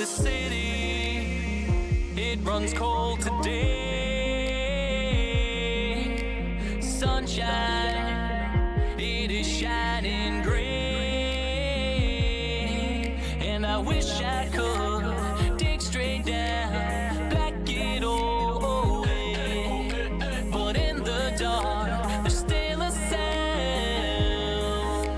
the city, it runs cold today. Sunshine, it is shining gray. And I wish I could dig straight down, back it all away. But in the dark, there's still a sound,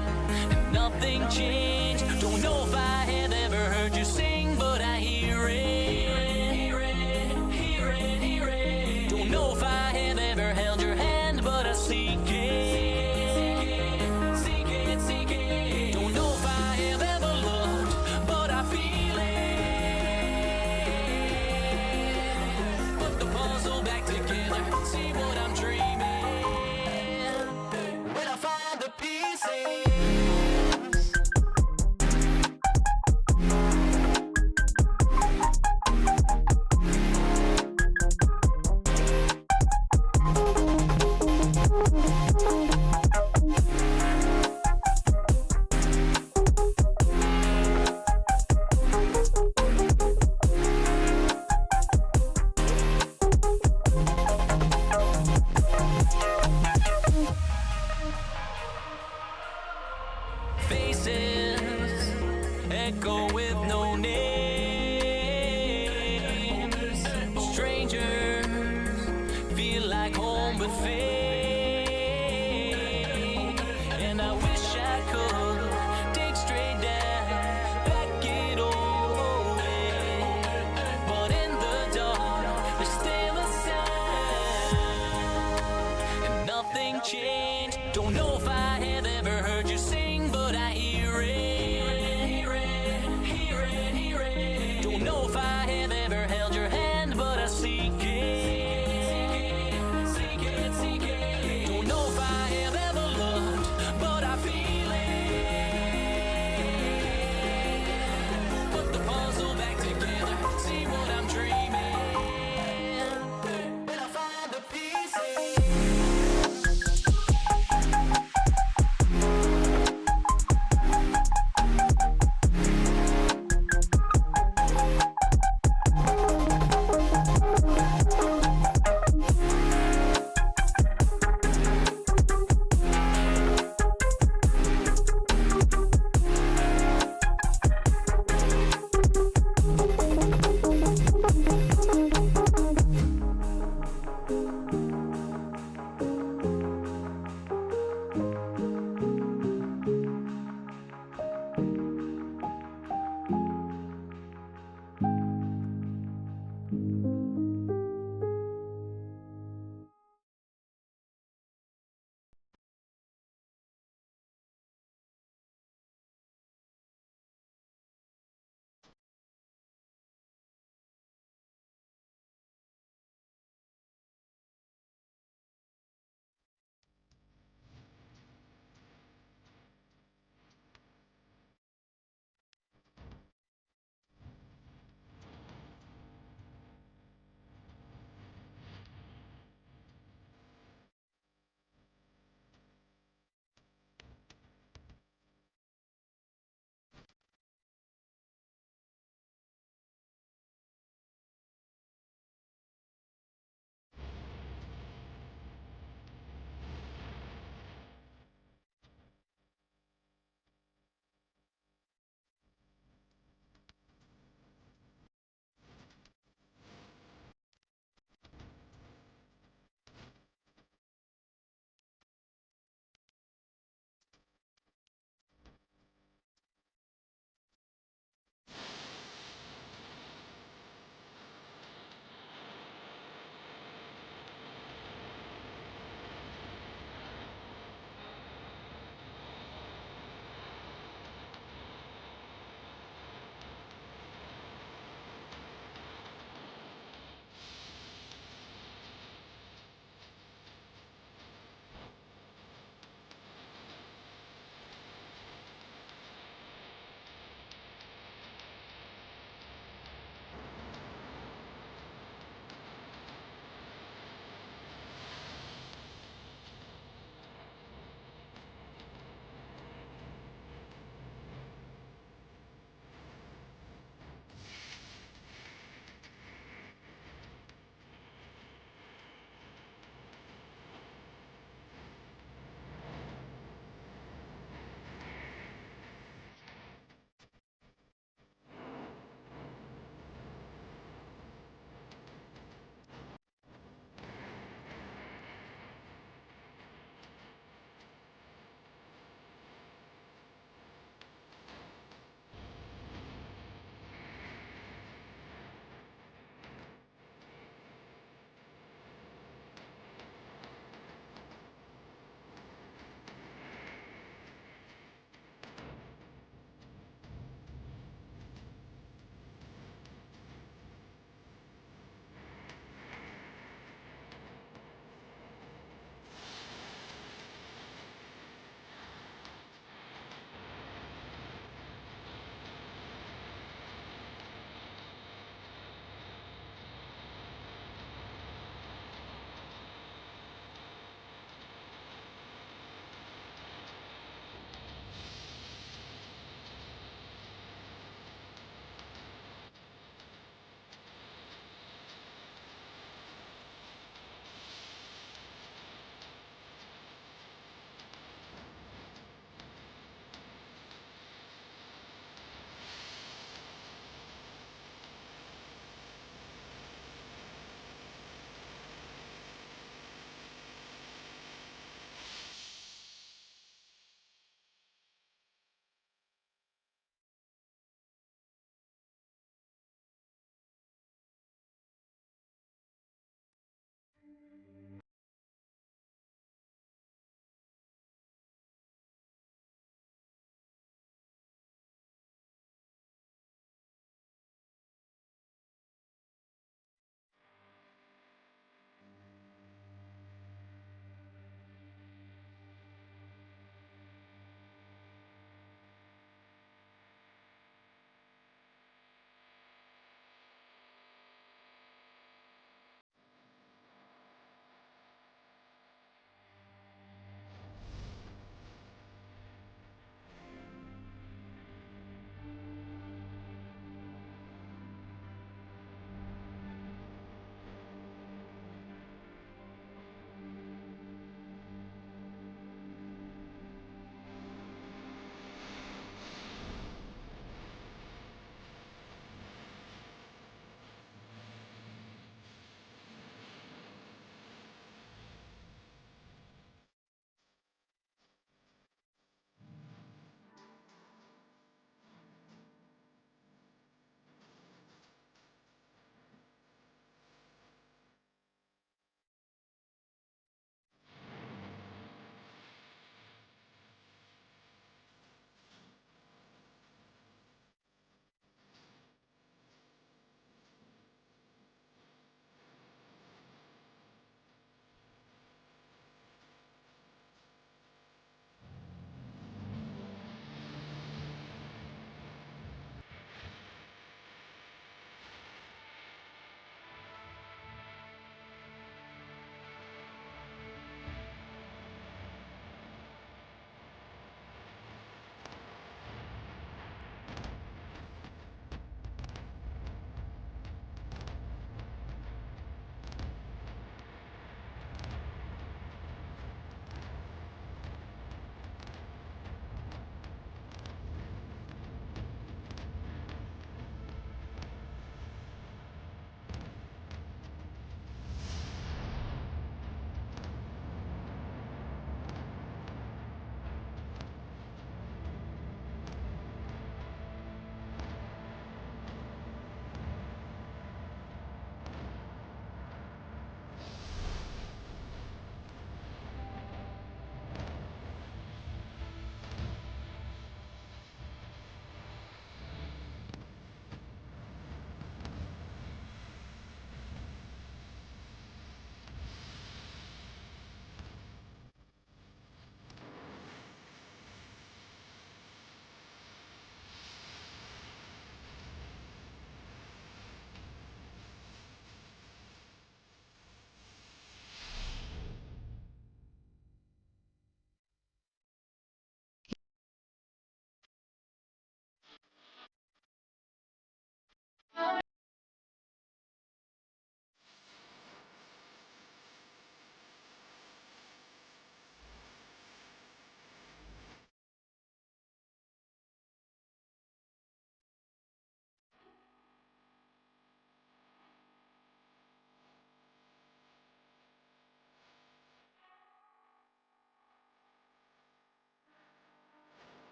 and nothing changed. Don't know if I have ever heard you sing, but I hear it. Hear it, hear it, hear it. Don't know if I have ever held your hand, but I seek it. Seek it, seek it. Don't know if I have ever looked, but I feel it. Put the puzzle back together, see what I'm dreaming. When I find the pieces. Faces echo with no names. Strangers feel like home but fade. And I wish I could dig straight down, back it all away. But in the dark, there's still a sound, and nothing changed. Don't know if I have ever heard you sing, but I hear it.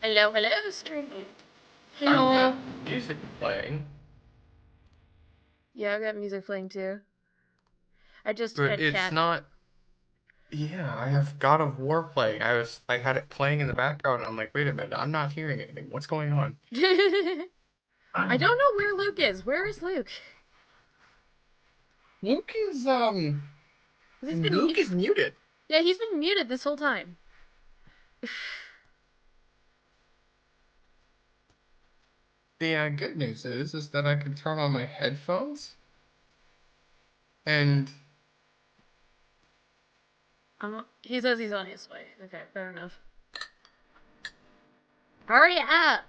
Hello, stream. Hello. Music playing. Yeah, I got music playing too. I just But had it's chat. not. Yeah, I have God of War playing. I had it playing in the background, and I'm like, wait a minute, I'm not hearing anything. What's going on? I don't know where Luke is. Where is Luke? Luke is muted. Yeah, he's been muted this whole time. The good news is that I can turn on my headphones, and He says he's on his way. Okay, fair enough. Aria!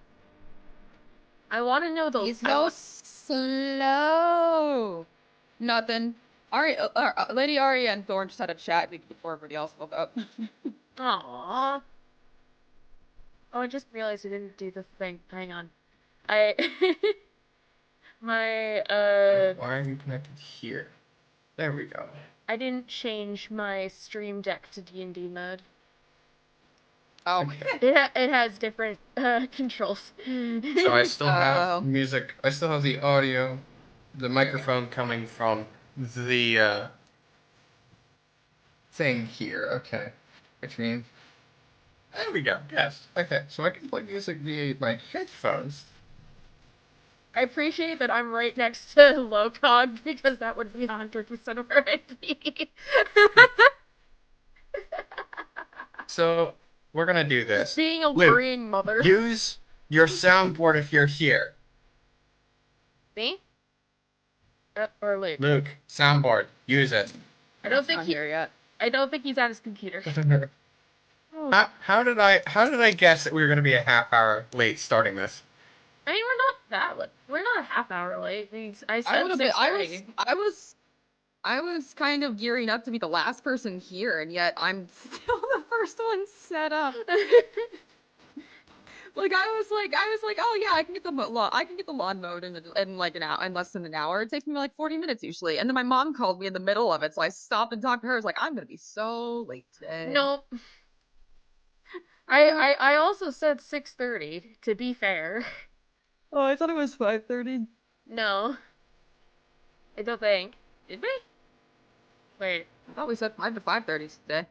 I want to know the... He's no slow. Nothing. Lady Aria and Thorn just had a chat before everybody else woke up. Aww. Oh, I just realized I didn't do the thing. Hang on. My, why are you connected here? There we go. I didn't change my stream deck to D&D mode. Oh. It has different, controls. So I still have music. I still have the audio, the microphone coming from the, thing here. Okay. Which means... There we go. Yes. Okay, so I can play music via my headphones. I appreciate that I'm right next to Lo-Kag, because that would be 100% of our IP. So, we're gonna do this. Being a worrying mother. Use your soundboard if you're here. Me? Or Luke? Luke, soundboard. Use it. I don't think Not here yet. I don't think he's at his computer. How did I guess that we were gonna be a half hour late starting this? I mean, we're not that late. We're not a half hour late. I said 6:30. I was kind of gearing up to be the last person here, and yet I'm still the first one set up. Like I was like, oh yeah, I can get the lawn mowed in like an hour, in less than an hour. It takes me like 40 minutes usually. And then my mom called me in the middle of it, so I stopped and talked to her. I was like, I'm gonna be so late today. Nope. I also said 6:30, to be fair. Oh, I thought it was 5:30. No. I don't think. Did we? Wait. I thought we said 5 to 5:30 today.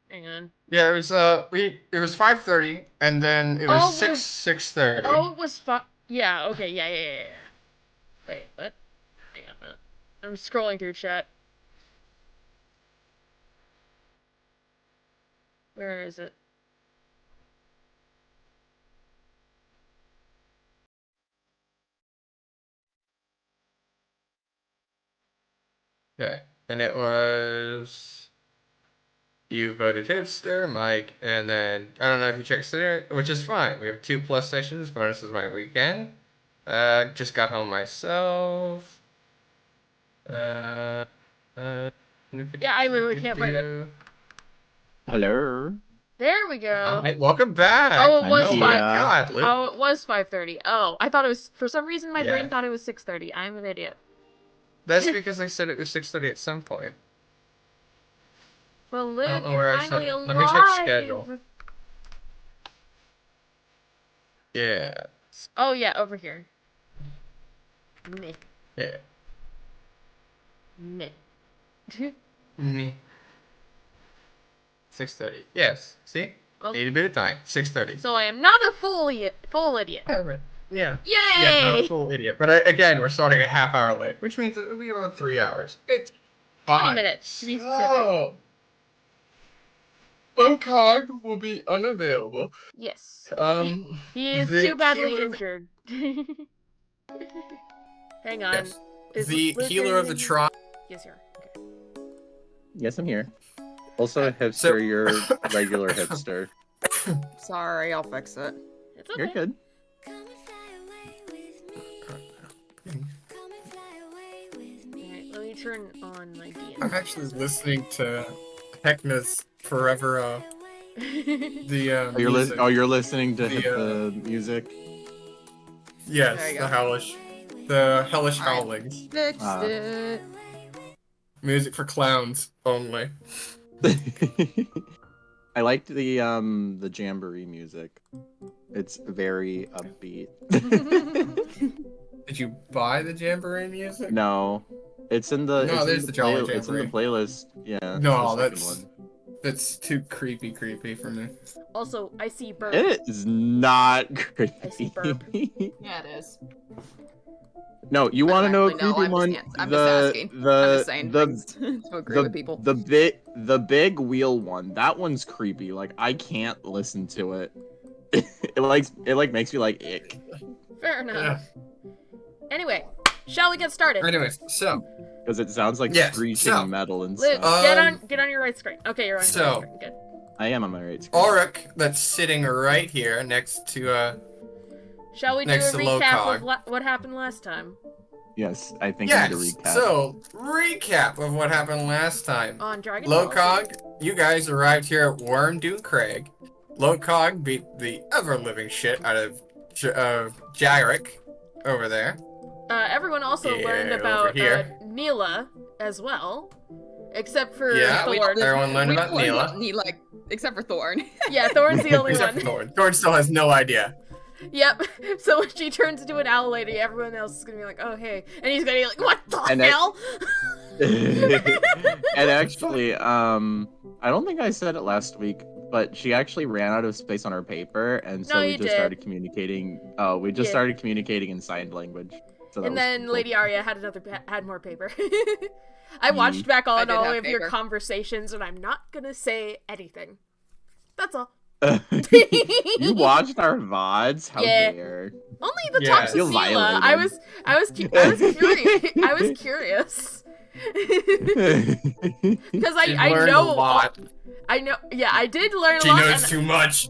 Hang on. Yeah, it was it was 5:30 and then it was 6:30. Oh, it was yeah, okay, yeah. Wait, what? Hang on a minute. I'm scrolling through chat. Where is it? Okay, and it was... You voted hipster, Mike, and then I don't know if you checked it, which is fine. We have 2+ sessions. Bonus is my weekend. Just got home myself. Yeah, I literally can't find it. Hello. There we go. Hi, welcome back. Oh, it was I'm 5. here. God, Luke. Oh, it was 5:30. Oh, I thought it was, for some reason my brain thought it was 6:30. I'm an idiot. That's because I said it was 6:30 at some point. Well, Luke, I don't know where you're I finally said it. alive. Let me check schedule. Yeah. Oh yeah, over here. Meh. Yeah. Meh. Me. 6:30. Yes. See? Well, Need a bit of time. 6:30. so I am not a full idiot. Yeah. Yay! Yeah, not a full idiot. But again, we're starting a half hour late, which means it'll be about 3 hours. It's 20 minutes, to be specific. Oh. Lo-Kag will be unavailable. Yes. He He is too badly injured. Hang on. Yes. Is The Luke healer of the in? tribe. Yes, you're. Okay. Yes, I'm here. Also a hipster, you're regular hipster. Sorry, I'll fix it. It's okay. You're good. Alright, let me turn on my D&D. I'm actually listening to Heckna's Forever, the, music. You're listening to The, the music? Yes, There you the go. hellish Alright. howlings. Fixed it. Music for clowns only. I liked the jamboree music. It's very upbeat. Did you buy the jamboree music? No, it's in the. No, it's there's in the Jolly Jamboree. It's in the playlist. Yeah. No, the second one. that's too creepy for me. Also, I see burp. It is not creepy. I see burp. Yeah, it is. No, you want to know a Actually, no, creepy one? I'm just asking. I'm just saying things to agree with people. The big wheel one. That one's creepy. Like I can't listen to it. it makes me like ick. Fair enough. Anyway, shall we get started? Anyways, so Because it sounds like Yes, screeching so- metal and Luke, stuff. get on your right screen. Okay, you're on your So- right screen. Good. I am on my right screen. Auric, that's sitting right here next to Shall we do Next a to recap Lo-Kag. of what happened last time Yes, I think I yes. need to recap. So recap of what happened last time. on Dragon? Lo-Kag, you guys arrived here at Wormdoon Crag. Lo-Kag beat the ever-living shit out of Jarek over there. Everyone also Yeah, learned over about here. Neela as well, except for Yeah, Thorn. everyone learned about Neela. Like, except for Thorn. Yeah, Thorn's the only Except one. for Thorn. Thorn still has no idea. Yep. So when she turns into an owl lady, everyone else is gonna be like, "Oh hey," and he's gonna be like, "What the And hell?" And actually, I don't think I said it last week, but she actually ran out of space on her paper, and so No, we you just did. started communicating. Oh, we just Yeah. started communicating in sign language. So that And was then cool. Lady Aria had more paper. I watched back all I and did all have of your paper. conversations, and I'm not gonna say anything. That's all. You watched our VODs? How Yeah. dare. Only the Yeah. talks Feel of Steele. violated. I was curious. I was curious. Because She I learned know a lot. I know. Yeah, I did learn a She lot. knows too much.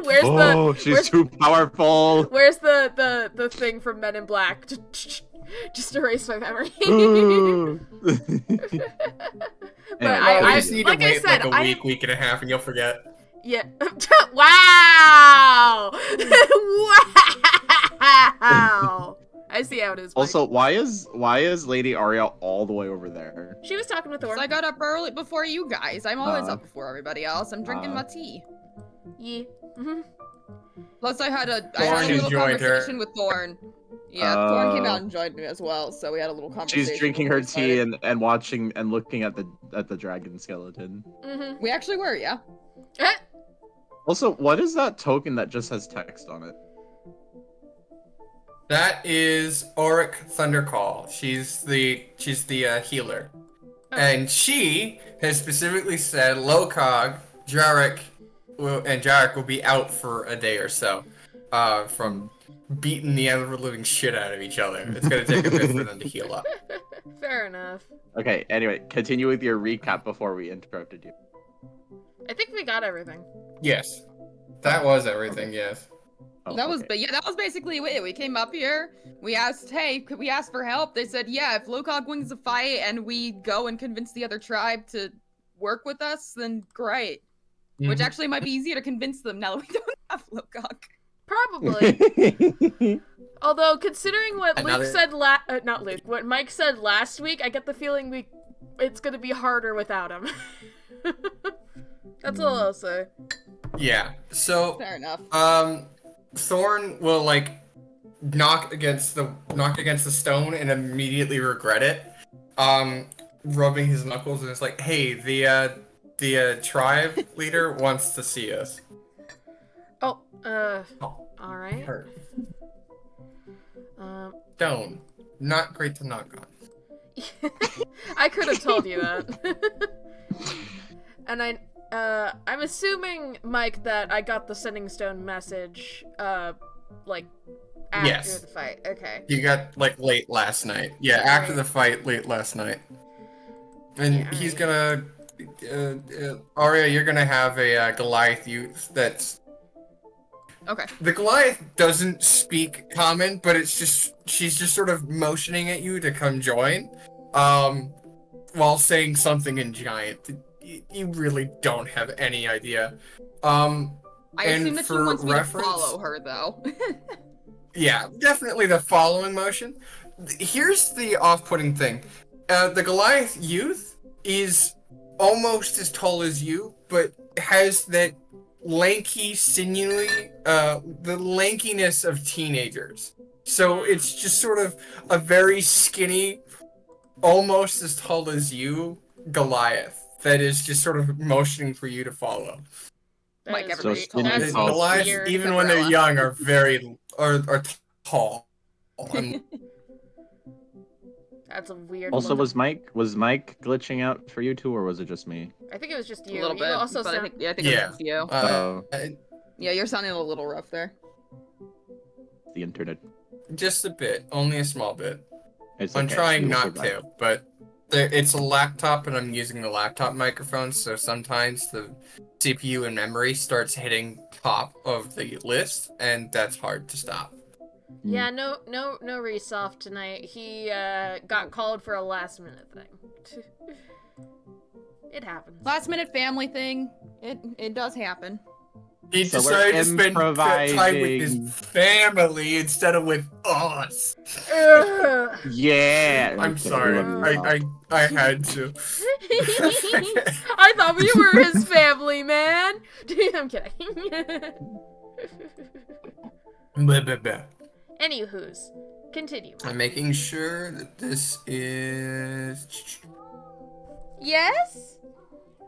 Where's Oh, she's too powerful. Where's the thing from Men in Black? Just erase my memory. But Anyway, I You just need like to I wait said, like a week and a half, and you'll forget. Yeah. Wow. Wow. I see how it is. Mike. Also, why is Lady Aria all the way over there? She was talking with Thor. So I got up early before you guys. I'm always Uh, up before everybody else. I'm drinking my tea. Yeah. Mhm. Plus, I had a Thorn little enjoyed her. conversation with Thorn. Yeah, Thorn came out and joined me as well, so we had a little conversation. She's drinking her before we tea started. and watching and looking at the dragon skeleton. Mhm. We actually were, yeah. Eh, Also, what is that token that just has text on it? That is Auric Thundercall. She's the healer, and she has specifically said Lo-Kag, Jarek, and Jarek will be out for a day or so, from beating the ever-living shit out of each other. It's gonna take a bit for them to heal up. Fair enough. Okay, anyway, continue with your recap before we interrupted you. I think we got everything. Yes, that was everything. Yes. Oh, That was, okay. but yeah, that was basically it. We came up here. We asked, hey, could we ask for help? They said, yeah, if Lo-Kag wins the fight and we go and convince the other tribe to work with us, then great. Which Mhm. actually might be easier to convince them now that we don't have Lo-Kag. Probably. Although considering what Another- Luke said not Luke, what Mike said last week, I get the feeling it's gonna be harder without him. That's all I'll say. Yeah. So Fair enough. Thorn will like knock against the stone and immediately regret it. Rubbing his knuckles, and it's like, hey, the tribe leader wants to see us. Oh, Oh, all right. hurt. Stone. Not great to knock on. I could have told you that. And I'm assuming, Mike, that I got the Sending Stone message, like, after Yes. the fight. Okay. You got like late last night. Yeah, after the fight, late last night. And Yeah, he's gonna, Aria, you're gonna have a Goliath youth that's. Okay. The Goliath doesn't speak common, but she's just sort of motioning at you to come join, while saying something in giant. You really don't have any idea. I And assume that she for wants me reference- to follow her, though. Yeah, definitely the following motion. Here's the off-putting thing. The Goliath youth is almost as tall as you, but has that lanky, sinewy, the lankiness of teenagers. So it's just sort of a very skinny, almost as tall as you, Goliath, that is just sort of motioning for you to follow. Like That is everybody skinny that and is tall. Goliaths, weird. even when they're Cinderella. young, are very are tall. And That's a weird. Also, looking- was Mike glitching out for you too, or was it just me? I think it was just you. A little You bit. also but I sound. think it was just you. Oh. Yeah, you're sounding a little rough there. The internet. just a bit, only a small bit. It's I'm okay. trying You'll not survive. to, but it's a laptop and I'm using the laptop microphone, so sometimes the CPU and memory starts hitting top of the list, and that's hard to stop. Yeah, no Resoft tonight. He got called for a last minute thing. It happens. Last minute family thing. It does happen. He So we're decided to spend time with improvising. his family instead of with us. Ugh. Yeah. I'm okay, sorry. we love you. I had to. I thought we were his family, man. I'm kidding. Blah, blah, blah. Anywho's, continue. I'm making sure that this is. Yes?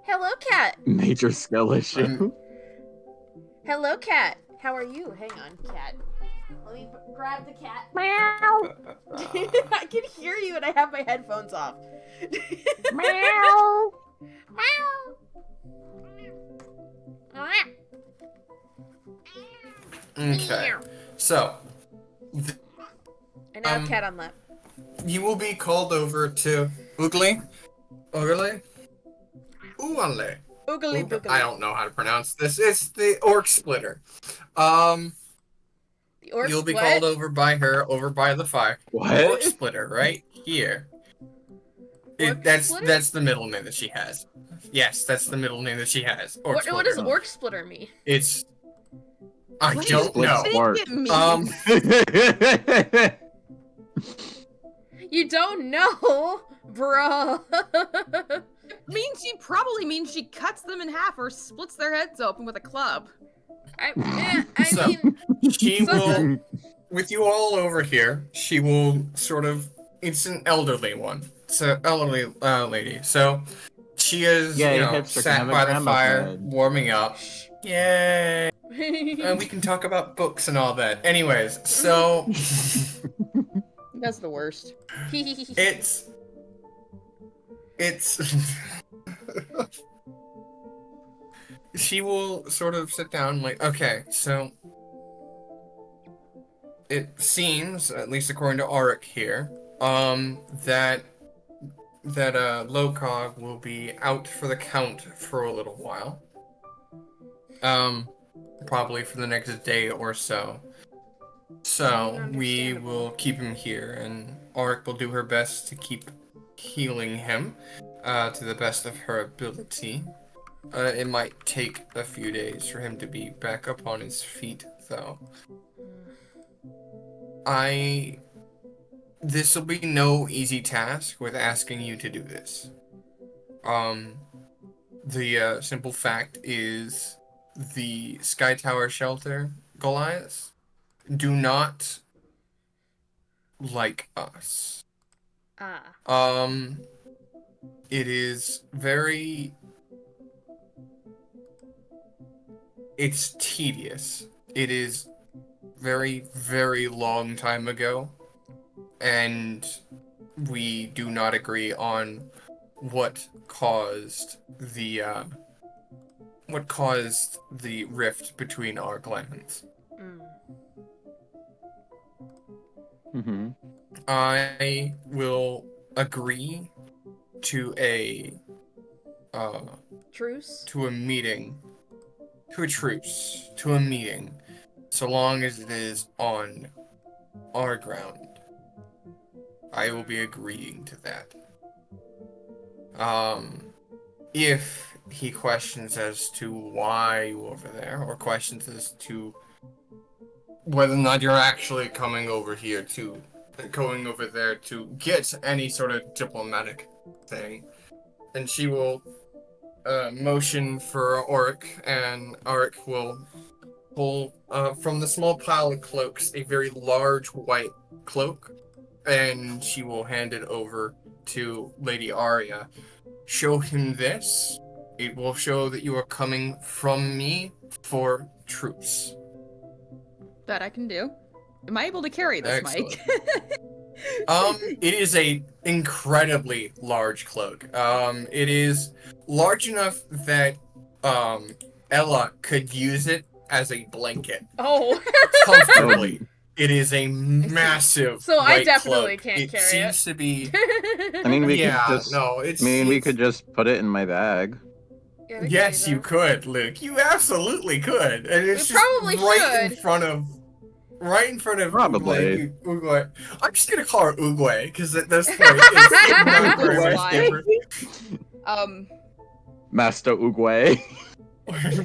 Hello, cat. Major skill issue. Hello, cat. How are you? Hang on, cat. Let me grab the cat. I can hear you and I have my headphones off. Meow. Okay. So, And now cat on lap. you will be called over to Oogly? Oogly? Oogly. Oogly boogly. I don't know how to pronounce this. It's the Orc Splitter. The orc You'll be what? called over by her, over by the fire. What? Orc Splitter, right here. Orc That's Splitter? the middle name that she has. Yes, that's the middle name that she has. Orc What Splitter. does orc splitter mean? It's. I What don't do you know. think Orc. It means? You don't know, bro. means she probably means she cuts them in half or splits their heads open with a club. I So- mean, She So- will, with you all over here, she will sort of. It's an elderly one. It's an elderly lady. So she is, Yeah, you know, hipster can sat have a by the grandma fire, head. warming up. Yay! We can talk about books and all that. Anyways, so That's the worst. it's she will sort of sit down like, okay, so it seems, at least according to Auric here, that Lo-Kag will be out for the count for a little while. Probably for the next day or so. So we Understandable. will keep him here, and Auric will do her best to keep healing him to the best of her ability. It might take a few days for him to be back up on his feet, though. This will be no easy task with asking you to do this. The simple fact is the Skytower shelter Goliaths do not like us. It is very... It's tedious. It is very, very long time ago, and we do not agree on what caused the rift between our clans. Mm-hmm. I will agree to a Truce? to a meeting, to a truce, to a meeting, so long as it is on our ground. I will be agreeing to that. If he questions as to why you over there, or questions as to whether or not you're actually going over there to get any sort of diplomatic thing, then she will motion for Auric, and Auric will pull from the small pile of cloaks a very large white cloak, and she will hand it over to Lady Aria. Show him this. It will show that you are coming from me for truce. That I can do. Am I able to carry this, Excellent. Mike? It is a incredibly large cloak. It is large enough that Ella could use it as a blanket Oh. comfortably. It is a massive. So I white definitely cloak. can't carry It seems it. to be. I mean, we Yeah, could just. no, it's. I mean, we it's- could just put it in my bag. Yeah, we can Yes, do you that. could, Luke. You absolutely could, and it's We just probably right in should. front of. Right in front of Probably. Uguay. I'm just gonna call her Uguay because at this point it's not very much Uguay. different. Master Uguay.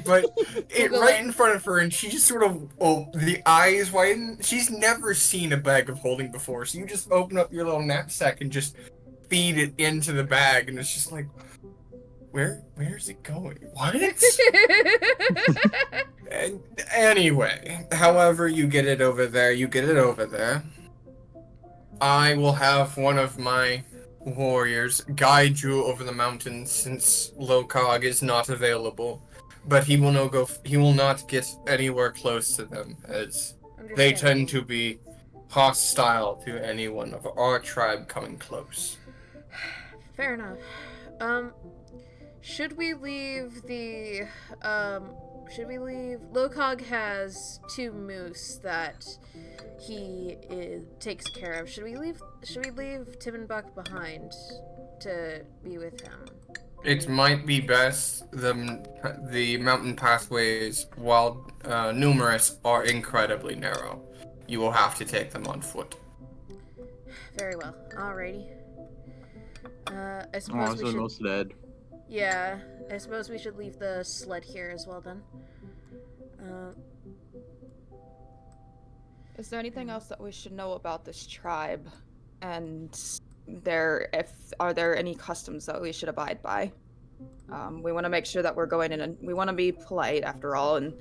But it Uguay. right in front of her, and she just sort of the eyes widen. She's never seen a bag of holding before, so you just open up your little knapsack and just feed it into the bag, and it's just like, where's it going? What? And anyway, however you get it over there, you get it over there. I will have one of my warriors guide you over the mountains since Lo-Kag is not available. But he will not get anywhere close to them, as they tend to be hostile to anyone of our tribe coming close. Fair enough. Should we leave the Lo-Kag has 2 moose that he takes care of. Should we leave Tim and Buck behind to be with him? It might be best. The mountain pathways, while numerous, are incredibly narrow. You will have to take them on foot. Very well. Alrighty. I Oh, suppose so we should. most dead. Yeah, I suppose we should leave the sled here as well then. Is there anything else that we should know about this tribe? And are there any customs that we should abide by? We want to make sure that we're going in, and we want to be polite after all. And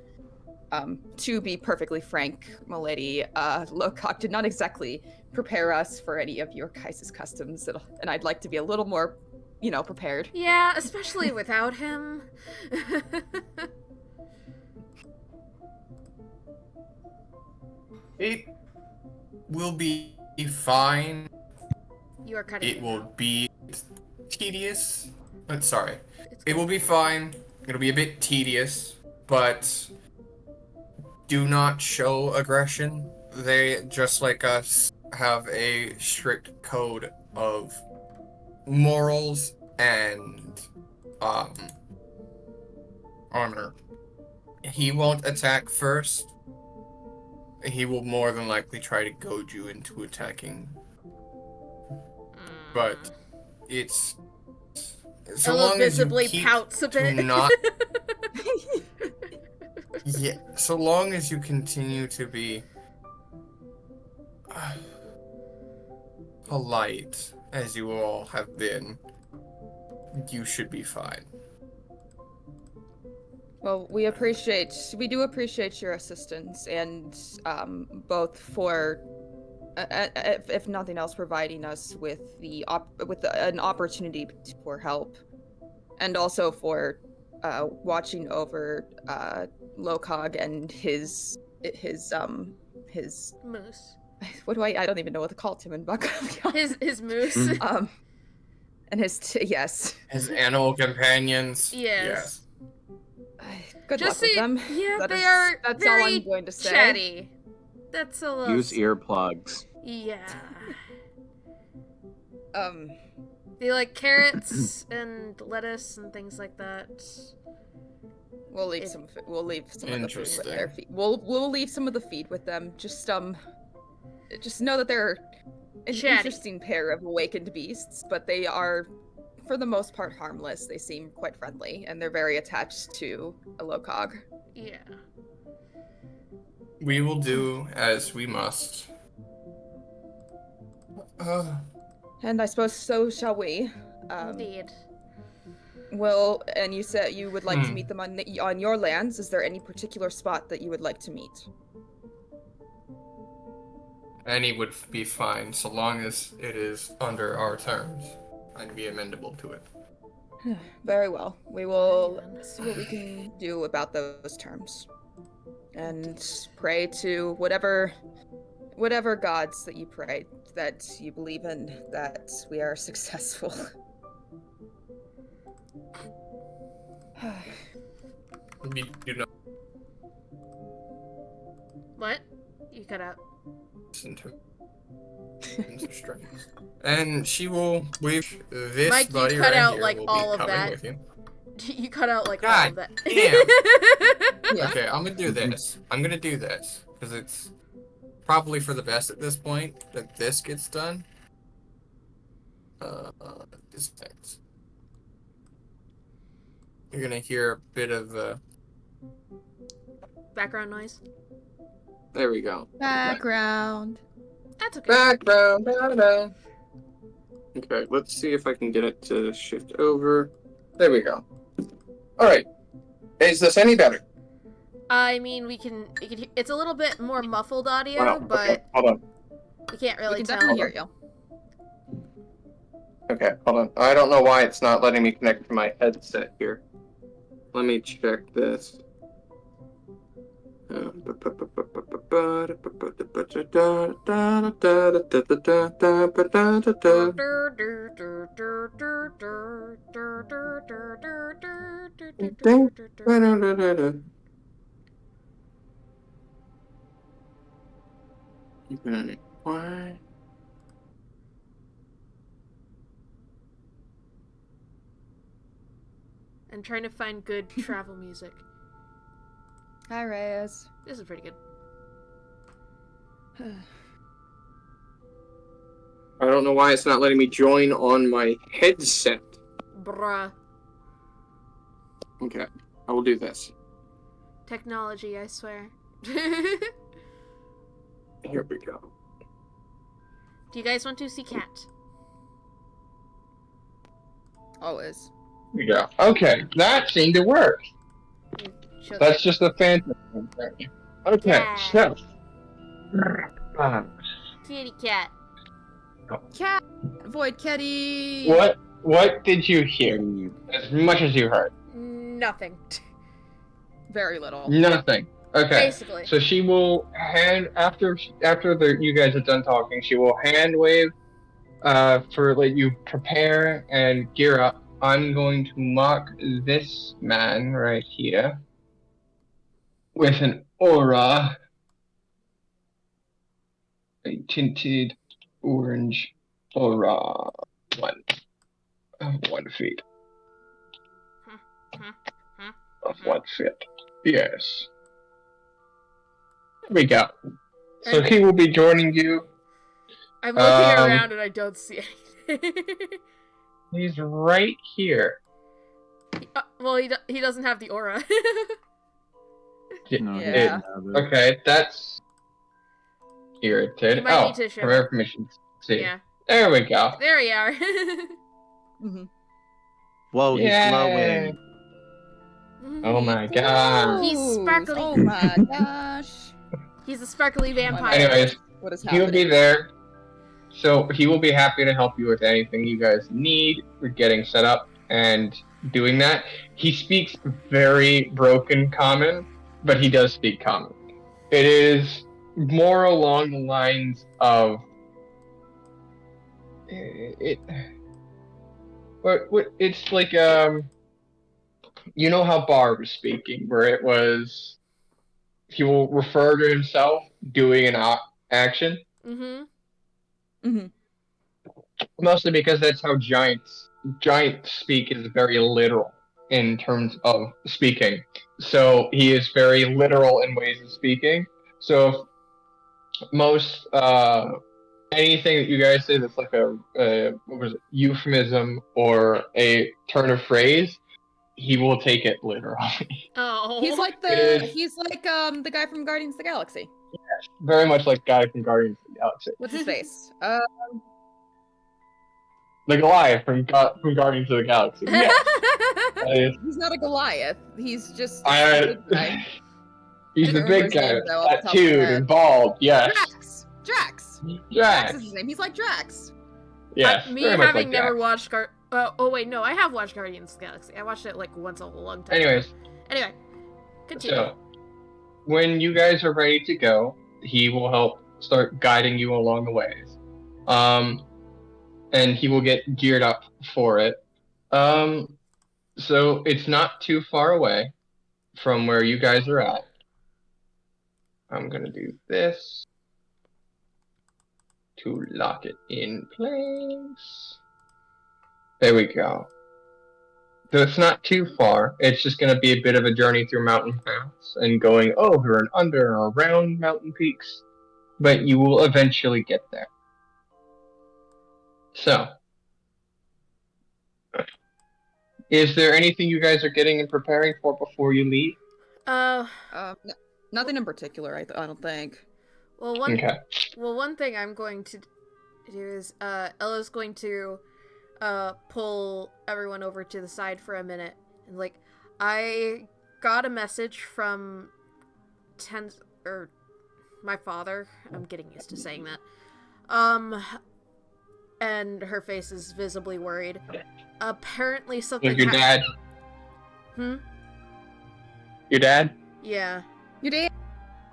to be perfectly frank, milady, Lo-Kag did not exactly prepare us for any of your guys' customs, and I'd like to be a little more, prepared. Yeah, especially without him. It will be fine. You are cutting. It will be tedious. Sorry. It's It will be fine. It'll be a bit tedious, but do not show aggression. They, just like us, have a strict code of morals and honor. He won't attack first. He will more than likely try to goad you into attacking. But it's so Ella long as you visibly keep pouts a to bit. not yeah, so long as you continue to be polite, as you all have been, you should be fine. Well, we do appreciate your assistance, and both for, if nothing else, providing us with an opportunity for help, and also for watching over Lo-Kag and his Moose. I don't even know what to call Tim and Buck. His moose. And yes. His animal companions. Yes. Good Just luck with so them. yeah, That they is- are That's all very I'm going to say. chatty. That's a little. Use earplugs. Yeah. They They like carrots and lettuce and things like that. We'll leave some. We'll leave some of the food with Interesting. their feet. We'll leave some of the feed with them. Just know that they're an Chatty. interesting pair of awakened beasts, but they are, for the most part, harmless. They seem quite friendly, and they're very attached to a Lo-Kag. Yeah. We will do as we must. And I suppose so shall we. Indeed. Well, and you said you would like to meet them on your lands. Is there any particular spot that you would like to meet? Any would be fine, so long as it is under our terms. I'd be amendable to it. Very well. We will see what we can do about those terms. And pray to whatever gods that you pray, that you believe in, that we are successful. We do not What? You cut out. listen to strings. And she will leave this Mike, you buddy cut right out, here like, will all be of coming that. with you. You cut out like all God of that. Yeah. Okay, I'm gonna do this. Because it's probably for the best at this point that this gets done. This text. You're gonna hear a bit of Background noise. there we go. Background. That's okay. Background. Da-da. Okay, let's see if I can get it to shift over. There we go. Alright. Is this any better? I mean, we can. It's a little bit more muffled audio, Oh, but okay, hold on. we can't We really can tell. definitely hear you. Okay, hold on. I don't know why it's not letting me connect to my headset here. Let me check this. Why? I'm trying to find good travel music. Hi, Reyes. This is pretty good. I don't know why it's not letting me join on my headset. Bruh. Okay, I will do this. Technology, I swear. Here we go. Do you guys want to see Cat? Always. Here we go. Okay, that seemed to work. She'll That's just a phantom thing. Okay, Yeah. so. Kitty cat. Cat. Void Kitty. What did you hear? As much as you heard. Nothing. Very little. Nothing. Okay. Basically. So she will hand after you guys are done talking. She will hand wave, for like you prepare and gear up. I'm going to mark this man right here with an aura, a tinted orange aura, 1 feet of 1 feet. Yes. There we go. So he will be joining you. I'm looking around and I don't see anything. He's right here. Well, he doesn't have the aura. No, Yeah. Okay, that's irritated. You might Oh, need to show prepare permission to see. Yeah. There we go. There we are. Mm-hmm. Whoa, he's Yay. glowing. Oh my god. He's sparkly. Oh my gosh. He's a sparkly vampire. Anyways, What is he will happening? be there. So he will be happy to help you with anything you guys need with getting set up and doing that. He speaks very broken common, but he does speak common. It is more along the lines of it's like you know how Barb was speaking, where it was he will refer to himself doing an action. Mm-hmm. Mm-hmm. Mostly because that's how giants speak, is very literal in terms of speaking. So he is very literal in ways of speaking. So most anything that you guys say that's like a euphemism or a turn of phrase, he will take it literally. Oh. He's like the guy from Guardians of the Galaxy. Very much like guy from Guardians of the Galaxy. What's his face? The Goliath from Guardians of the Galaxy. Yes. He's not a Goliath. He's just I- a big guy. He's the Don't big remember his guy, name, though, off the top of my tattooed head. and bald. Yes. Drax. Drax Drax. is his name. He's like Drax. Yes. Me very much having like never Drax. watched oh wait, no, I have watched Guardians of the Galaxy. I watched it like once a long time. Anyways, Anyway, continue. so when you guys are ready to go, he will help start guiding you along the ways. And he will get geared up for it. So it's not too far away from where you guys are at. I'm gonna do this to lock it in place. There we go. So it's not too far. It's just going to be a bit of a journey through mountain paths and going over and under and around mountain peaks. But you will eventually get there. So, is there anything you guys are getting and preparing for before you leave? Nothing in particular. I don't think. Well, one thing I'm going to do is, Ella's going to, pull everyone over to the side for a minute. And, like, I got a message from my father. I'm getting used to saying that. And her face is visibly worried. Apparently something Your dad? Your dad? Yeah. You did.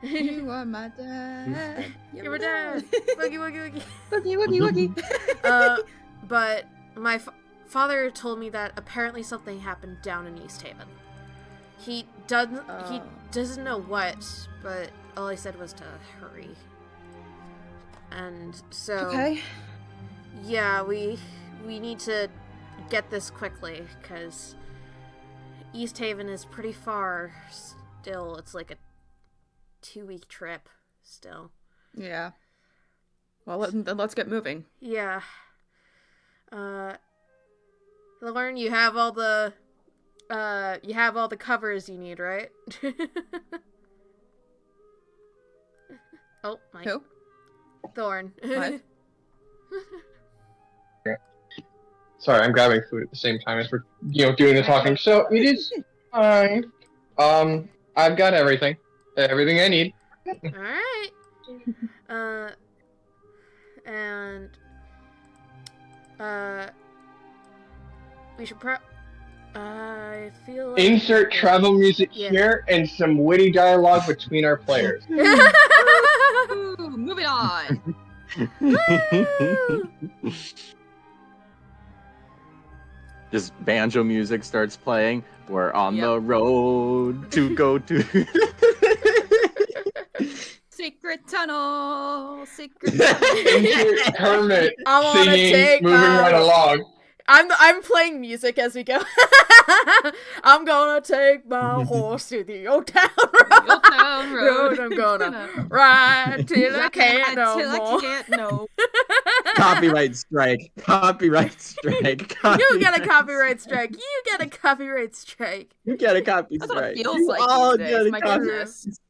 You are my dad. You're my dad. Woogie, woogie, woogie. Woogie, woogie, woogie. But my father told me that apparently something happened down in East Haven. He doesn't know what, but all I said was to hurry. And so Okay. yeah, we need to get this quickly because East Haven is pretty far still. It's like a 2-week trip still. Yeah. Well, then let's get moving. Yeah. Lauren, you have all the covers you need, right? Oh, my. Who? Thorn. What? Sorry, I'm grabbing food at the same time as we're, doing the talking. So it is fine. I've got everything I need. Alright. And we should I feel like Insert travel music Yeah. here and some witty dialogue between our players. Ooh, moving on. Just banjo music starts playing. We're on Yep. the road to go to. Secret tunnel. Secret tunnel. Insert Kermit I wanna singing, take moving my- right along. I'm playing music as we go. I'm gonna take my horse to the old town road. Old town road. I'm gonna ride till I can't no Till I more. can't no. Copyright strike. Copyright strike. You get a copyright strike. You get a copyright strike. You get a copy That's strike. what it feels You like all these get days. a My copy- goodness.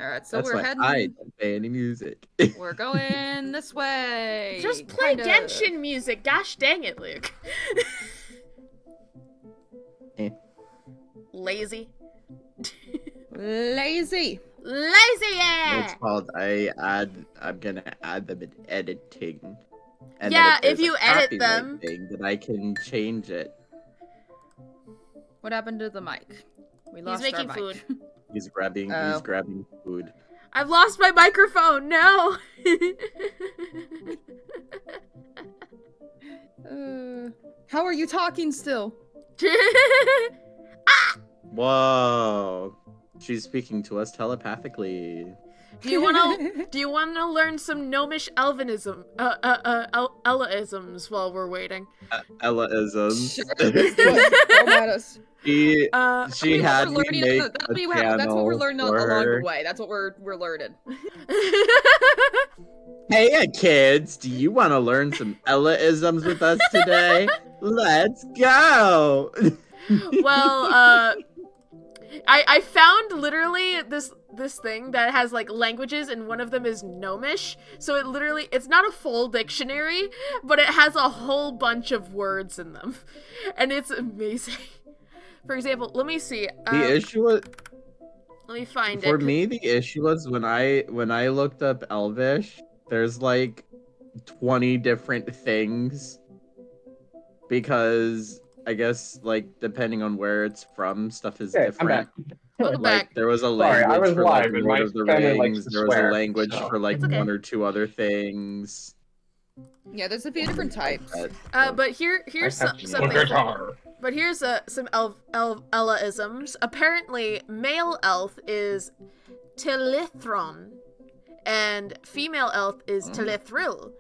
All right, so That's we're why heading. I don't play any music. We're going this way. Just play Kinda. Genshin music. Gosh dang it, Luke. Eh. Lazy. Lazy. Lazy, yeah! It's called I'm gonna add them in editing. And Yeah, then if there's you a edit copyright them- thing, then I can change it. What happened to the mic? We He's lost making our food. mic. He's grabbing food. I've lost my microphone. No. How are you talking still? Whoa. She's speaking to us telepathically. Do you wanna learn some gnomish elvenism, Ella-isms while we're waiting? Ella-isms. Sure. Go at us. She That'll had be me what we're learning. make That'll a be that's what we're channel learning for along her. the way. That's what we're learning. Hey kids, do you want to learn some Ella-isms with us today? Let's go! Well, I found literally this this thing that has like languages, and one of them is Gnomish. So it's not a full dictionary, but it has a whole bunch of words in them, and it's amazing. For example, let me see. The issue was, let me find for it. me, the issue was when I looked up Elvish, there's like 20 different things, because I guess like depending on where it's from, stuff is different. Welcome Like back. there was a Sorry, I language was for like live, and Lord my of the family likes Rings. to There was a swear, language so- for like It's okay. one or two other things. Yeah, there's a few different types. But here's something. But here's some Ella-isms. Apparently, male elf is Tilithron, and female elf is Tilithril,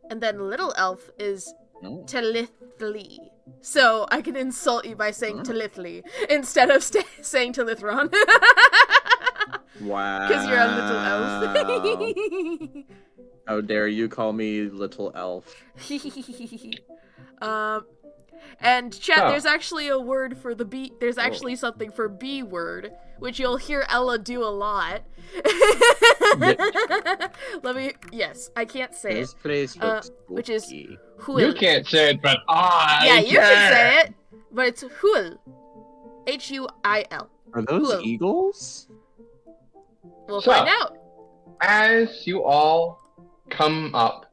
and then little elf is Tilithli. So I can insult you by saying Tilithli instead of saying Tilithron. Wow. Because you're a little elf. How dare you call me little elf? And chat, Oh. there's actually a word for the B. There's actually something for B word, which you'll hear Ella do a lot. Yes, I can't say This it. place looks Which is spooky. Huil. You can't say it, but I Yeah, you can can. say it, but it's Huil. Huil. Are those Cool. eagles? We'll So- find out. As you all come up,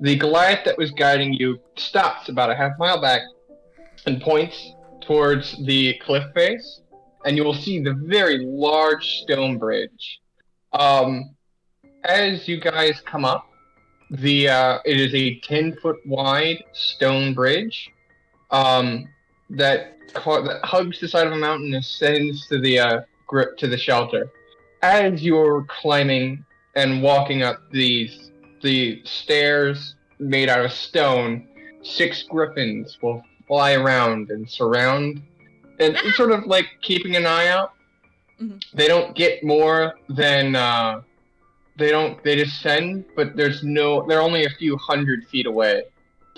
the Goliath that was guiding you stops about a half-mile back and points towards the cliff face, and you will see the very large stone bridge. As you guys come up, it is a 10-foot wide stone bridge that hugs the side of a mountain and ascends to the to the shelter. As you're climbing and walking up the stairs made out of stone, 6 griffins will fly around and surround, and it's sort of like keeping an eye out. Mhm. They don't get more than they descend, but they're only a few hundred feet away,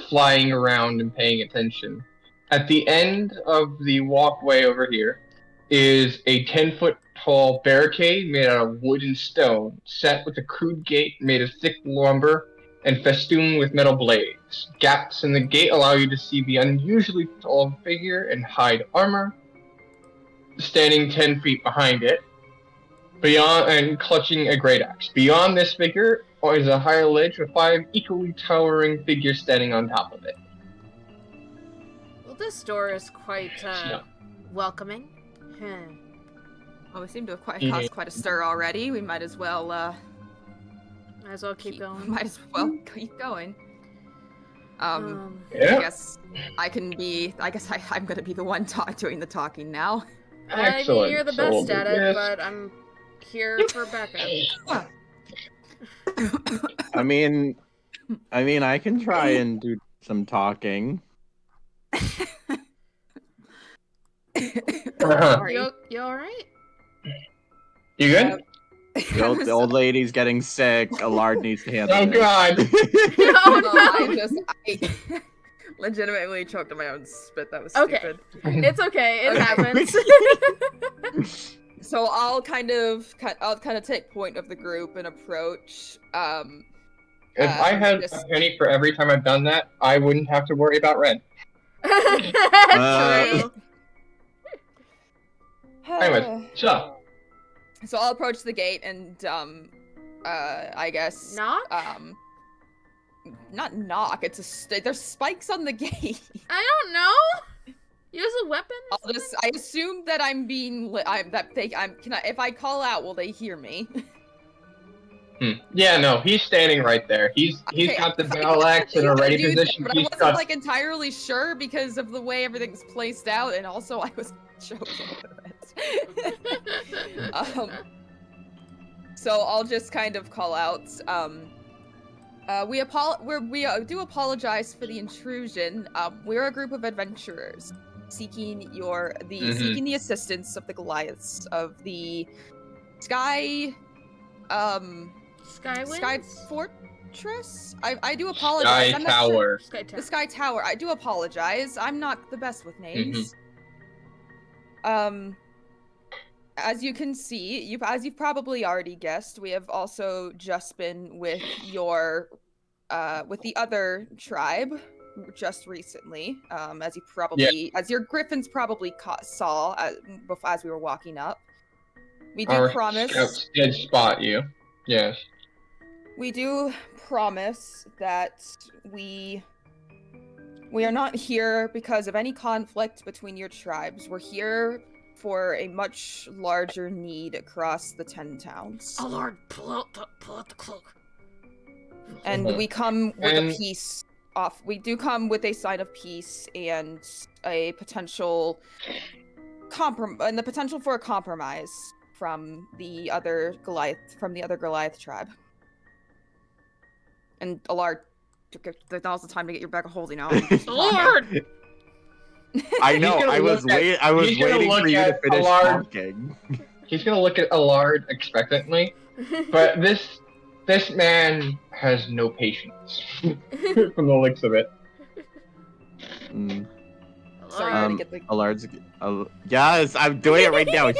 flying around and paying attention. At the end of the walkway over here is a 10-foot tall barricade made out of wood and stone, set with a crude gate made of thick lumber and festooned with metal blades. Gaps in the gate allow you to see the unusually tall figure in hide armor, standing 10 feet behind it, beyond and clutching a great axe. Beyond this figure is a higher ledge with 5 equally towering figures standing on top of it. Well, this door is quite Yeah. welcoming. Well, we seem to have Yeah. caused quite a stir already. We might as well Might as well keep going. Might as well keep going. I Yeah, guess I'm gonna be the one doing the talking now. excellent. I mean, you're the So, best at it, yes. but I'm here for backup. I mean, I can try and do some talking. Sorry. You alright? You good? The old lady's getting sick. Allard needs to handle Oh it. god. Oh no! I legitimately choked on my own spit. That was Okay. stupid. It's okay, it happens. So I'll kind of take point of the group and approach. If I had just- a penny for every time I've done that, I wouldn't have to worry about rent. True. Anyway, so So I'll approach the gate and I guess Knock? not knock. It's there's spikes on the gate. I don't know. Use a weapon? I assume that I'm being if I call out, will they hear me? yeah, no, he's standing right there. He's Okay, got the battle axe in a ready Do that, position. but I He's wasn't got like entirely sure because of the way everything's placed out, and also I was choking with it. So I'll just kind of call out. We do apologize for the intrusion. We're a group of adventurers seeking seeking the assistance of the Goliaths of the Sky Fortress. I do apologize. I'm not sure. Sky Tower. The Sky Tower. I do apologize. I'm not the best with names. as you can see, as you've probably already guessed, we have also just been with with the other tribe just recently. As your griffins probably saw as we were walking up. We do Our promise. scouts did spot you. Yes. We do promise that we are not here because of any conflict between your tribes. We're here for a much larger need across the 10 towns. Allard, pull out the cloak. And we come with a peace off. We do come with a sign of peace and a potential the potential for a compromise from the other Goliath tribe. And Allard, now's the time to get your bag of holding out. Allard! I know. I was waiting for you to finish talking. He's gonna look at Allard expectantly, but this man has no patience from the looks of it. Sorry, Allard's. Yes, I'm doing it right now.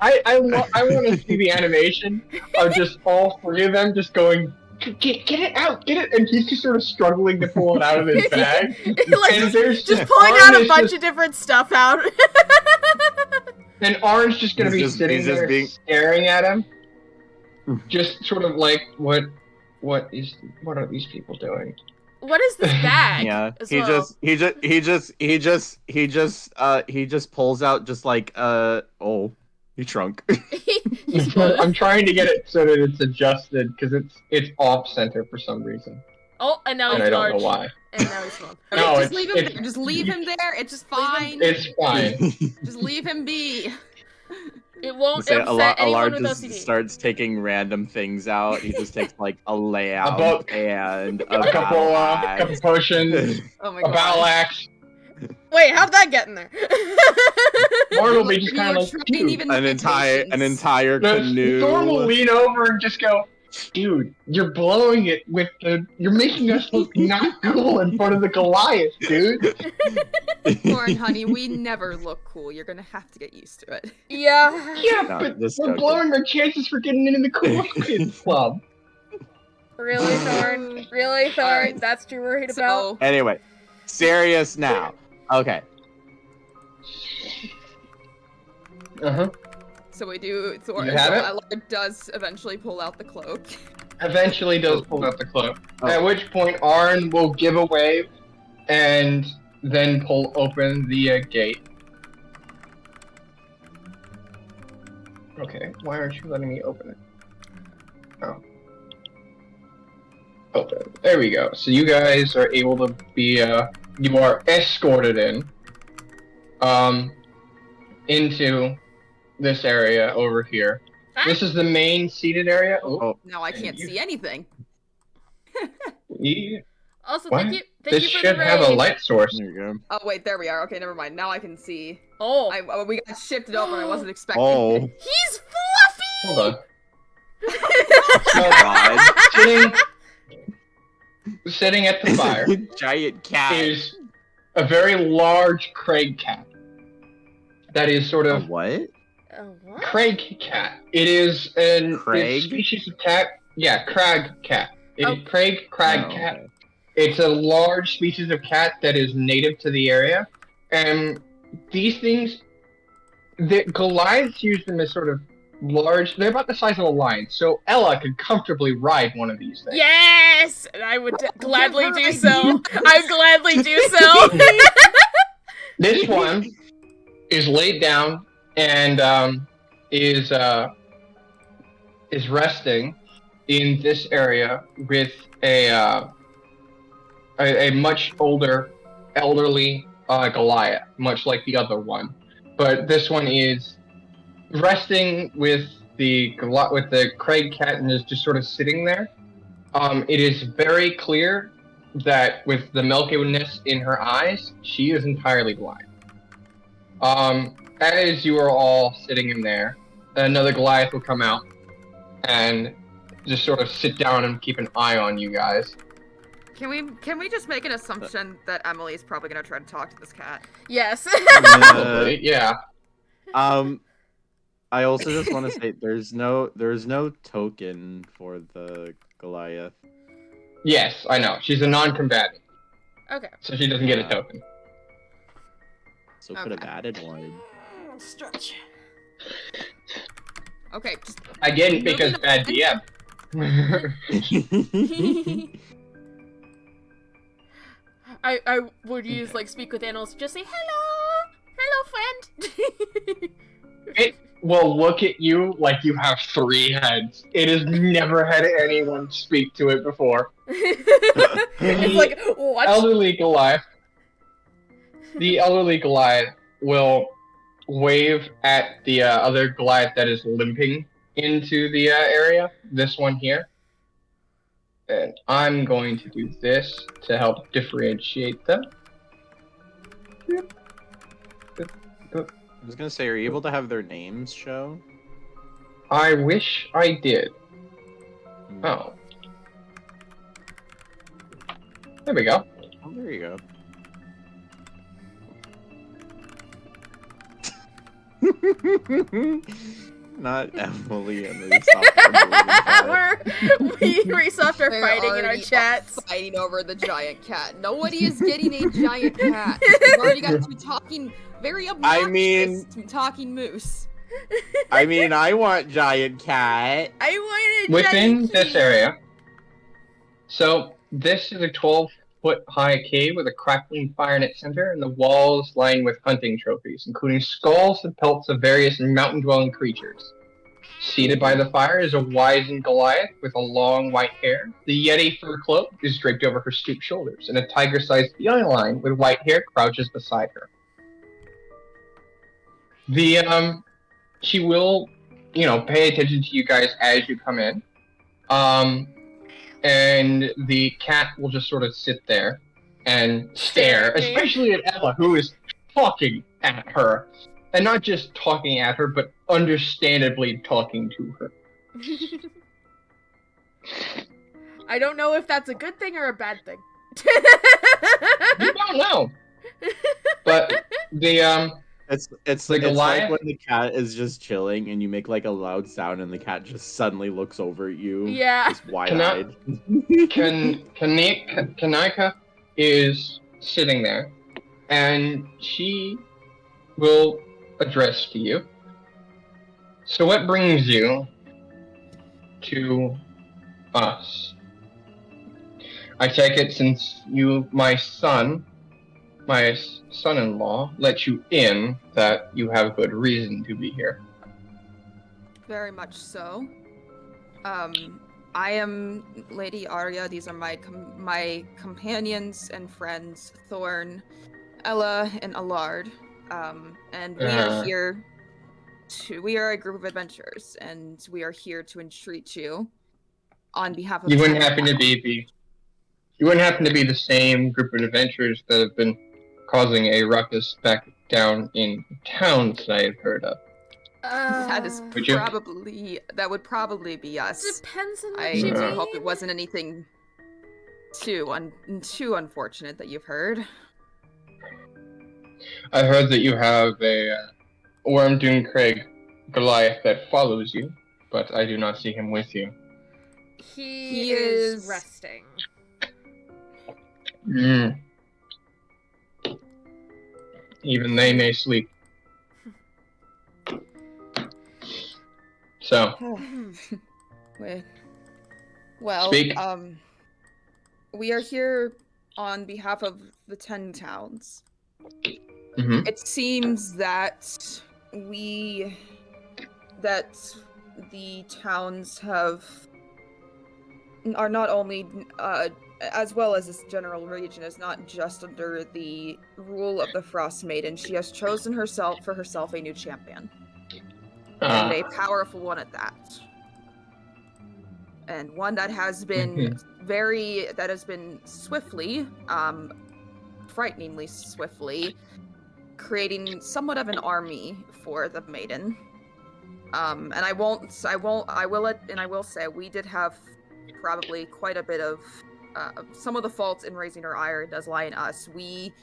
I want to see the animation of just all three of them just going, get it out, get it, and he's just sort of struggling to pull it out of his bag. Like, just pulling out a bunch of different stuff out. And Orange just gonna be sitting there staring at him, just sort of like, what are these people doing? What is this bag? Yeah, he just pulls out just like he shrunk. I'm trying to get it so that it's adjusted because it's off center for some reason. Oh, and now he's I don't large. know why. And now he's small. No, just leave him. Just leave him there. It's just fine. It's fine. Just leave him be. It won't upset anyone with just OCD. starts taking random things out. He just takes like a layout and a couple potions, Oh my a battle axe. Wait, how'd that get in there? Thorn will be just kind of like, dude, an entire canoe. Thorn will lean over and just go, dude, you're blowing it you're making us look not cool in front of the Goliath, dude. Thorn, honey, we never look cool. You're gonna have to get used to it. Yeah. Yeah, but we're blowing our chances for getting into the cool kids club. Really, Thorn? Really, Thorn? Right. That's what you're worried about? Anyway, serious now. Okay. So we do. Thorn does eventually pull out the cloak. Eventually does pull out the cloak. At which point, Arn will give a wave and then pull open the gate. Okay, why aren't you letting me open it? Oh. Open. There we go. So you guys are able to be, you are escorted into this area over here. This is the main seated area. Oh. Now I can't see anything. Also, what? thank you This for should the have a raid. light source. There you go. Oh wait, there we are. Okay, never mind. Now I can see. Oh. We got shifted over. I wasn't expecting. Oh. He's fluffy! Hold on. Oh God. Sitting at the fire Giant cat. is a very large Craig cat. That is sort of what? What? Craig cat. It is a species of cat. Yeah, crag cat. Crag cat. Okay. It's a large species of cat that is native to the area, and these things, the Goliaths use them as sort of large. They're about the size of a lion, so Ella could comfortably ride one of these things. Yes! And I would gladly do so. I'd gladly do so. This one is laid down and is resting in this area with a much older, elderly Goliath, much like the other one. But this one is resting with the Craig cat and is just sort of sitting there. It is very clear that with the milkiness in her eyes, she is entirely blind. As you are all sitting in there, another Goliath will come out and just sort of sit down and keep an eye on you guys. Can we just make an assumption that Emily's probably gonna try to talk to this cat? Yes. Probably, yeah. I also just want to say there's no token for the Goliath. Yes, I know. She's a non-combatant, Okay. so she doesn't get a token. So could have Okay. added one. Stretch. Okay, just Again, because Moving bad on. DM. I would use like speak with animals. Just say hello, friend. It will look at you like you have 3 heads. It has never had anyone speak to it before. It's like what? Elderly Goliath. The elderly Goliath will wave at the other Goliath that is limping into the area. This one here. And I'm going to do this to help differentiate them. I was gonna say, are you able to have their names show? I wish I did. Oh. There we go. Oh, there you go. Not Emily and Resoft are They're fighting in our already chats. fighting over the giant cat. Nobody is getting a giant cat. We've already got 2 talking, very obnoxious talking moose. I mean, I want giant cat. I wanted Within giant this key. area. So this is a 12-foot high cave with a crackling fire in its center, and the walls lined with hunting trophies, including skulls and pelts of various mountain-dwelling creatures. Seated by the fire is a wizened Goliath with a long white hair. The Yeti fur cloak is draped over her stooped shoulders, and a tiger-sized feline with white hair crouches beside her. She will, pay attention to you guys as you come in. And the cat will just sort of sit there and stare, especially at Ella, who is talking at her. And not just talking at her, but understandably talking to her. I don't know if that's a good thing or a bad thing. You don't know. But It's The Goliath? like when the cat is just chilling and you make like a loud sound and the cat just suddenly looks over at you. Yeah. Just wide-eyed. Kanika is sitting there, and she will address to you. So what brings you to us? I take it since my son-in-law, let you in, that you have good reason to be here. Very much so. I am Lady Aria. These are my companions and friends, Thorn, Ella, and Allard. And we are here we are a group of adventurers, and we are here to entreat you on behalf of You wouldn't happen to be the same group of adventurers that have been causing a ruckus back down in towns that I've heard of. That is Would you? that would probably be us. Depends on what I you do mean. hope it wasn't anything too unfortunate that you've heard. I heard that you have a Wormdoon Craig Goliath that follows you, but I do not see him with you. He is resting. Even they may sleep. So, Well, Speak. we are here on behalf of the 10 towns. mhm. It seems that the towns are not only, as well as this general region, is not just under the rule of the Frostmaiden. She has chosen for herself a new champion. And a powerful one at that. And one that has been swiftly, frighteningly swiftly, creating somewhat of an army for the maiden. And I will say we did have probably quite a bit of some of the faults in raising her ire does lie in us. We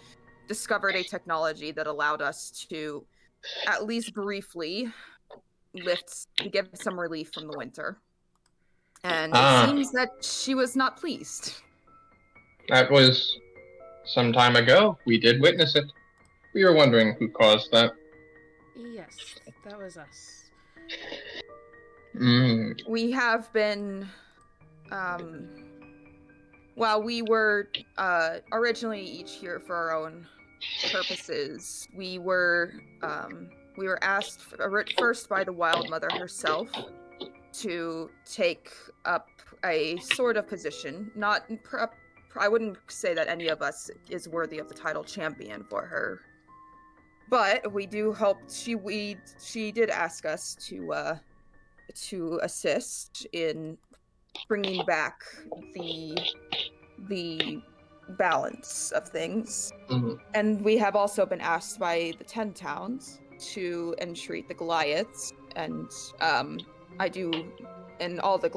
discovered a technology that allowed us to at least briefly, give some relief from the winter. And it seems that she was not pleased. That was some time ago. We did witness it. We were wondering who caused that. Yes, that was us. We have been, while we were originally each here for our own purposes, we were asked first by the Wild Mother herself to take up a sort of position. I wouldn't say that any of us is worthy of the title champion for her, but we do hope she did ask us to assist in bringing back the balance of things. And we have also been asked by the 10 towns to entreat the Goliaths and all the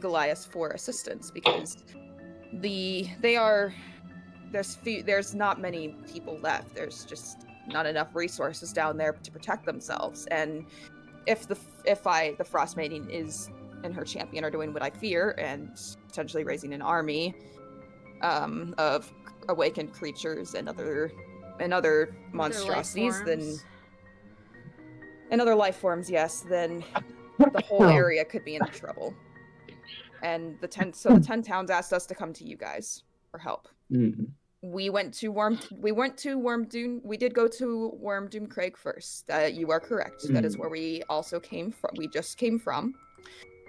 Goliaths for assistance, because there's not many people left. There's just not enough resources down there to protect themselves. And if the Frostmaiden and her champion are doing what I fear and potentially raising an army of awakened creatures and other monstrosities, and other life forms, yes, then the whole area could be in trouble. And the 10 towns asked us to come to you guys for help. We went to Wormdoom. We did go to Wormdoom Crag first. You are correct. That is where we also came from. We just came from.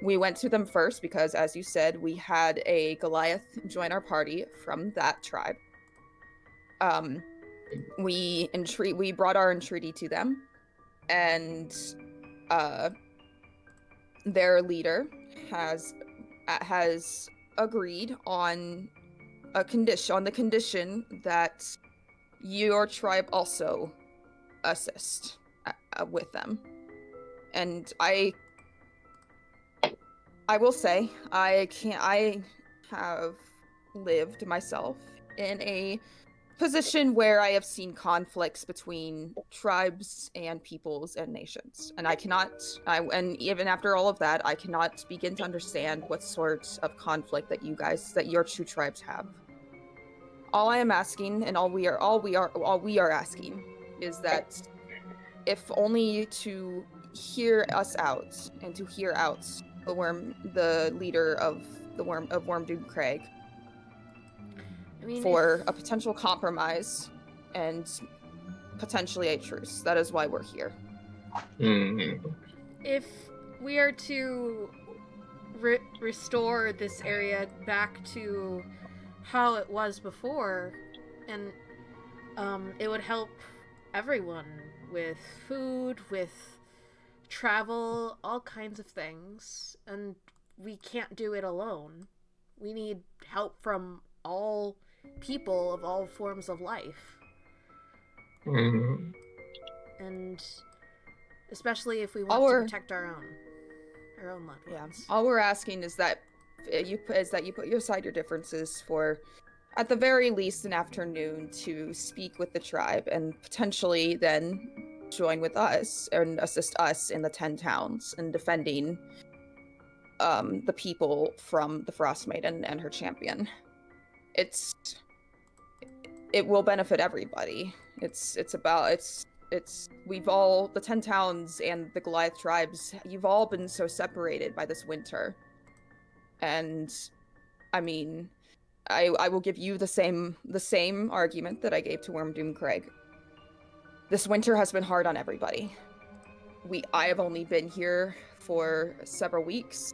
We went to them first because, as you said, we had a Goliath join our party from that tribe. We brought our entreaty to them, and their leader has agreed on the condition that your tribe also assist with them. And I will say, I have lived myself in a position where I have seen conflicts between tribes and peoples and nations. And and even after all of that, I cannot begin to understand what sorts of conflict that your two tribes have. All I am asking, and all we are asking, is that if only to hear us out and to hear out the leader of Wormdoom Crag, for a potential compromise and potentially a truce. That is why we're here. If we are to restore this area back to how it was before, and it would help everyone with food, with travel, all kinds of things, and we can't do it alone. We need help from all people of all forms of life. And especially if we want to protect our own loved ones. All we're asking is that you put aside your differences for, at the very least, an afternoon to speak with the tribe and potentially then join with us and assist us in the 10 towns in defending the people from the Frostmaiden and her champion. It will benefit everybody. We've all, the 10 towns and the Goliath tribes, you've all been so separated by this winter. And I mean, I will give you the same argument that I gave to Wormdoom Crag. This winter has been hard on everybody. I have only been here for several weeks,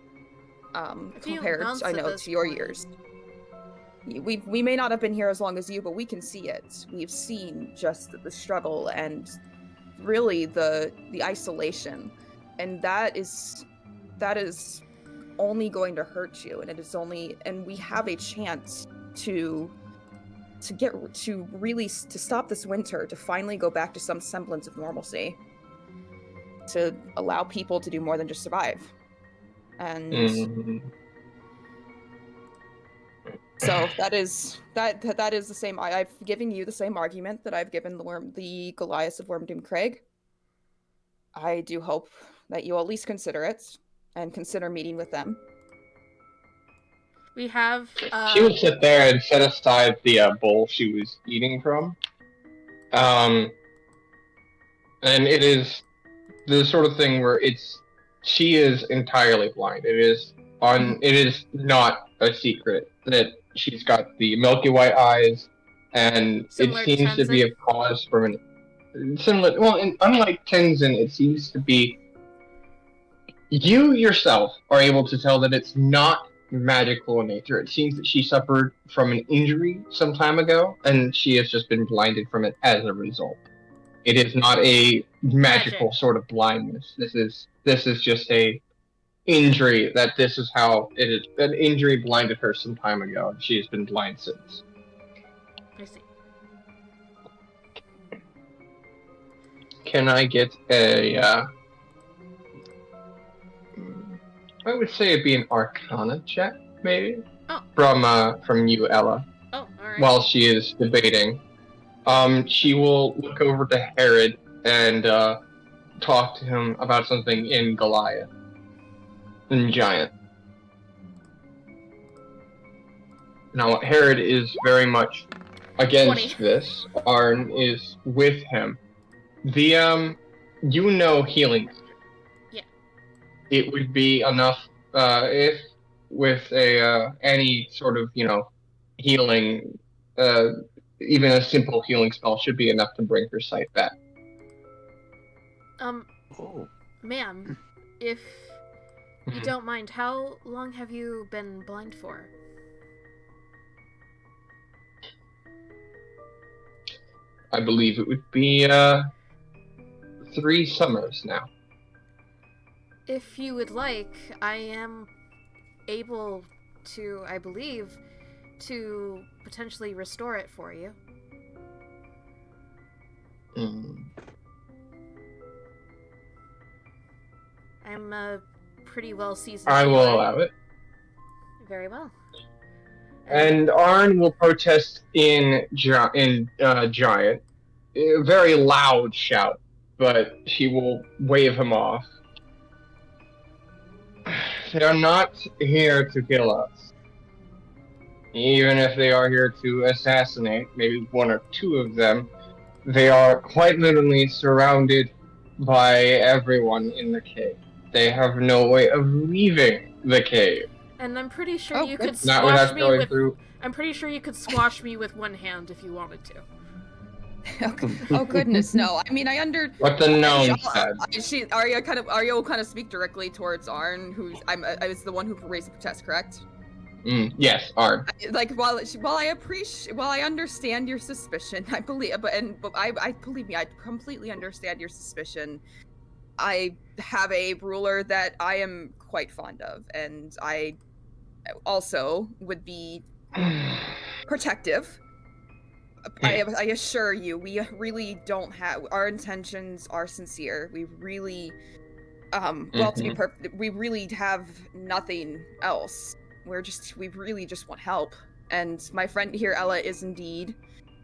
compared, I know, to your years. We may not have been here as long as you, but we can see it. We've seen just the struggle and really the isolation, and that is only going to hurt you. And we have a chance to stop this winter, to finally go back to some semblance of normalcy, to allow people to do more than just survive. And so that is the same. I've given you the same argument that I've given the Goliaths of Wormdoom Crag, I do hope that you at least consider it and consider meeting with them. We have. She would sit there and set aside the bowl she was eating from. And it is the sort of thing where she is entirely blind. It is not a secret that she's got the milky white eyes, and Similar it to seems to be a cause from similar. Well, unlike Tenzin, it seems to be you yourself are able to tell that it's not magical in nature. It seems that she suffered from an injury some time ago, and she has just been blinded from it as a result. It is not a magical sort of blindness. This is just a injury. This is how it is. An injury blinded her some time ago, and she has been blind since. I see. Can I get a? I would say it'd be an Arcana check, maybe. Oh. From you, Ella. Oh, all right. While she is debating, she will look over to Herod and talk to him about something in Goliath, in Giant. Now, Herod is very much against 20. this. Arn is with him. The healing. Yeah. It would be enough if with any sort of healing, even a simple healing spell should be enough to bring her sight back. Ma'am, if you don't mind, how long have you been blind for? I believe it would be 3 summers now. If you would like, I am able to, I believe, to potentially restore it for you. I'm a pretty well seasoned. I will allow it. Very well. And Arn will protest in Giant, a very loud shout, but she will wave him off. They are not here to kill us. Even if they are here to assassinate, maybe 1 or 2 of them, they are quite literally surrounded by everyone in the cave. They have no way of leaving the cave. And I'm pretty sure you could Not without squash me going with. through. I'm pretty sure you could squash me with one hand if you wanted to. Oh goodness, no. I mean, What the gnome said. Aria will kind of speak directly towards Arn, I was the one who raised the protest, correct? Yes, Arn. Like while I understand your suspicion, I believe, I believe me, I completely understand your suspicion. I have a ruler that I am quite fond of, and I also would be protective. I assure you, we really don't have. Our intentions are sincere. We really, well, to be perfect, we really have nothing else. We really just want help. And my friend here, Ella, is indeed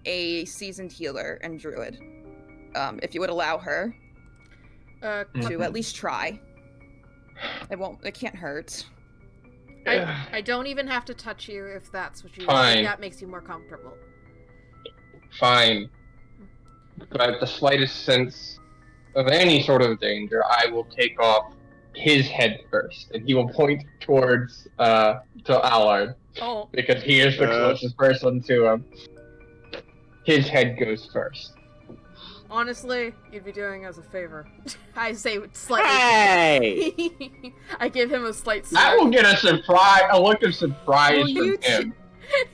a seasoned healer and druid. If you would allow her to at least try, it can't hurt. I don't even have to touch you if that's what you Fine. think that makes you more comfortable. Fine. But the slightest sense of any sort of danger, I will take off his head first, and he will point towards to Allard, because he is the closest person to him. His head goes first. Honestly, you'd be doing us a favor. I say slightly. Hey! I give him a slight That smirk. will get a look of surprise from him.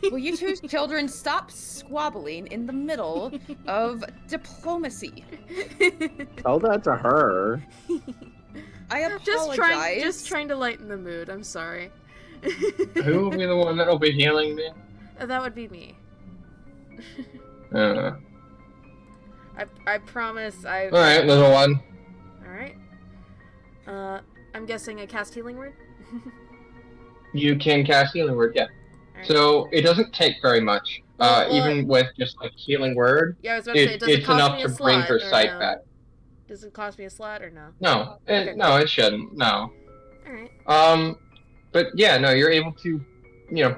Will you two children stop squabbling in the middle of diplomacy? Tell that to her. I apologize. Just trying to lighten the mood. I'm sorry. Who will be the one that will be healing me? That would be me. I promise I... Alright, little one. Alright. I'm guessing I cast Healing Word? You can cast Healing Word, yeah. Right. So, it doesn't take very much. Even with just, Healing Word, yeah, I was about to say, does it cost enough me to a bring slot, her or sight no? back. Does it cost me a slot or no? No, Okay. no, it shouldn't. No. Alright. But yeah, no, you're able to,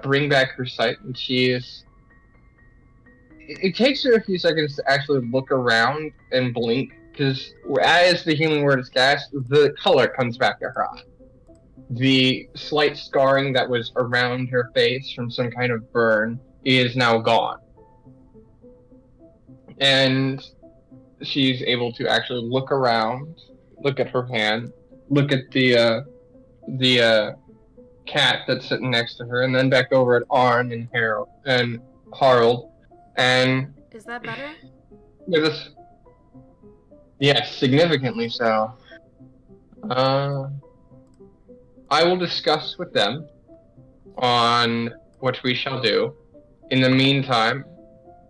bring back her sight, and she is. It takes her a few seconds to actually look around and blink, because as the healing word is cast, the color comes back to her eye. The slight scarring that was around her face from some kind of burn is now gone. And she's able to actually look around, look at her hand, look at the cat that's sitting next to her, and then back over at Arn and Harald, and Is that better? Yes, significantly so. I will discuss with them on what we shall do. In the meantime,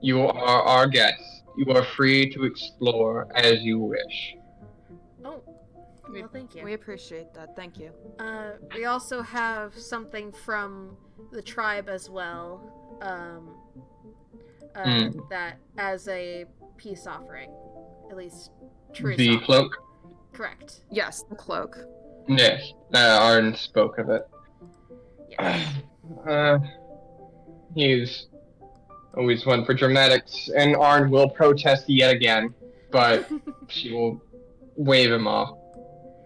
you are our guests. You are free to explore as you wish. Oh, well, thank you. We appreciate that. Thank you. We also have something from the tribe as well. That as a peace offering, at least truce The offering. cloak? Correct. Yes, the cloak. Yes, Arn spoke of it. Yes. He's always one for dramatics, and Arn will protest yet again, but she will wave him off.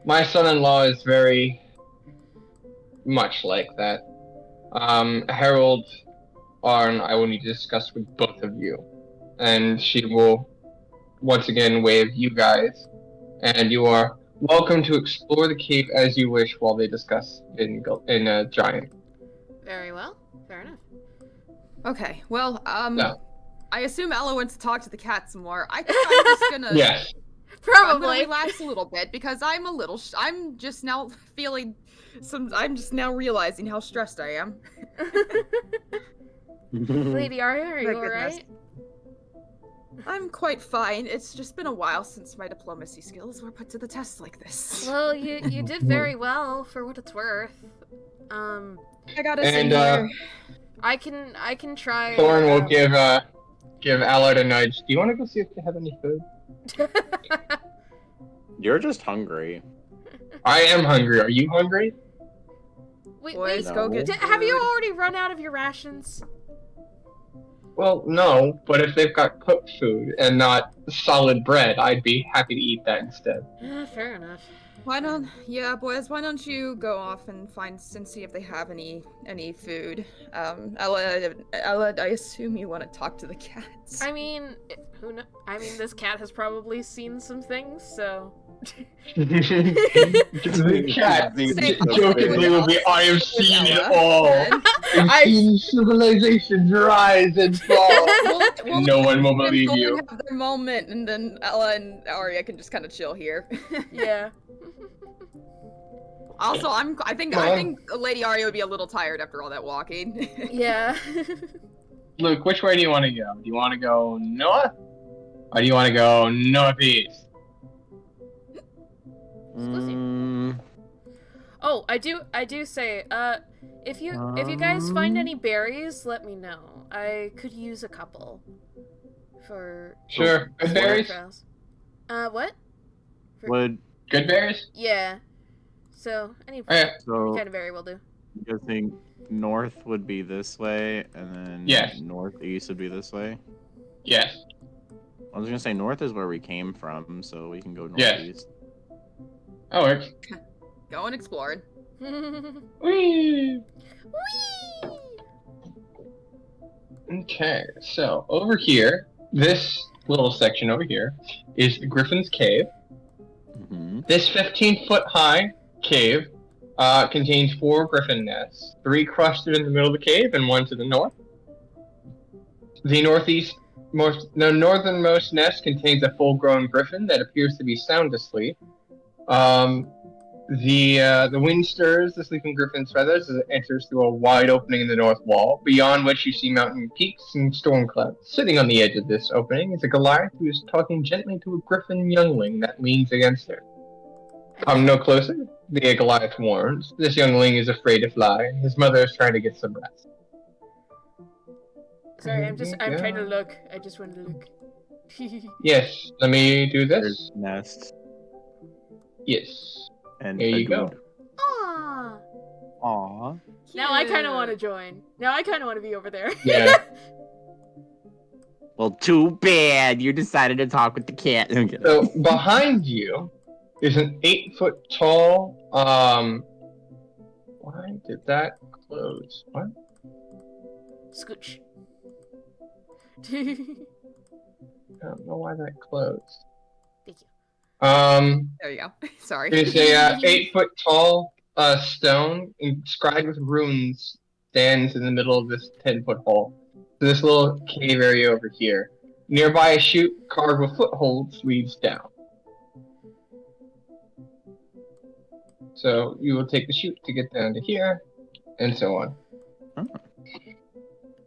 My son-in-law is very much like that. Harold, Arn, I will need to discuss with both of you, and she will once again wave you guys, and you are welcome to explore the cave as you wish while they discuss in a giant. Very well. Fair enough. Okay, well, No. I assume Ella wants to talk to the cat some more. I think I'm just gonna... Yes. I'm gonna Probably. relax a little bit, because I'm a little... I'm just now feeling I'm just now realizing how stressed I am. Lady Aria, are you My goodness. alright? I'm quite fine. It's just been a while since my diplomacy skills were put to the test like this. Well, you did very well for what it's worth. I got us And in here. I can try. Thorin will give Allard a nudge. Do you want to go see if they have any food? You're just hungry. I am hungry. Are you hungry? Wait, Boys, wait. go get Have you food. already run out of your rations? Well, no, but if they've got cooked food and not solid bread, I'd be happy to eat that instead. Fair enough. Boys, why don't you go off and see if they have any food. Ella, I assume you want to talk to the cats. I mean, who knows? I mean, this cat has probably seen some things, so. The cat jokingly will be, I have seen it all. I've seen civilizations rise and fall. No one will believe you. Have their moment, and then Ella and Aria can just kind of chill here. Yeah. Also, I think Lady Aria would be a little tired after all that walking. Yeah. Luke, which way do you want to go? Do you want to go north? Or do you want to go northeast? Oh, I do say, if you guys find any berries, let me know. I could use a couple. Sure. Good berries? What? Would Good berries? Yeah. So, any Okay. kind of berry will do. you think north would be this way, and then Yes. northeast would be this way? Yes. I was gonna say north is where we came from, so we can go Yes. northeast. That works. Go and explore. Whee! Okay, so over here, this little section over here is the Griffin's Cave. Mm-hmm. This 15-foot high cave contains 4 griffin nests, 3 clustered in the middle of the cave and 1 to the north. The northernmost nest contains a full-grown griffin that appears to be sound asleep. The wind stirs the sleeping griffin's feathers as it enters through a wide opening in the north wall, beyond which you see mountain peaks and storm clouds. Sitting on the edge of this opening is a Goliath who is talking gently to a griffin youngling that leans against her. Come no closer, the Goliath warns. This youngling is afraid to fly, and his mother is trying to get some rest. Sorry, I'm trying to look. I just want to look. Yes, let me do this. There's nest. Yes. And There a you go. dude. Aw. Aw. Now I kind of want to join. Now I kind of want to be over there. Yeah. Well, too bad you decided to talk with the cat. I'm kidding. So behind you is an 8-foot tall. Why did that close? What? Scooch. I don't know why that closed. Thank you. There you go. Sorry. There's a 8-foot tall stone inscribed with runes stands in the middle of this 10-foot hole. So this little cave area over here. Nearby a chute carved with footholds leads down. So you will take the chute to get down to here, and so on.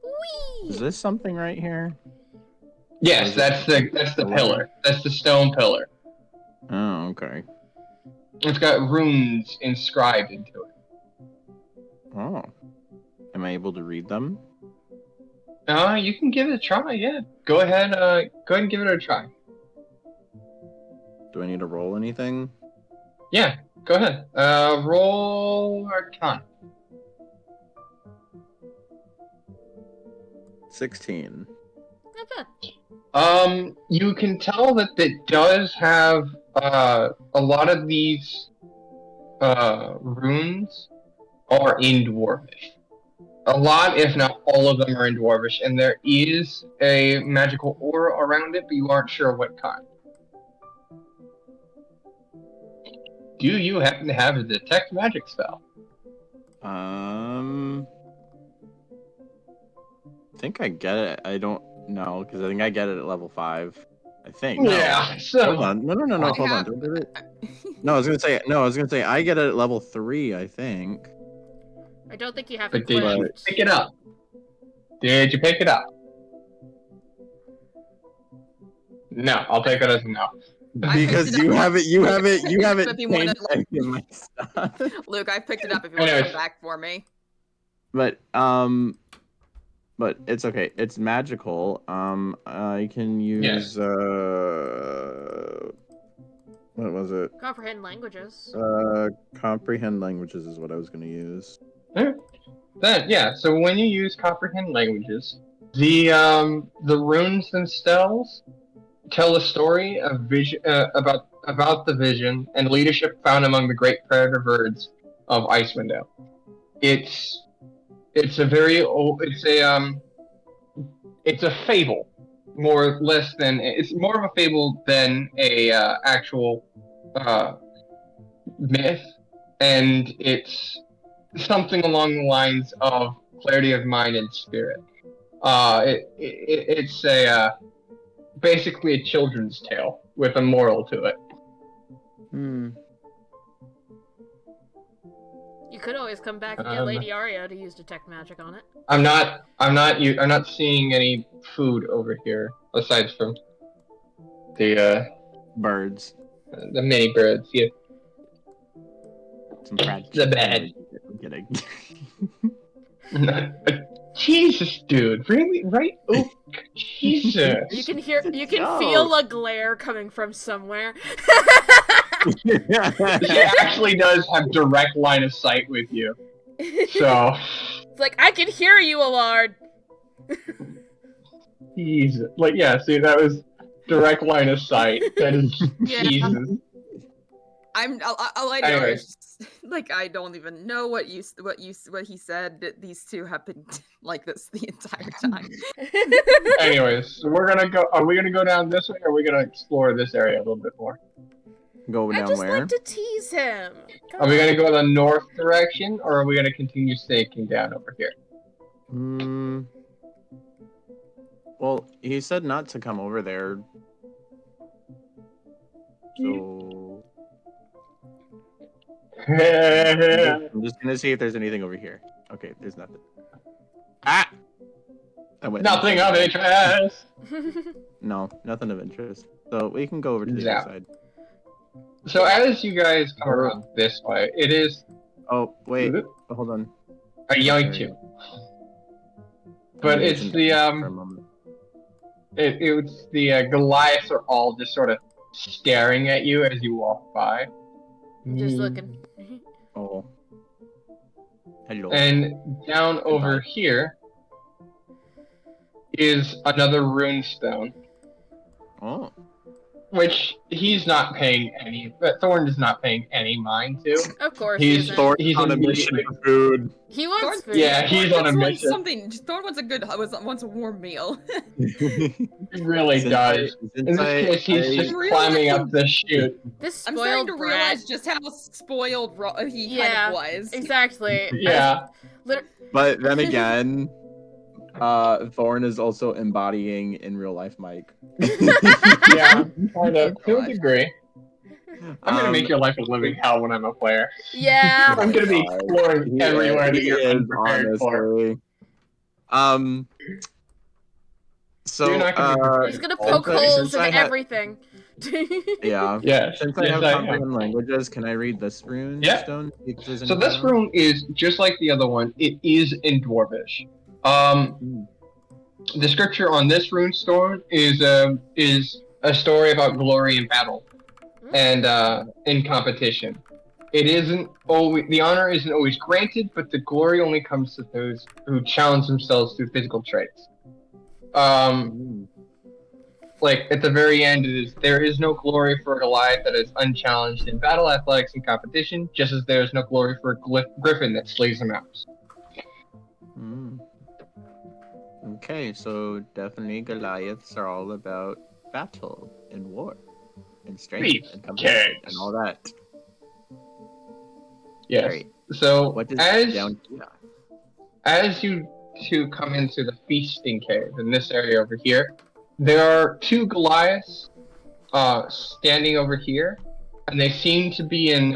Whee! Is this something right here? Yes, that's the pillar. That's the stone pillar. Oh, okay. It's got runes inscribed into it. Oh. Am I able to read them? You can give it a try, yeah. Go ahead and give it a try. Do I need to roll anything? Yeah, go ahead. Roll Arcana. 16. Not bad. You can tell that it does have a lot of these runes are in Dwarvish. A lot, if not all of them, are in Dwarvish, and there is a magical aura around it, but you aren't sure what kind. Do you happen to have a detect magic spell? I think I get it. I don't know, because I think I get it at level 5. I think. No. Yeah. So Hold on. No. Hold on. Don't do it. No, I was gonna say I get it at level 3, I think. I don't think you have But it did you equipped. pick it up? Did you pick it up? No, I'll take it as a no. Because you have it If you wanna, changed in my stuff. Luke, I picked it up if you want to Anyways. come back for me. But it's okay. It's magical. I can use what was it? Comprehend languages. Comprehend languages is what I was gonna use. Then yeah, so when you use comprehend languages, the runes themselves tell a story of vision about the vision and leadership found among the great predator birds of Icewind Dale. It's a very old. It's a fable, more or less than it's more of a fable than a actual myth, and it's something along the lines of clarity of mind and spirit. It's basically a children's tale with a moral to it. You could always come back and get Lady Aria to use detect magic on it. I'm not seeing any food over here aside from the Birds. the mini birds. Yeah. Some fried The chicken. bed. I'm kidding. Jesus, dude, really? Right? Oh, Jesus. You can No. feel a glare coming from somewhere. She actually does have direct line of sight with you. So, It's like, I can hear you, Allard. Jesus. Like, yeah, see, that was direct line of sight. That is, Yeah. Jesus. I'll let you know. Anyways. It's just, like, I don't even know what he said. These two have been like this the entire time. Anyways, so are we gonna go down this way, or are we gonna explore this area a little bit more? Go I down just where? like to tease him. Come Are we on. gonna go the north direction, or are we gonna continue staking down over here? Well, he said not to come over there. So I'm just gonna see if there's anything over here. Okay, there's nothing. Ah! I went Nothing of interest. No, nothing of interest. So we can go over to the Yeah. other side. So as you guys come around this way, it is Oh, wait. Hold on. a yoink you. But it's the For a moment. it's the Goliaths are all just sort of staring at you as you walk by. Just looking. Oh. Hello. And down over here is another runestone, Oh. which he's not paying any. Thorn is not paying any mind to. Of course, he He's isn't. Thorn he's on a mission immediately- for food. He wants food. Yeah, he's on a Thorn wants mission. something. Thorn wants a warm meal. He really Since does. since In this case, he's just Really? climbing up the chute. This I'm starting spoiled to brat. realize just how spoiled he Yeah, kind of was. Exactly. Yeah. But then again, Thorn is also embodying in real life Mike. Yeah, kind of, to a God. degree. I'm gonna make your life a living hell when I'm a player. Yeah. I'm gonna be God. exploring everywhere that He you're is, unprepared for. honestly. So You're not gonna be He's gonna Also, poke holes since in I had- everything. yeah. Yes. Since I yes, have I comprehend languages, can I read this rune Yeah. stone? See if there's So this anything else? rune is just like the other one. It is in Dwarvish. The scripture on this rune stone is a story about glory in battle and in competition. It isn't always the honor isn't always granted, but the glory only comes to those who challenge themselves through physical traits. Like at the very end, there is no glory for a Goliath that is unchallenged in battle, athletics, and competition, just as there is no glory for a griffin that slays a mouse. Mm. Okay, so definitely Goliaths are all about battle and war and strength Beef and competition cakes. and all that. Yes. Great. So What is as down here? as you two come into the feasting cave in this area over here, there are two Goliaths standing over here, and they seem to be in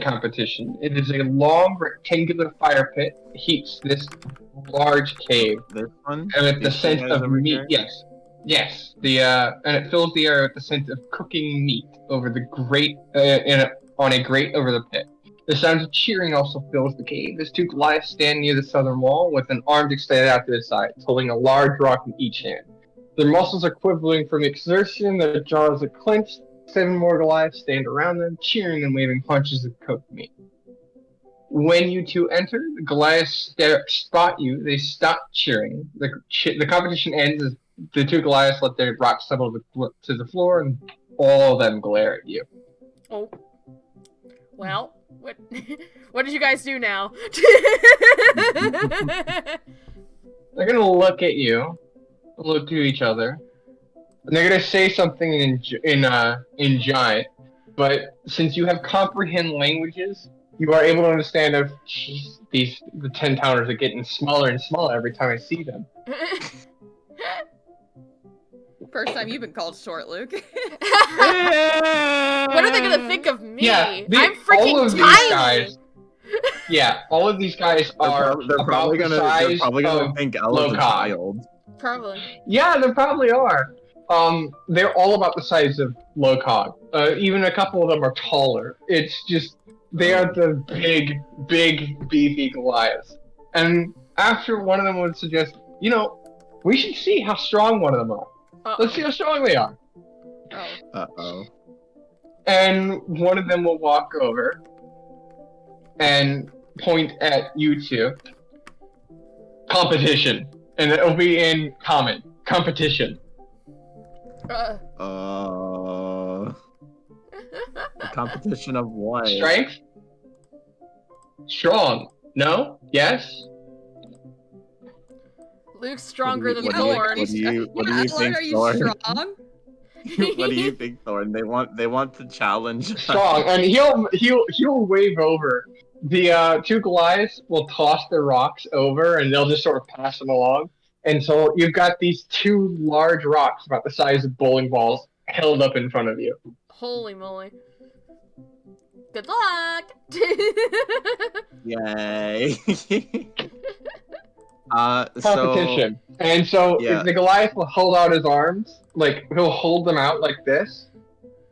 competition. It is a long rectangular fire pit that heats this large cave, This one? and with the These scent guys of over meat. here? Yes. And it fills the air with the scent of cooking meat over the grate on a grate over the pit. The sound of cheering also fills the cave. There's two Goliaths stand near the southern wall with an arm extended out to their sides, holding a large rock in each hand. Their muscles are quivering from exertion, their jaws are clenched. 7 more Goliaths stand around them, cheering and waving punches of cooked meat. When you two enter, the Goliaths spot you. They stop cheering. The competition ends as the two Goliaths let their rocks settle to the floor, and all of them glare at you. Oh. Well, what what did you guys do now? They're gonna look at you, look to each other, and they're gonna say something in Giant. But since you have comprehend languages, you are able to understand of the 10-pounders are getting smaller and smaller every time I see them. First time you've been called short, Luke. What are they gonna think of me? Yeah, I'm freaking all of tiny. these guys. Yeah, all of these guys They're, are they're probably about the gonna size gonna of think Ella's a Lo-Kag. child. Probably. Yeah, they probably are. They're all about the size of Lo-Kag. Even a couple of them are taller. It's just they are the big, beefy Goliaths. And after one of them would suggest, we should see how strong one of them are. Let's see how strong they are. Oh. Uh-oh. And one of them will walk over and point at you two. Competition. And it'll be in common. Competition. A competition of what? Strength? Strong. No? Yes? Luke's stronger than What do Thorn. you Yeah, think, Allard, are you Thorn? strong? What do you think, Thorn? They want to challenge. Strong. And he'll wave over. The two Goliaths will toss their rocks over and they'll just sort of pass them along. And so you've got these two large rocks about the size of bowling balls held up in front of you. Holy moly. Good luck! Yay. Competition. And so yeah. if the Goliath will hold out his arms, like he'll hold them out like this.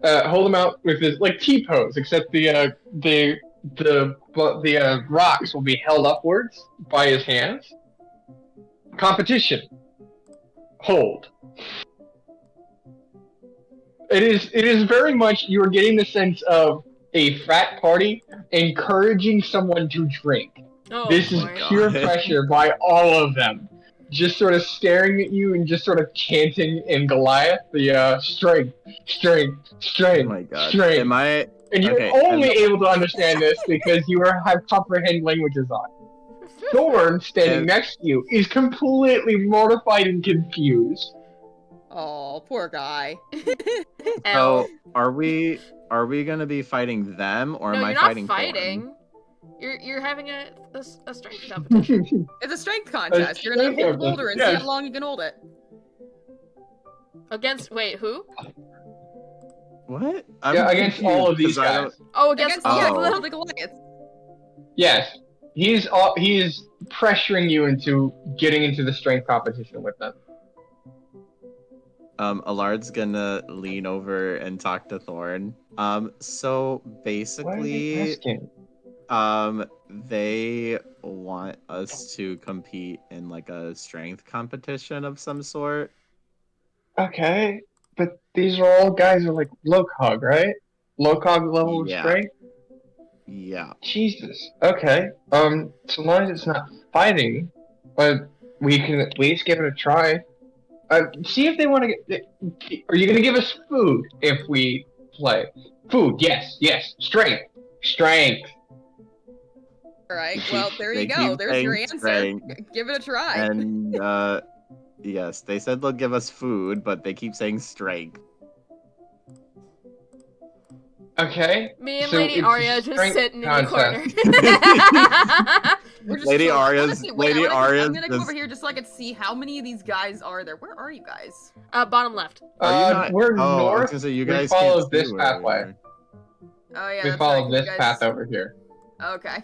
Hold them out with his like T-pose, except the rocks will be held upwards by his hands. Competition. Hold. It is very much you are getting the sense of a frat party encouraging someone to drink. Oh, This is boy. pure pressure by all of them. Just sort of staring at you and just sort of chanting in Goliath the strength, strength, strength, Oh my god. strength. Am I? And you're Okay, only able to understand this because you have comprehend languages on. Thorn, standing And- next to you, is completely mortified and confused. Oh, poor guy. L. So are we gonna be fighting them, or No, am I you're not fighting fighting. Thorn? You're having a strength competition. It's a strength contest. You're gonna hold the boulder and see Yes. how long you can hold it. Against, wait, who? What? Yeah, against all of these 'cause I don't- guys. Oh, against all yeah, of Oh. them? the Goliath. Yes, he's pressuring you into getting into the strength competition with them. Allard's gonna lean over and talk to Thorn. So What are they basically, asking? they want us to compete in like a strength competition of some sort. Okay, but these are all guys who are like Lo-Kag, right? Lo-Kag level of Yeah. strength? Yeah. Jesus. Okay. So long as it's not fighting, but we can at least give it a try. See if they want to get. Are you going to give us food if we play? Food, yes, yes. Strength. Strength. All right. They Well, keep- there they you go. keep There's your saying answer. strength. Give it a try. And yes, they said they'll give us food, but they keep saying strength. Okay. Me and So Lady it's a Aria just strength sitting in the corner. contest. We're just Lady chilling. Aria's- Honestly, wait, Lady I'm Aria's gonna go over just- here just so I can see how many of these guys are there. Where are you guys? Bottom left. Are you not? We're Oh, I was north. gonna say you We guys follow can't see this where pathway. we are. Oh yeah, We that's follow right, this you guys... path over here. Okay.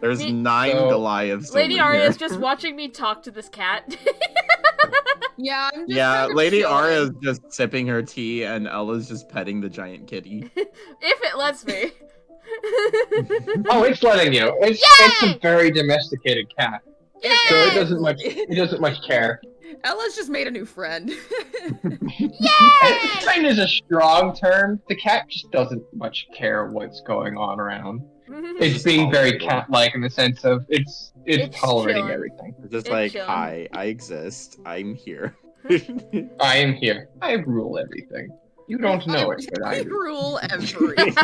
There's Me- 9 So- Goliaths. Lady over Aria's here. just watching me talk to this cat. Yeah, I'm just Yeah, kind of Lady chilling. Aria's just sipping her tea, and Ella's just petting the giant kitty. If it lets me. Oh, it's letting you. It's Yay! a very domesticated cat, so it doesn't much care. Ella's just made a new friend. Friend is a strong term. The cat just doesn't much care what's going on around. It's being very tolerating. cat-like in the sense of it's It's tolerating chilling. everything. Just It's like, chilling. hi, I exist. I'm here. I am here. I rule everything. You don't know it, but I I do. rule everything.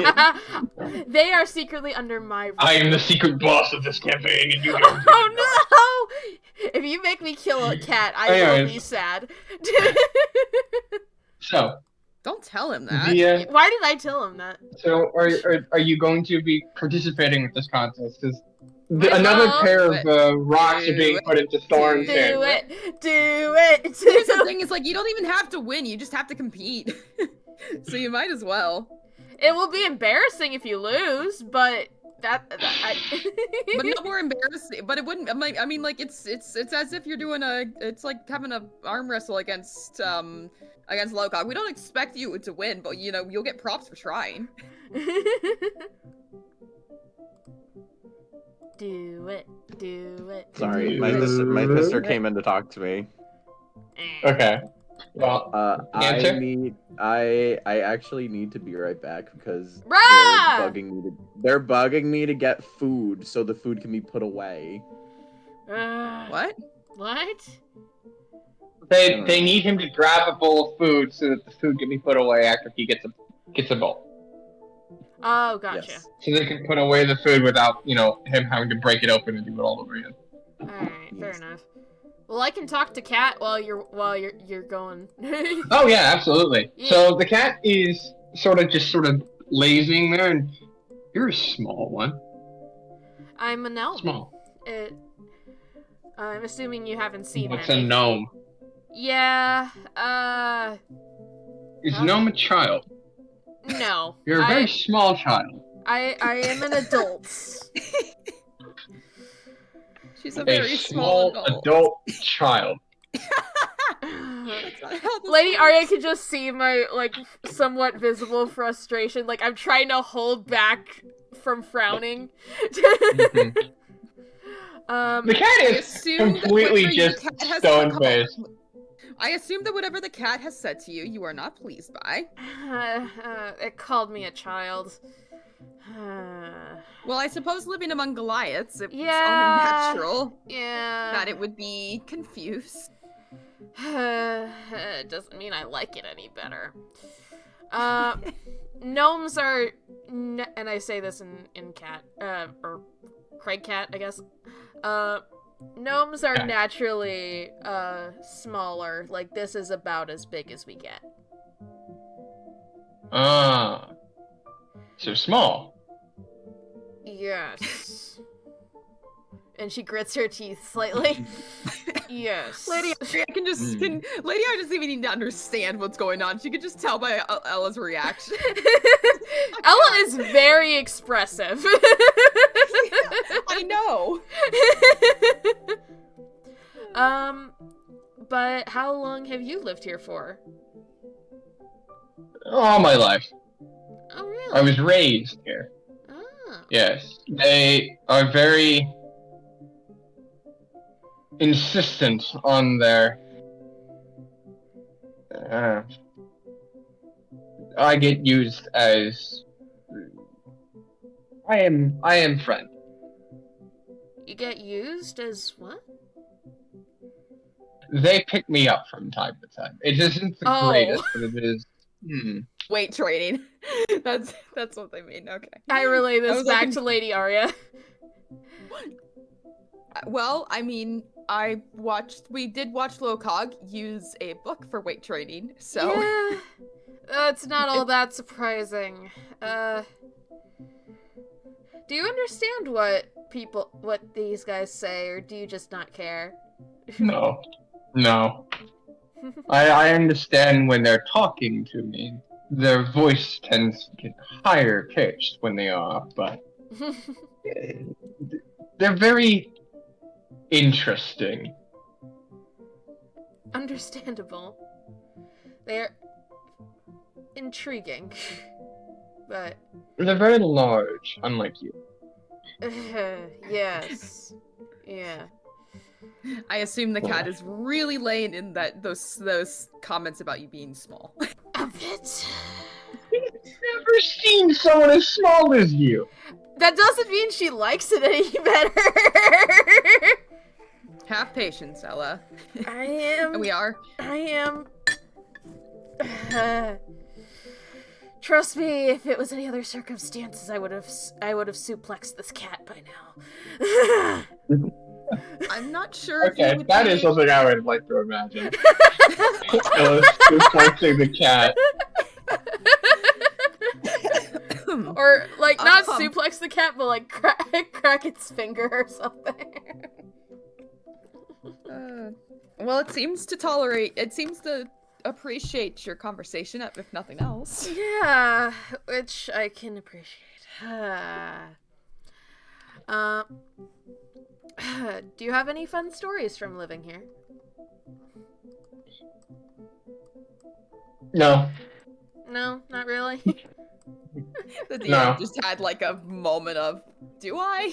They are secretly under my rule. I am the secret boss of this campaign, and you don't. Oh no! If you make me kill a cat, I will Anyways. be sad. So, Don't tell him that. Why did I tell him that? so are you going to be participating with this contest? Because Might as another well. pair of rocks are being put into Thorn's Do hand. it! Do it! Here's the thing: is like you don't even have to win; you just have to compete. So you might as well. It will be embarrassing if you lose, but that But no more embarrassing. But it wouldn't. I mean, like it's as if you're doing it's like having a arm wrestle against Lo-Kag. We don't expect you to win, but you know you'll get props for trying. Do it. Do it. Sorry, do my it. sister came in to talk to me. Okay. Well, Answer? I actually need to be right back because Rah! they're bugging me to get food so the food can be put away. What? What? they need him to grab a bowl of food so that the food can be put away after he gets a bowl. Oh, gotcha. Yes. So they can put away the food without, him having to break it open and do it all over again. Alright, fair Yes. enough. Well, I can talk to Cat while you're going. Oh yeah, absolutely. Yeah. So the cat is sort of lazing there, and you're a small one. I'm a gnome. Small. I'm assuming you haven't seen What's any. a gnome? Yeah, Is Huh? gnome a child? no. You're a very small child. I am an adult. She's a very A small small adult. adult child. That's not how this Lady works. Aria can just see my, somewhat visible frustration. Like, I'm trying to hold back from frowning. The cat I is assume that completely whenever your just cat has stone to faced. I assume that whatever the cat has said to you, you are not pleased by. It called me a child. Well, I suppose living among Goliaths, it's only Yeah. natural Yeah. that it would be confused. It doesn't mean I like it any better. Gnomes are, and I say this in cat, or Craig cat, I guess. Gnomes are naturally, smaller. Like, this is about as big as we get. So small. Yes. And she grits her teeth slightly. Yes. Lady Aria Lady Aria doesn't even need to understand what's going on. She could just tell by Ella's reaction. Ella is very expressive. I know. But how long have you lived here for? All my life. Oh, really? I was raised here. Oh. Yes. They are very insistent on their... I get used as... I am friend. You get used as what? They pick me up from time to time. It isn't the greatest, but it is... Weight training. That's what they mean. Okay. I relay this was back like- to Lady Aria. Well, I mean, we did watch Lo-Kag use a book for weight training, so... Yeah. It's not all that surprising. Do you understand what these guys say, or do you just not care? No. I understand when they're talking to me. Their voice tends to get higher pitched when they are, but they're very interesting. Understandable. They're intriguing. But They're very large, unlike you. yes. Yeah. I assume the cat is really laying in those comments about you being small. A bit. Never seen someone as small as you. That doesn't mean she likes it any better. Have patience, Ella. I am. And we are. I am. Trust me, if it was any other circumstances, I would have suplexed this cat by now. I'm not sure. Okay, if you that would is be... something I would like to imagine. Suplexing the cat. Or, like, not suplex the cat, but, like, crack its finger or something. Well, it seems to appreciate your conversation, if nothing else. Yeah, which I can appreciate. Do you have any fun stories from living here? No. No, not really. The DM No. just had like a moment of, do I?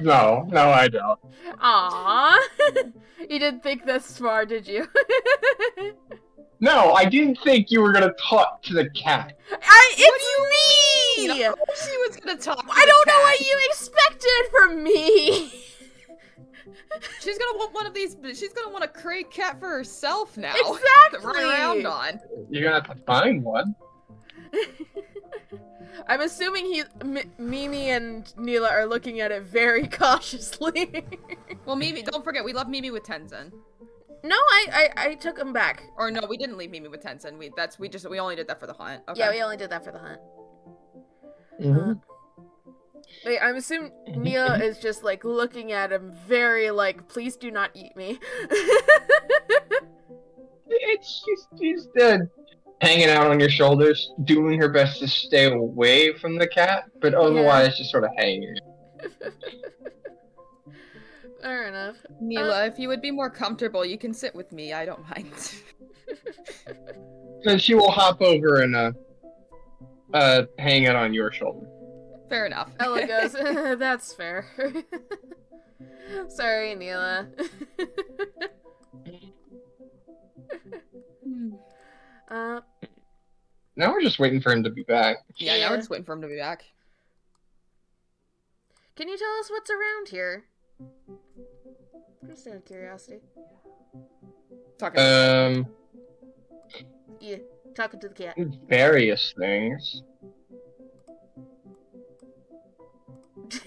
No, I don't. Aww. You didn't think this far, did you? No, I didn't think you were gonna talk to the cat. It's me! Of course she was gonna talk to I the don't know cat. what you expected from me! She's gonna want one of these. She's gonna want a Craig cat for herself now. Exactly! To run around on. You're gonna have to find one. I'm assuming Mimi and Neela are looking at it very cautiously. Well, Mimi, don't forget, we left Mimi with Tenzin. No, I took him back. Or no, we didn't leave Mimi with Tenzin. We only did that for the hunt. Okay. Yeah, we only did that for the hunt. Mm-hmm. Wait, I'm assuming Neela is just, like, looking at him very, like, please do not eat me. She's hanging out on your shoulders, doing her best to stay away from the cat, but otherwise just sort of hanging. Fair enough. Neela, if you would be more comfortable, you can sit with me. I don't mind. Then she will hop over and hang out on your shoulder. Fair enough. Ella goes, that's fair. Sorry, Neela. Now we're just waiting for him to be back. Yeah, now we're just waiting for him to be back. Can you tell us what's around here? Just out of curiosity. Talking. Yeah, talking to the cat. Various things.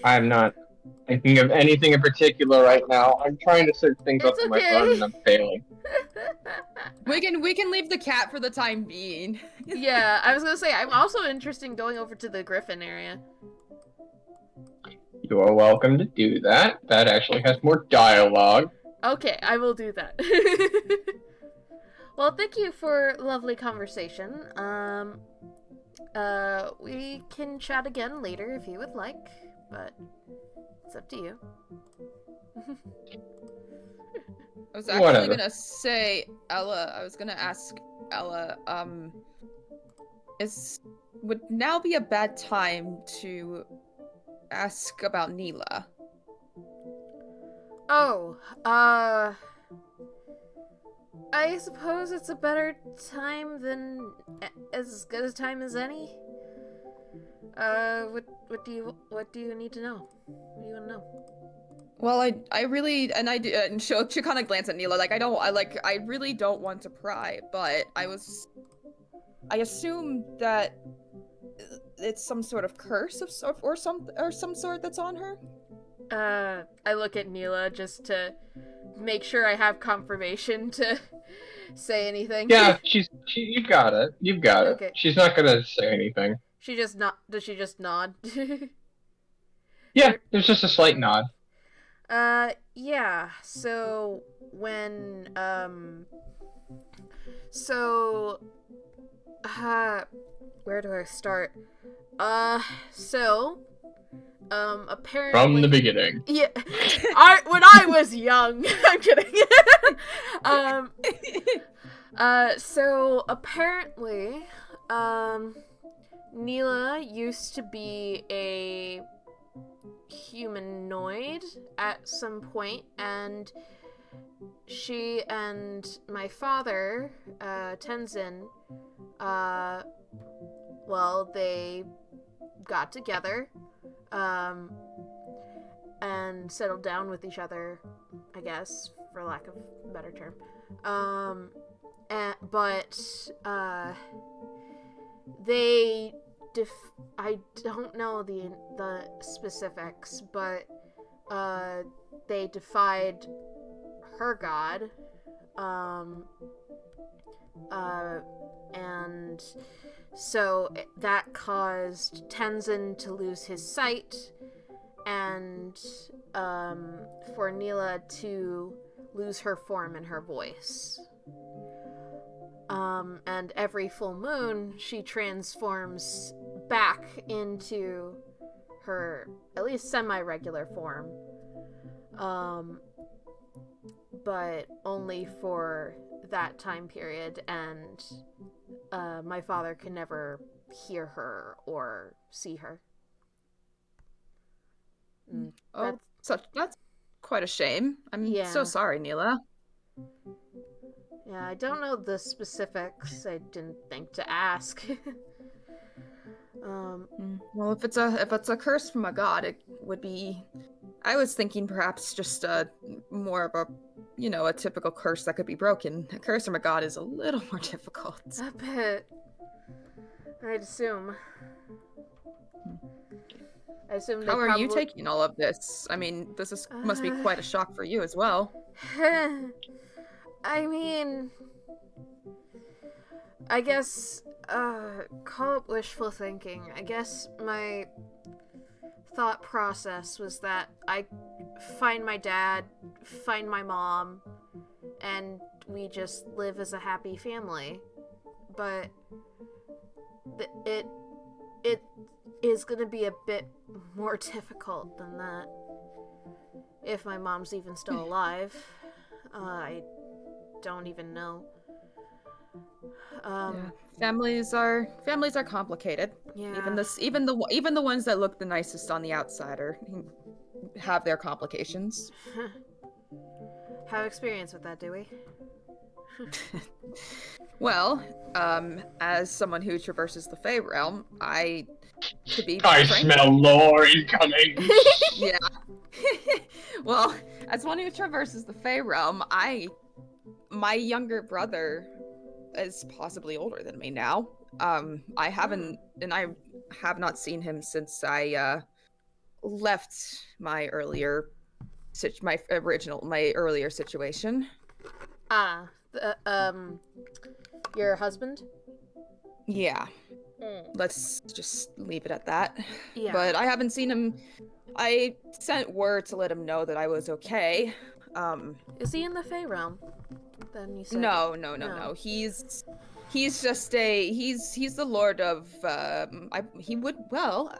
I'm not thinking of anything in particular right now. I'm trying to search things up on my phone and I'm failing. We can leave the cat for the time being. Yeah, I was gonna say, I'm also interested in going over to the Griffin area. You are welcome to do that. That actually has more dialogue. Okay, I will do that. Well, thank you for a lovely conversation. We can chat again later if you would like, but it's up to you. I was actually gonna say, Ella, I was gonna ask Ella, would now be a bad time to ask about Neela? Oh, I suppose it's a better time than as good a time as any. What do you need to know? What do you want to know? Well, I really, and I do, and she'll kind of glance at Neela, like, I really don't want to pry, but I assume that it's some sort of curse or some sort that's on her? I look at Neela just to make sure I have confirmation to say anything. Yeah, you got it. You've got it. Okay. She's not gonna say anything. Does she just nod? Yeah, there's just a slight nod. Yeah, so when, where do I start? Apparently... From the beginning. Yeah, when I was young, I'm kidding. So apparently, Neela used to be a humanoid at some point, and she and my father, Tenzin, well, they got together, and settled down with each other, I guess, for lack of a better term. They I don't know the specifics, but they defied her god, and so that caused Tenzin to lose his sight, and for Neela to lose her form and her voice. And every full moon, she transforms back into her, at least semi-regular form. But only for that time period, and my father can never hear her or see her. Oh, that's quite a shame. I'm so sorry, Neela. Yeah, I don't know the specifics. I didn't think to ask. Well, if it's a curse from a god, it would be. I was thinking perhaps just more of a, a typical curse that could be broken. A curse from a god is a little more difficult. A bit. I'd assume. How are you taking all of this? I mean, must be quite a shock for you as well. I mean, I guess, call it wishful thinking. I guess my thought process was that I find my dad, find my mom, and we just live as a happy family. But it is gonna be a bit more difficult than that. If my mom's even still alive. I don't even know. Families are complicated. Yeah. Even the ones that look the nicest on the outside have their complications. Have experience with that, do we? Well, as someone who traverses the Fey realm, to be I frank, smell lore incoming. yeah. Well, as one who traverses the Fey realm, my younger brother is possibly older than me now. I have not seen him since I left my earlier situation. Your husband? Yeah. Let's just leave it at that. Yeah. But I haven't seen him. I sent word to let him know that I was okay. Is he in the Fey realm? Then you said No. He's just he's the lord of I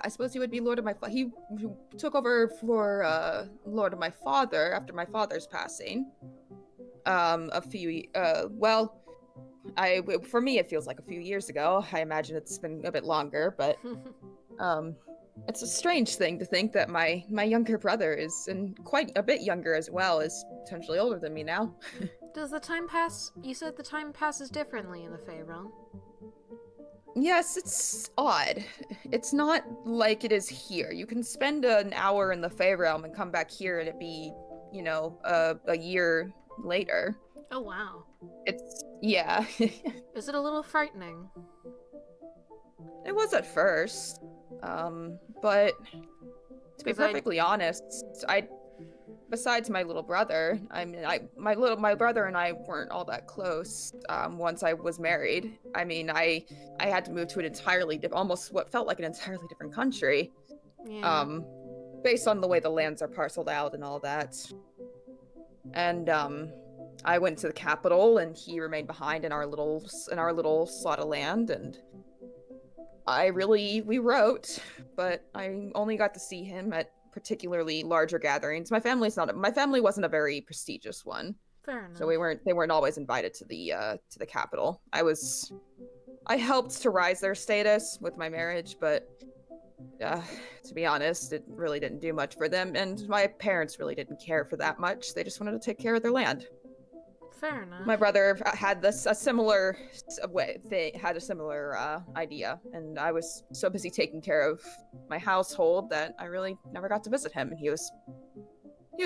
suppose he would be lord of he took over for lord of my father after my father's passing. For me it feels like a few years ago. I imagine it's been a bit longer, but it's a strange thing to think that my younger brother is, and quite a bit younger as well, is potentially older than me now. Does the time pass? You said the time passes differently in the Fey realm. Yes, it's odd. It's not like it is here. You can spend an hour in the Fey realm and come back here and it be, a year later. Oh, wow. Yeah. Is it a little frightening? It was at first. But to be perfectly honest, besides my little brother, my brother and I weren't all that close. Once I was married, I had to move to an almost what felt like an entirely different country. Yeah. Based on the way the lands are parceled out and all that. And I went to the capital, and he remained behind in our little slot of land, and we wrote, but I only got to see him at particularly larger gatherings. My family wasn't a very prestigious one. Fair enough. So they weren't always invited to the capital. I helped to rise their status with my marriage, but to be honest, it really didn't do much for them, and my parents really didn't care for that much. They just wanted to take care of their land. Fair enough. My brother had a similar idea, and I was so busy taking care of my household that I really never got to visit him, and he was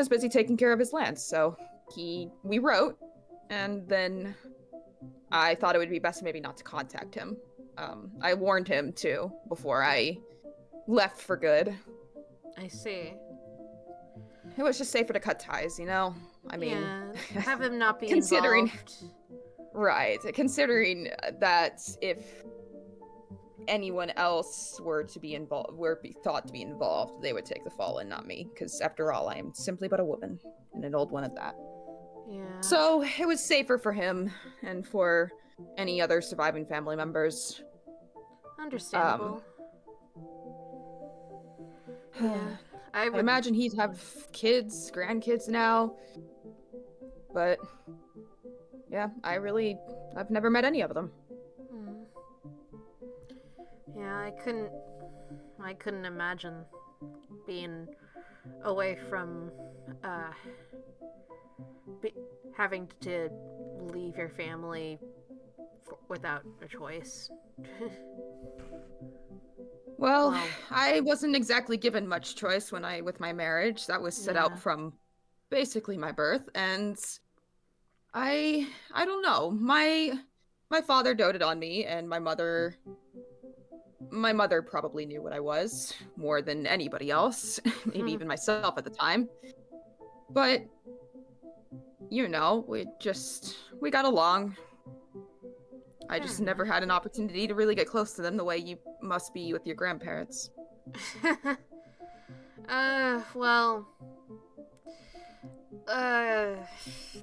busy taking care of his land. So we wrote, and then I thought it would be best maybe not to contact him. I warned him too before I left for good. I see. It was just safer to cut ties, yeah, have him not be considering involved. Right, considering that if anyone else were to be involved, thought to be involved, they would take the fall and not me, because after all, I am simply but a woman, and an old one at that. Yeah. So it was safer for him and for any other surviving family members. Understandable. Yeah. I imagine he'd have kids, grandkids now. But yeah, I've never met any of them. Yeah, I couldn't imagine being away from having to leave your family without a choice. Well, I wasn't exactly given much choice with my marriage. That was set out from basically my birth, and I don't know. My father doted on me, and my mother probably knew what I was more than anybody else, maybe even myself at the time. But we got along. I just never had an opportunity to really get close to them the way you must be with your grandparents.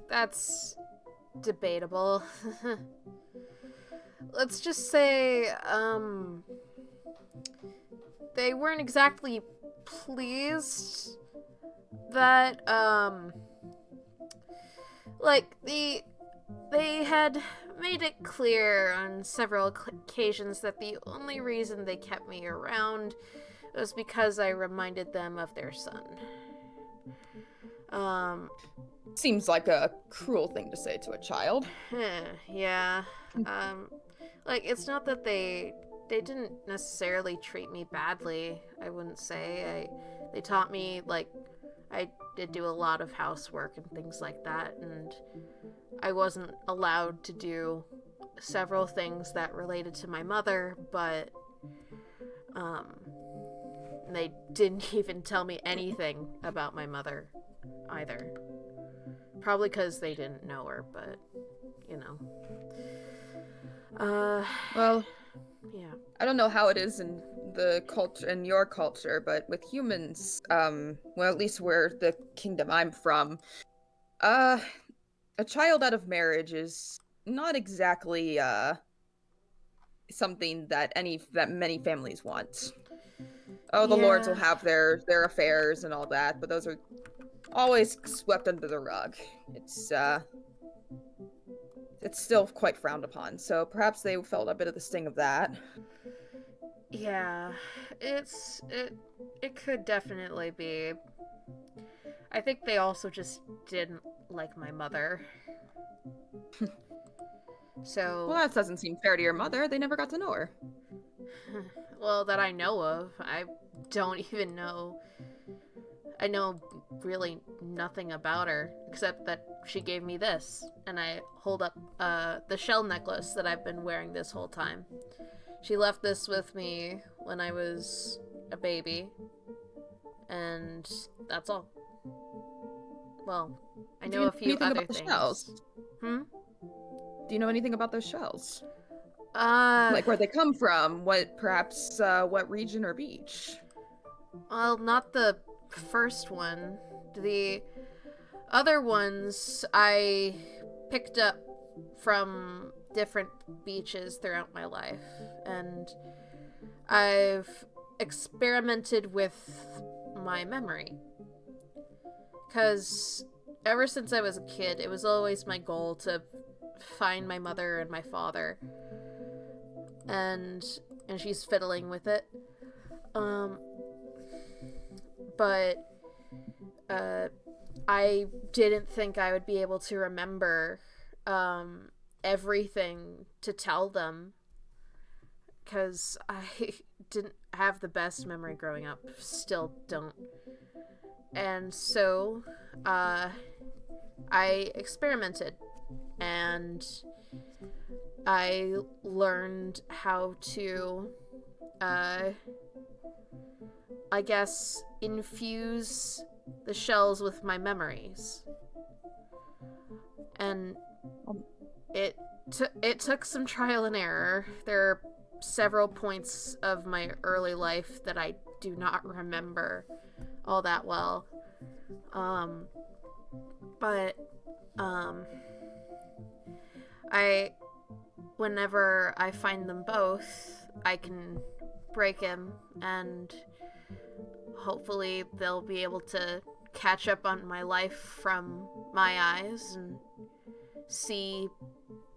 That's debatable. Let's just say, they weren't exactly pleased that, they had made it clear on several occasions that the only reason they kept me around was because I reminded them of their son. Seems like a cruel thing to say to a child. Yeah. Like, it's not that they didn't necessarily treat me badly, I wouldn't say. They taught me, like, I did do a lot of housework and things like that, and I wasn't allowed to do several things that related to my mother, but they didn't even tell me anything about my mother either. Probably because they didn't know her, but you know. Well, yeah. I don't know how it is in the culture, in your culture, but with humans, well, at least where the kingdom I'm from, a child out of marriage is not exactly something that many families want. Oh, the lords will have their affairs and all that, but those are always swept under the rug. It's still quite frowned upon, so perhaps they felt a bit of the sting of that. Yeah, it could definitely be. I think they also just didn't like my mother. So... Well, that doesn't seem fair to your mother. They never got to know her. Well, that I know of. I don't even know. I know really nothing about her, except that she gave me this. And I hold up the shell necklace that I've been wearing this whole time. She left this with me when I was a baby. And that's all. Well, I know a few other things. Shells? Hmm? Do you know anything about those shells? Like where they come from? What region or beach? Well, not the first one. The other ones I picked up from different beaches throughout my life, and I've experimented with my memory. Because ever since I was a kid, it was always my goal to find my mother and my father. And she's fiddling with it. But I didn't think I would be able to remember everything to tell them, because I didn't have the best memory growing up. Still don't. And so I experimented, and I learned how to I guess infuse the shells with my memories. And it took some trial and error. There are several points of my early life that I do not remember all that well. Whenever I find them both, I can break him, and hopefully they'll be able to catch up on my life from my eyes and see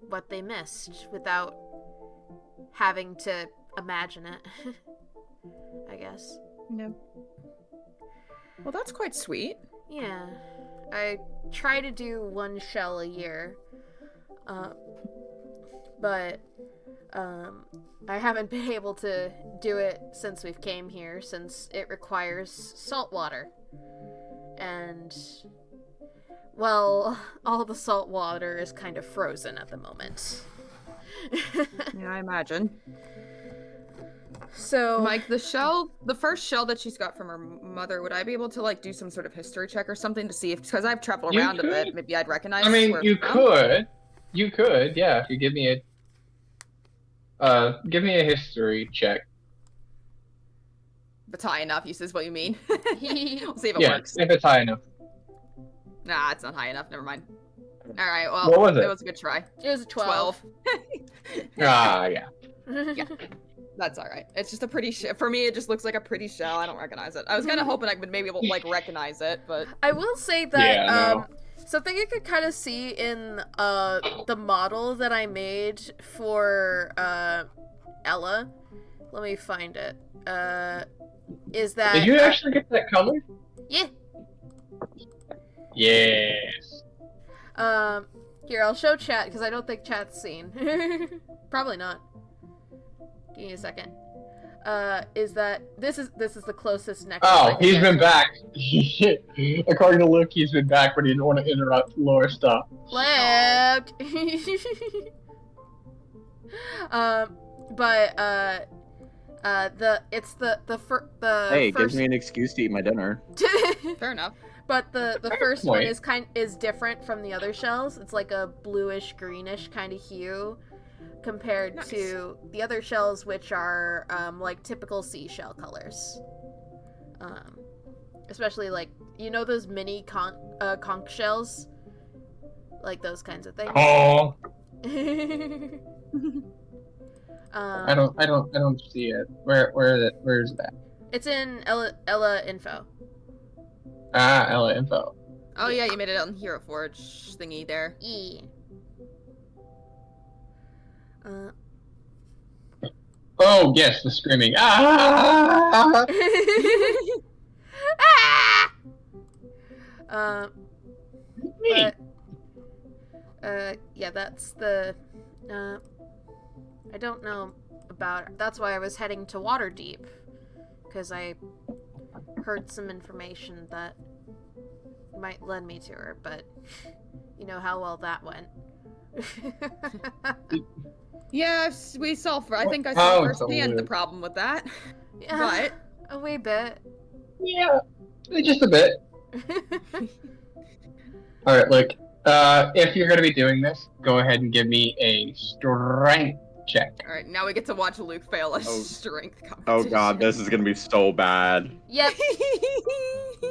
what they missed without having to imagine it. I guess. Yeah. Well, that's quite sweet. Yeah. I try to do one shell a year. But I haven't been able to do it since we've came here, since it requires salt water. And, well, all the salt water is kind of frozen at the moment. Yeah, I imagine. So, like, the first shell that she's got from her mother, would I be able to, like, do some sort of history check or something to see if, because I've traveled around a bit, maybe I'd recognize. I mean, you could, yeah, if you give me a history check. If it's high enough, you says what you mean. We'll see if it works. If it's high enough. Nah, it's not high enough, never mind. Alright, well, What was it? It was a good try. it was a 12. Yeah. Yeah. That's alright. It's just a pretty for me, it just looks like a pretty shell. I don't recognize it. I was kind of hoping I would maybe able to, like, recognize it, but... I will say that, something you could kind of see in the model that I made for Ella, let me find it, is that... Did you actually get that color? Yeah. Yes. Here, I'll show chat, because I don't think chat's seen. Probably not. Give me a second. Is that this is the closest next. Oh, he's been back. According to Luke, he's been back, but he didn't want to interrupt lore stuff. Left. Hey, first... gives me an excuse to eat my dinner. Fair enough. But the Fair first point. one is different from the other shells. It's like a bluish greenish kind of hue compared Nice. to the other shells, which are like typical seashell colors. Especially like, you know those mini conch shells, like those kinds of things. Oh, I I don't see it. Where is that? It's in Ella info. Ah, Ella info. Oh yeah, you made it on Hero Forge thingy there. E. Oh yes, the screaming. Ah! But yeah, that's the I don't know about. That's why I was heading to Waterdeep, because I heard some information that might lend me to her, but you know how well that went. Yeah, we saw. I think I saw Oh, it's firsthand the weird. problem with that. Yeah, But a wee bit. Yeah, just a bit. All right, look. If you're gonna be doing this, go ahead and give me a strength check. all right, now we get to watch Luke fail a Oh. strength competition. Oh god, this is gonna be so bad. Yep.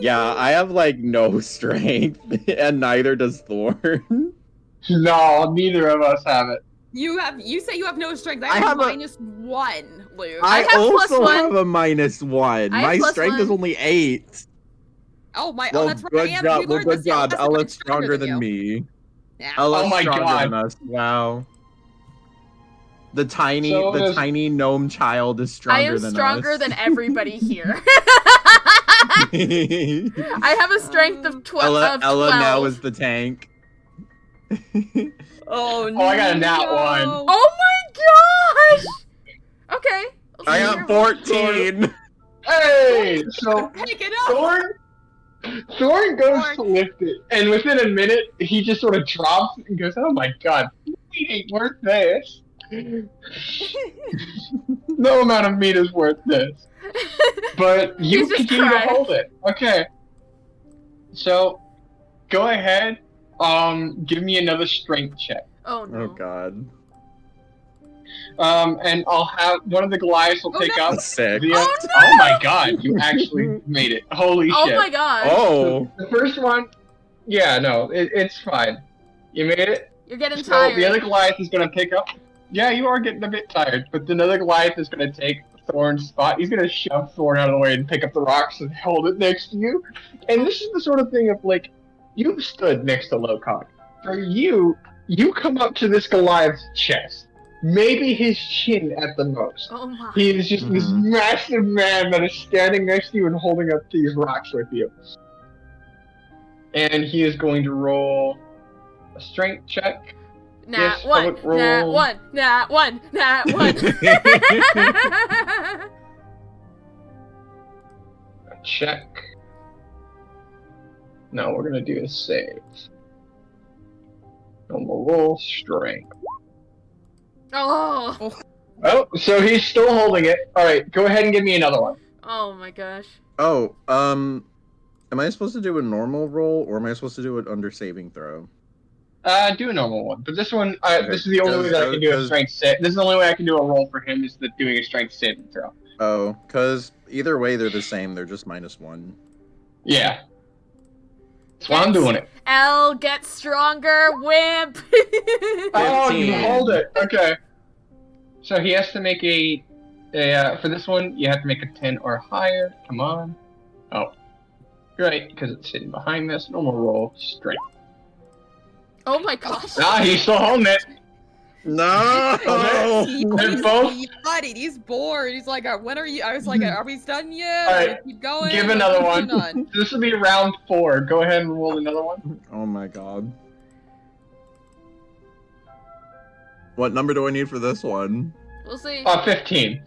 Yeah, I have like no strength, and neither does Thorn. No, neither of us have it. You say you have no strength. I I have have a- -1, Luke. I have plus also one. have a -1. I have My plus strength is one. only 8. Oh my! Well, oh, that's right. good I am. job. We Well, learned good this job. lesson, but Ella's I'm stronger than you. me. Yeah. Ella's Oh my stronger God. than us. Wow. The tiny So gnome child is stronger I am than stronger us. than everybody here. I have a strength of 12. Ella now is the tank. Oh no! Oh, I got a nat one. Oh my gosh! Okay. I got 14. Hey, so Pick it up. Thorn goes Thorn. to lift it, and within a minute, he just sort of drops it and goes, "Oh my god, meat ain't worth this. No amount of meat is worth this." But you He's just continue to crying. hold it. Okay. So, go ahead. Give me another strength check. Oh no. Oh god. And I'll have one of the Goliaths will Oh, pick no. up. That's sick. Oh my god, you actually made it. Holy Oh shit. my god. Oh. The first one, yeah, no, it's fine. You made it. You're getting So tired. the other Goliath is gonna pick up. Yeah, you are getting a bit tired, but another Goliath is gonna take Thorn's spot. He's gonna shove Thorn out of the way and pick up the rocks and hold it next to you. And this is the sort of thing of like, you stood next to Lo-Kag. For you come up to this Goliath's chest, maybe his chin at the most. Oh my. He is just this Mhm. massive man that is standing next to you and holding up these rocks with you. And he is going to roll a strength check. Nat Yes, one. public Nat roll. one. Nat one. Nat one. Check. No, we're gonna do a save. And we'll roll strength. Oh. Oh, so he's still holding it. Alright, go ahead and give me another one. Oh my gosh. Oh, am I supposed to do a normal roll, or am I supposed to do it under saving throw? Do a normal one. But this one, this is the only way that I can do a Does- strength save. This is the only way I can do a roll for him is doing a strength saving throw. Oh, because either way they're the same, they're just -1. Yeah. That's why I'm doing it. L, get stronger, wimp. Oh, you 15. hold it. Okay. So he has to make for this one, you have to make a 10 or higher. Come on. Oh. Right, because it's sitting behind this. Normal roll, strength. Oh my gosh. Ah, he's still holding it. No! They're both studied. He's bored. He's like, when are you? I was like, are we done yet? All Are right, we keep going? Give Like, another what's one. going on? This will be round 4. Go ahead and roll another one. Oh my god. What number do I need for this one? We'll see. 15.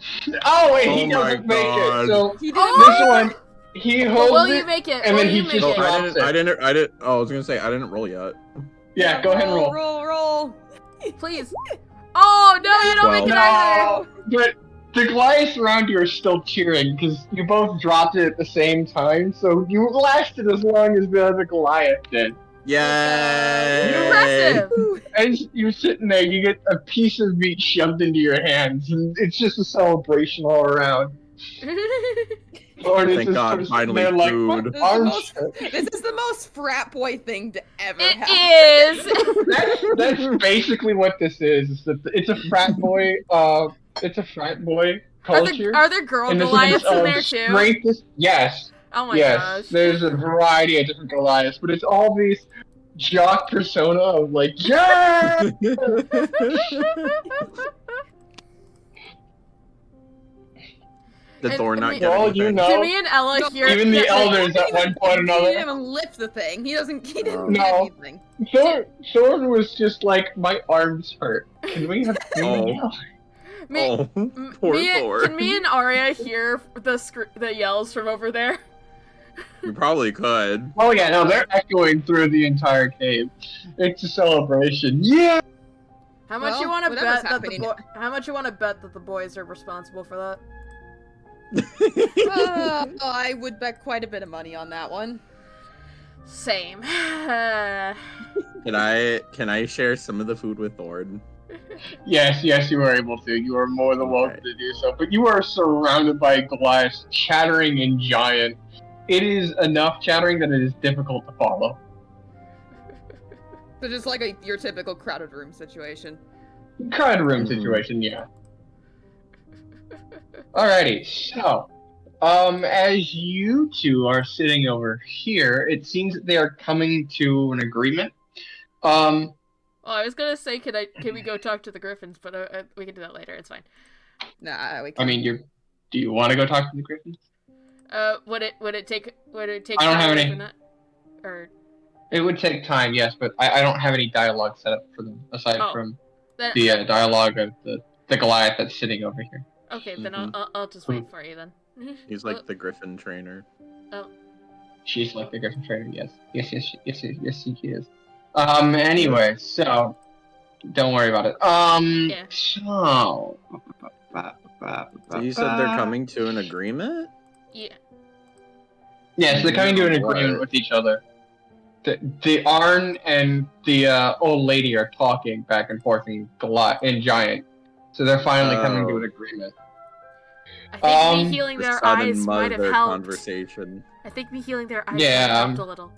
Oh wait, he Oh my doesn't make God. it. So He didn't this one, he But holds will it, you make it? and Will then you he make just it? drops it. I didn't. Oh, I was gonna say I didn't roll yet. Yeah, go ahead and roll. Roll. Please. Oh no, you don't make it 12. either. No, but the Goliaths around you are still cheering because you both dropped it at the same time. So you lasted as long as the other Goliath did. Yay! Impressive. As you're sitting there, you get a piece of meat shoved into your hands, and it's just a celebration all around. Lord, Thank God, finally food. This is the most frat boy thing to ever happen. It is. That's basically what this is that it's a frat boy. It's a frat boy culture. Are there girl in the Goliaths sense in of there too? strength. Yes. Oh my Yes. gosh. There's a variety of different Goliaths, but it's all these jock persona of like, yeah. Did And Thor not me- get Well, anything? you know. To me and Ella No, here. Even the that, like, elders at one point or He another. didn't even lift the thing. He didn't No. get anything. Thor was just like, my arms hurt. Can we have food Oh. now? Me, Oh, m- poor me, Thor. Can me and Aria hear the yells from over there? We probably could. Oh yeah, no, they're echoing through the entire cave. It's a celebration. Yeah. How much Well, you want to whatever's bet that happening. How much you want to bet that the boys are responsible for that? I would bet quite a bit of money on that one. Same. Can I share some of the food with Thord? Yes, you were able to. You are more than welcome Okay. to do so. But you are surrounded by Goliaths, chattering and giant. It is enough chattering that it is difficult to follow. So just like your typical crowded room situation. Crowded room Mhm. situation, yeah. Alrighty, so, as you two are sitting over here, it seems that they are coming to an agreement. Oh, I was gonna say, can we go talk to the Griffins? But we can do that later. It's fine. Nah, we I can't. mean, do you want to go talk to the Griffins? Would it take? I don't have time any. for that? Or It would take time, yes, but I don't have any dialogue set up for them aside Oh. from that, the dialogue of the Goliath that's sitting over here. okay, then Mhm. I'll just wait for you then. He's like the Griffin trainer. She's like the Griffin trainer, yes, she is. Anyway, so don't worry about it. Yeah. So. So you said they're coming to an agreement? Yeah. Yes, they're coming to an What? agreement with each other. The Arn and the old lady are talking back and forth in Giant, so they're finally coming to an agreement. I think me healing The their son and eyes might have mother helped. conversation. I think me healing their eyes Yeah, might have helped a little.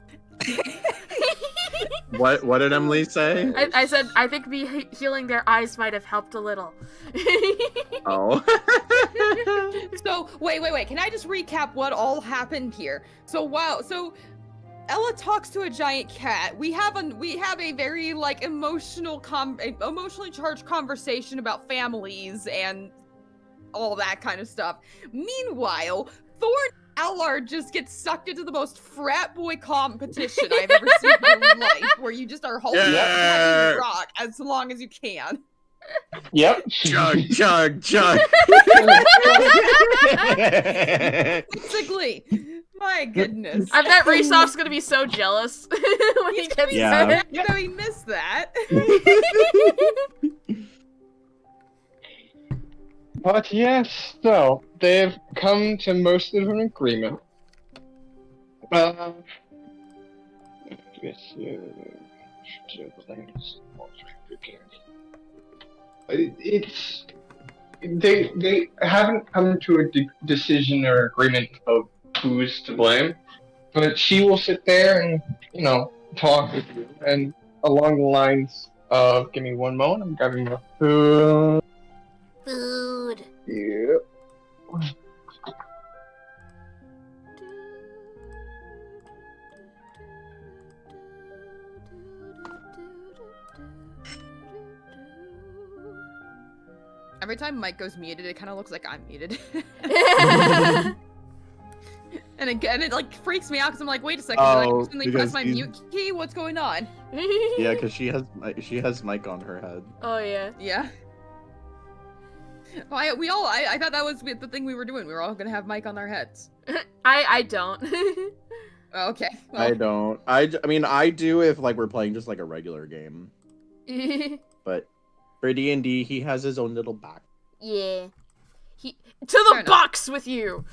What did Emily say? I said I think me healing their eyes might have helped a little. Oh. So wait. Can I just recap what all happened here? So Ella talks to a giant cat. We have a very like emotionally charged conversation about families and all that kind of stuff. Meanwhile, Thor and Allard just gets sucked into the most frat boy competition I've ever seen in my life, where you just are holding up Yeah. a rock as long as you can. Yep. Chug. Basically, my goodness. I bet Resoft's gonna be so jealous when he gets Yeah. it. You know, he missed that. But yes, so they've come to most of an agreement. It's they haven't come to a decision or agreement of who's to blame, but she will sit there and talk with you, and along the lines of, give me one moment, I'm grabbing my food. Food. Yeah. Every time Mike goes muted, it kind of looks like I'm muted. And again, it like freaks me out because I'm like, wait a second, did I Oh, accidentally press my because mute key? What's going on? Yeah, because she has Mike on her head. Oh yeah. Yeah. Oh, I thought that was the thing we were doing. We were all gonna have Mike on our heads. I don't. Oh, okay. Well, I don't. I mean, I do if like we're playing just like a regular game. But for D&D, he has his own little back. Yeah. To the Fair enough. box with you.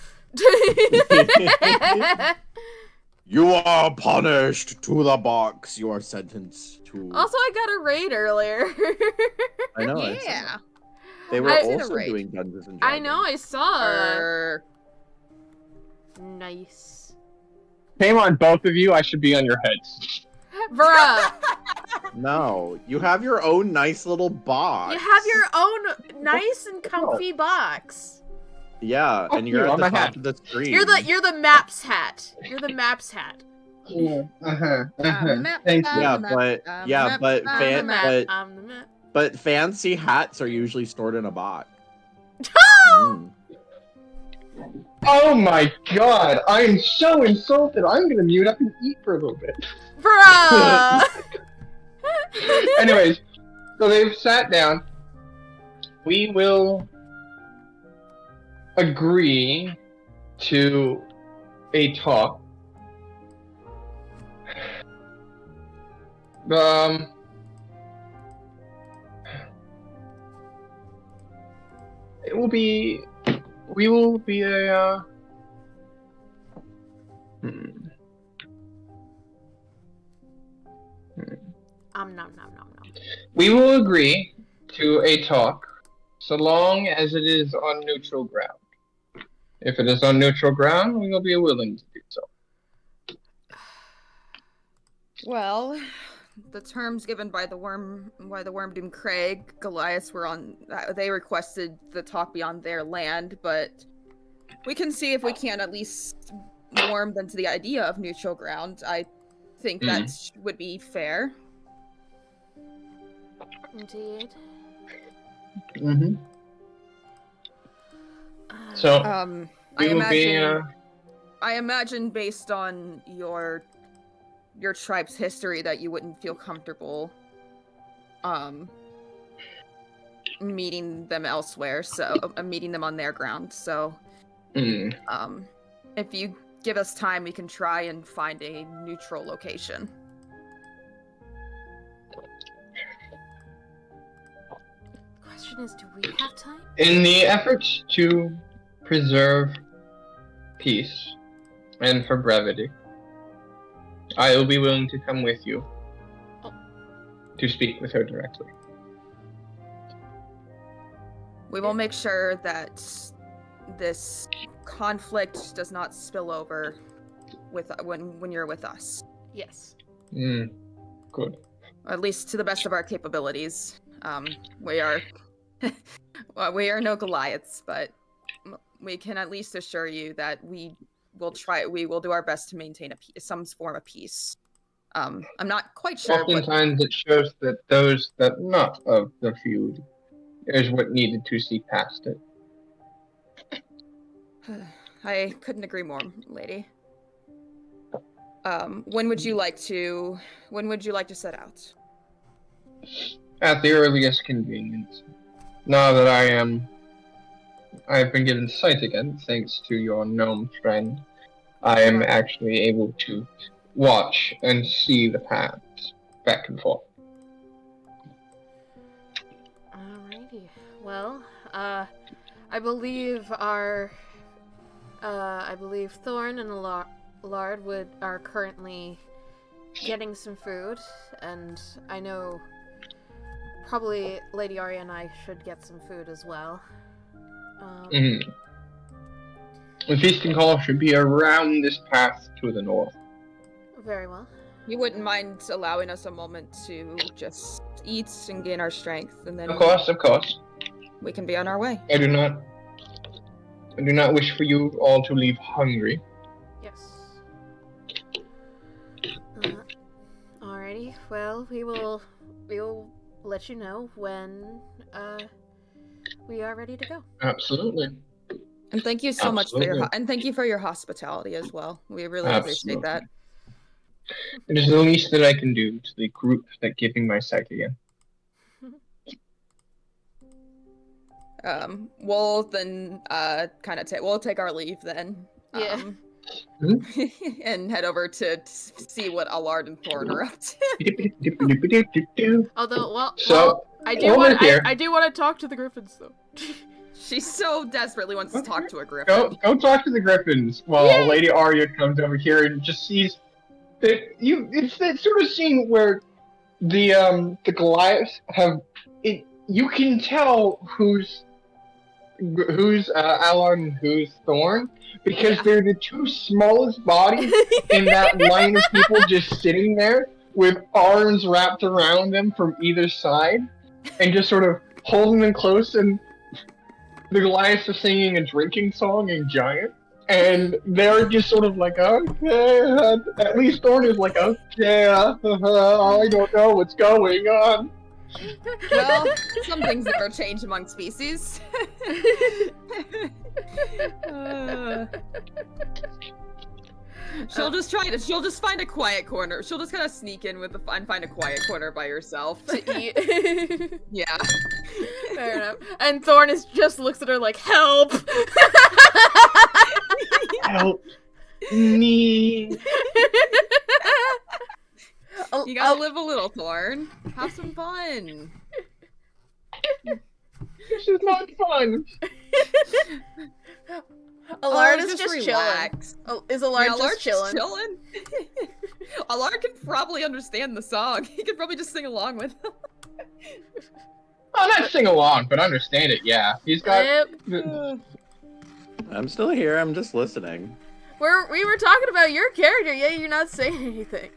You are punished to the box. You are sentenced to. Also, I got a raid earlier. I know. I saw yeah. that. They were I see the also raid. doing Dungeons and I Dragons. know, I saw. Er, Nice. Shame on both of you. I should be on your heads. Bruh, No, you have your own nice little box. you have your own nice and comfy box. Yeah, Fuck and you're you, at I'm the a top hat. of the screen. You're the maps hat. You're the maps hat. map, Thank you. Yeah, map, but map, but I'm I'm the the map. I'm the map. but fancy hats are usually stored in a box. Oh! Oh my god, I'm so insulted. I'm gonna mute up and eat for a little bit. Bruh. Anyways, so they've sat down. We will agree to a talk. It will be. We will be a. Nom nom nom nom. We will agree to a talk, so long as it is on neutral ground. If it is on neutral ground, we will be willing to do so. Well, the terms given by the Wormdoom Craig Goliaths were on. They requested the talk be on their land, but we can see if we can at least warm them to the idea of neutral ground. I think that would be fair. Indeed. Mm-hmm. So I we will be. imagine based on your tribe's history that you wouldn't feel comfortable meeting them elsewhere, so meeting them on their ground. So if you give us time, we can try and find a neutral location. Question is, do we have time? In the effort to preserve peace and for brevity, I will be willing to come with you to speak with her directly. We will make sure that this conflict does not spill over with when you're with us. Yes. Good. At least to the best of our capabilities. We are we are no Goliaths, but we can at least assure you that we will do our best to maintain some form of peace. I'm not quite sure. Oftentimes it shows that those that not of the feud is what needed to see past it. I couldn't agree more, lady. When would you like to set out? At the earliest convenience. Now that I've been given sight again, thanks to your gnome friend, I am actually able to watch and see the paths back and forth. Alrighty. Well, I believe Thorn and Allard are currently getting some food, and I know probably Lady Aria and I should get some food as well. The feasting hall should be around this path to the north. Very well. You wouldn't mind allowing us a moment to just eat and gain our strength, and then Of course. we can be on our way. I do not wish for you all to leave hungry. Yes. Alrighty. Well, we will let you know when we are ready to go. Absolutely. And thank you so much for your Absolutely. and thank you for your hospitality as well. We really appreciate that. It is the least that I can do to the group that giving my sight again. We'll then we'll take our leave then. Yeah. And head over to see what Allard and Thorn are up to. Although, well, So, I do over want here. I do want to talk to the Griffins though. She so desperately wants to talk to a griffin. Go talk to the Griffins while Yay! Lady Aria comes over here and just sees that it's that sort of scene where the Goliaths have it. You can tell who's Allard and who's Thorn because they're the two smallest bodies in that line of people just sitting there with arms wrapped around them from either side and just sort of holding them close, and the Goliaths are singing a drinking song in Giant, and they're just sort of like, okay, at least Thorn is like, okay, I don't know what's going on. Well, some things never change among species. She'll just find a quiet corner. She'll just kind of sneak in with and find a quiet corner by herself To eat. Yeah. Fair enough. And Thorn just looks at her like, help! Help me. You gotta live a little, Thorn. Have some fun. This is not fun. Allard is just just relax. chilling. Is Allard just chilling? Allard can probably understand the song. He could probably just sing along with them. Well, not sing along, but understand it, yeah. He's got... Yep. I'm still here. I'm just listening. We were talking about your character, yeah, you're not saying anything.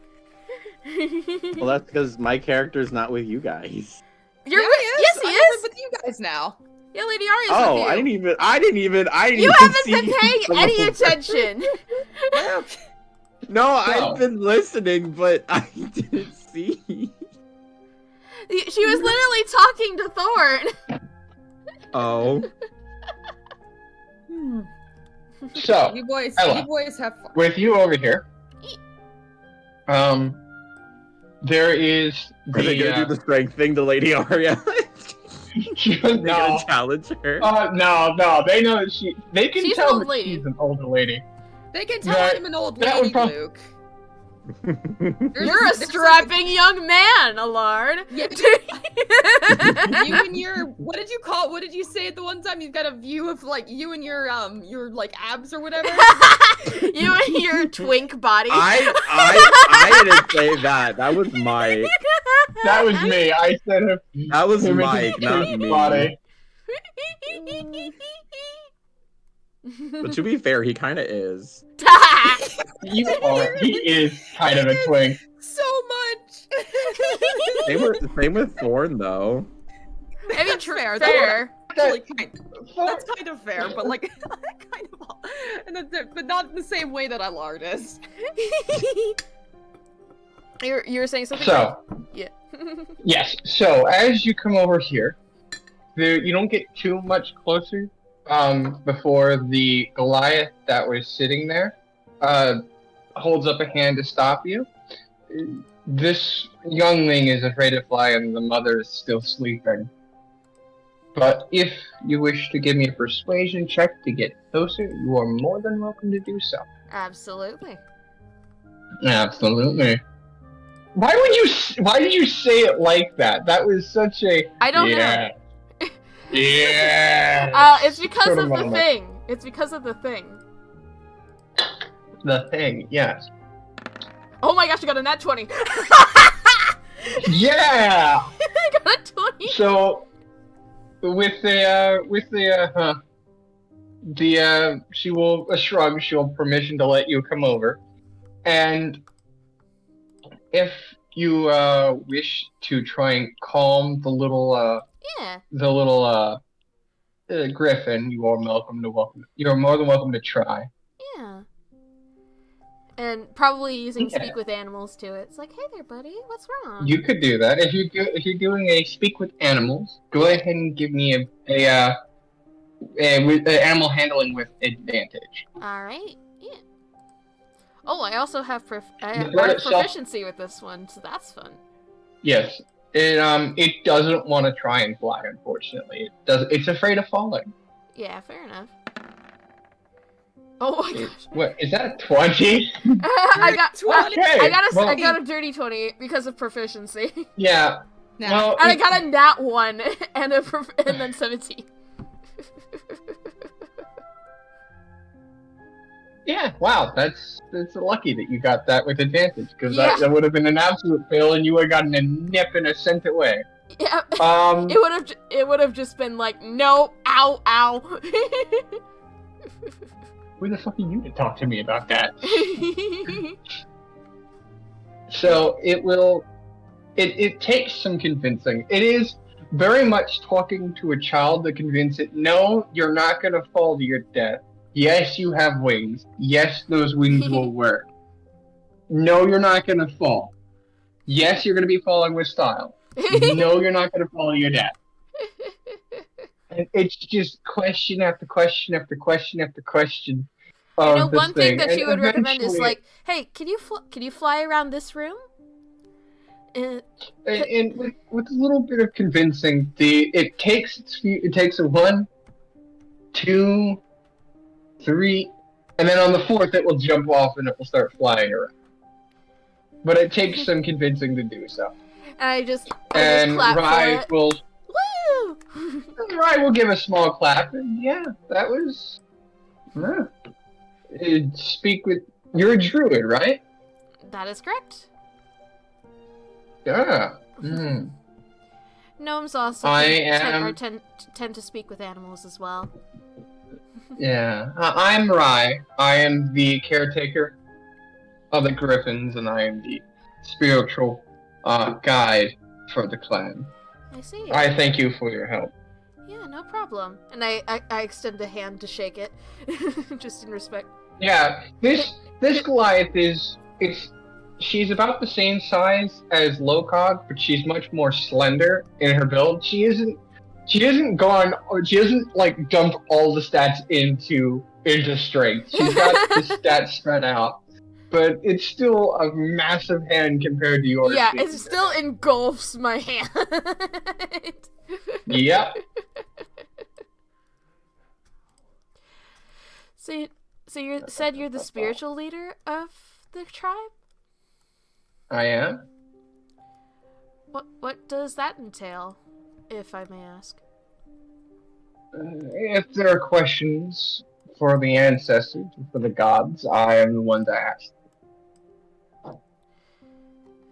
Well, that's because my character's not with you guys. You're Yeah, yes, he is. with you guys now. Yeah, Lady Aria's Oh, with you. I didn't even You haven't see been paying you. any attention. No, No. I've been listening, but I didn't see. She was literally talking to Thorn. Oh. So, You boys Ella. have fun. with you over here, there is Are they gonna do the strength thing to Lady Aria? They're no. gonna challenge her. No, they know that they can She's an tell old that lady. she's an older lady. They can tell That- I'm an old that lady, would Luke. You're a strapping young man, Allard. Yeah. You and your what did you say at the one time? You've got a view of like you and your like abs or whatever. You and your twink body. I didn't say that. That was Mike. That was me. I said her. That was him and Mike, his not me. body. But to be fair, he kind of is. You are. He is kind of a twink. So much. Same with Thorn, though. I mean, fair. fair. That's kind of fair, but like kind of, but not in the same way that Allard is. You were saying something? So, Yeah. yes. So as you come over here, you don't get too much closer. Before the Goliath that was sitting there, holds up a hand to stop you. This youngling is afraid to fly, and the mother is still sleeping. But if you wish to give me a persuasion check to get closer, you are more than welcome to do so. Absolutely. Absolutely. Why did you say it like that? That was such a... I don't yeah. know. Yeah. It's because Sort of of the moment. thing. It's because of the thing. The thing, yes. Oh my gosh, I got a nat 20. Yeah! I got a 20. So, she will, a shrug, she'll permission to let you come over. And if you, wish to try and calm the little, Yeah. griffin, you are more than welcome to try. Yeah. And probably using speak with animals too. It's like, hey there, buddy, what's wrong? You could do that. If you're doing a speak with animals, go ahead and give me a with animal handling with advantage. Alright, yeah. Oh, I also have I The bird have itself- proficiency with this one, so that's fun. Yes. It doesn't want to try and fly, unfortunately. It's afraid of falling. Yeah, fair enough. Oh my gosh. What is that? 20? I got 20. I Well, got a dirty 20 because of proficiency. yeah. Nah. Well, And I got a nat 1 and and then 17. yeah. Wow. That's lucky that you got that with advantage, because Yeah. that would have been an absolute fail, and you would have gotten a nip and a cent away. Yeah. Um. It would have just been like, no, ow, ow. Who the fuck are you to talk to me about that? So it will. It takes some convincing. It is very much talking to a child to convince it, no, you're not going to fall to your death. Yes, you have wings. Yes, those wings will work. No, you're not going to fall. Yes, you're going to be falling with style. No, you're not going to fall to your death. And it's just question after question after question after question. You know, This one thing that And you would recommend is eventually- like, hey, can you fly around this room? And with a little bit of convincing, it takes a 1, 2, 3, and then on the 4th it will jump off and it will start flying around. But it takes some convincing to do so. And I just And clap for Rye it. will Woo! give a small clap, and yeah, that was. Yeah. Speak with. You're a druid, right? That is correct. Yeah. Mm. Gnomes also tend to speak with animals as well. Yeah. I'm Rye. I am the caretaker of the Griffins, and I am the spiritual guide for the clan. I see. I thank you for your help. Yeah, no problem. And I extend a hand to shake it, just in respect. Yeah, this Goliath she's about the same size as Lo-Kag, but she's much more slender in her build. She hasn't like dumped all the stats into strength. She's got the stats spread out, but it's still a massive hand compared to yours. Yeah, it still engulfs my hand. Yep. So you said you're the spiritual leader of the tribe? I am. What does that entail, if I may ask? If there are questions for the ancestors, for the gods, I am the one to ask.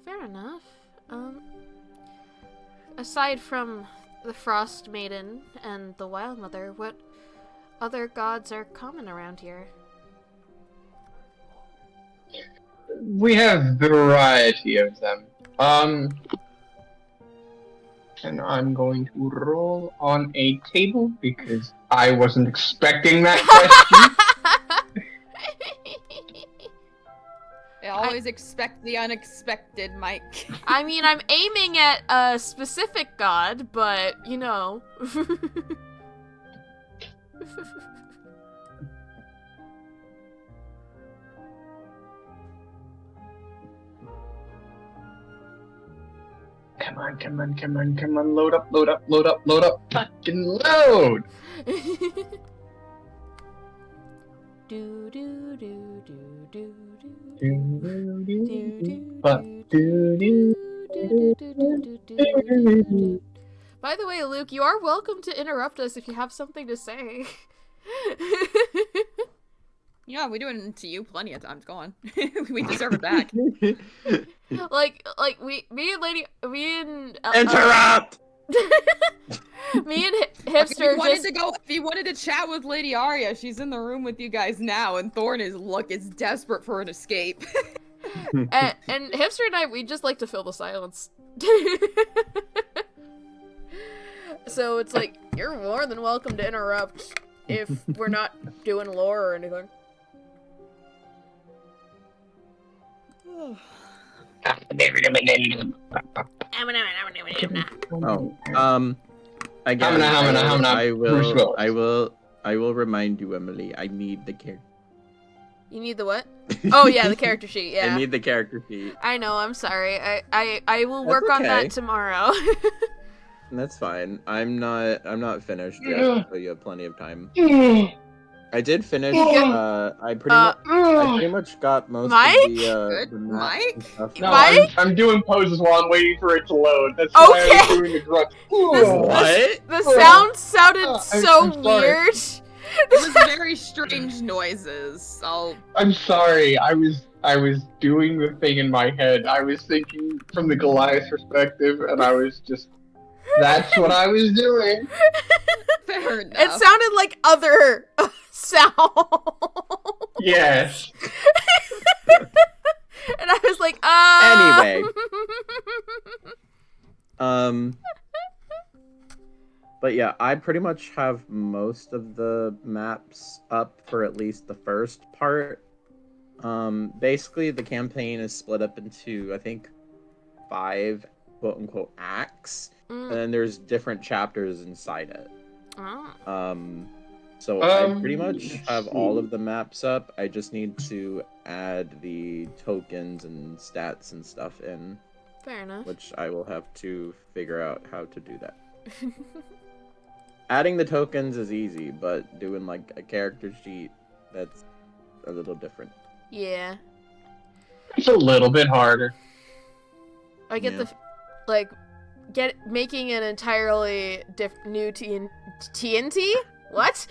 Fair enough. Aside from the Frostmaiden and the Wild Mother, what other gods are common around here? We have a variety of them. And I'm going to roll on a table because I wasn't expecting that question. I always expect the unexpected, Mike. I mean, I'm aiming at a specific god, but, you know. Come on, load up, fucking load! Do do do do do do. By the way, Luke, you are welcome to interrupt us if you have something to say. Yeah, we do it to you plenty of times. Go on. We deserve it back. like me and Interrupt! me and Hipster If you wanted to chat with Lady Aria, she's in the room with you guys now, and Thorn is desperate for an escape. and Hipster and I, we just like to fill the silence. So it's like, you're more than welcome to interrupt if we're not doing lore or anything. Oh, I guess Hamina. I will I will remind you, Emily. I need the character. You need the what? Oh yeah, the character sheet. Yeah. I need the character sheet. I know. I'm sorry. I will That's work on okay. that tomorrow. That's fine. I'm not finished yet, Yeah. so you have plenty of time. Ugh. I did finish. Yeah. I pretty much got most Mike? of the Good, maps and Mike? stuff. No, Mike? I'm doing poses while I'm waiting for it to load. That's why I was Okay. doing the grunt. What? The sound sounded I'm so sorry. weird. It was very strange noises. I'm sorry. I was doing the thing in my head. I was thinking from the Goliath perspective, and I was just. That's what I was doing. Fair enough. It sounded like other sound. Yes. And I was like, Anyway. But yeah, I pretty much have most of the maps up for at least the first part. Basically, the campaign is split up into, I think, 5 quote-unquote acts, and then there's different chapters inside it. So I pretty much have all of the maps up. I just need to add the tokens and stats and stuff in, Fair enough. which I will have to figure out how to do that. Adding the tokens is easy, but doing like a character sheet, that's a little different. Yeah. It's a little bit harder. I get Yeah. making an entirely new TNT? What?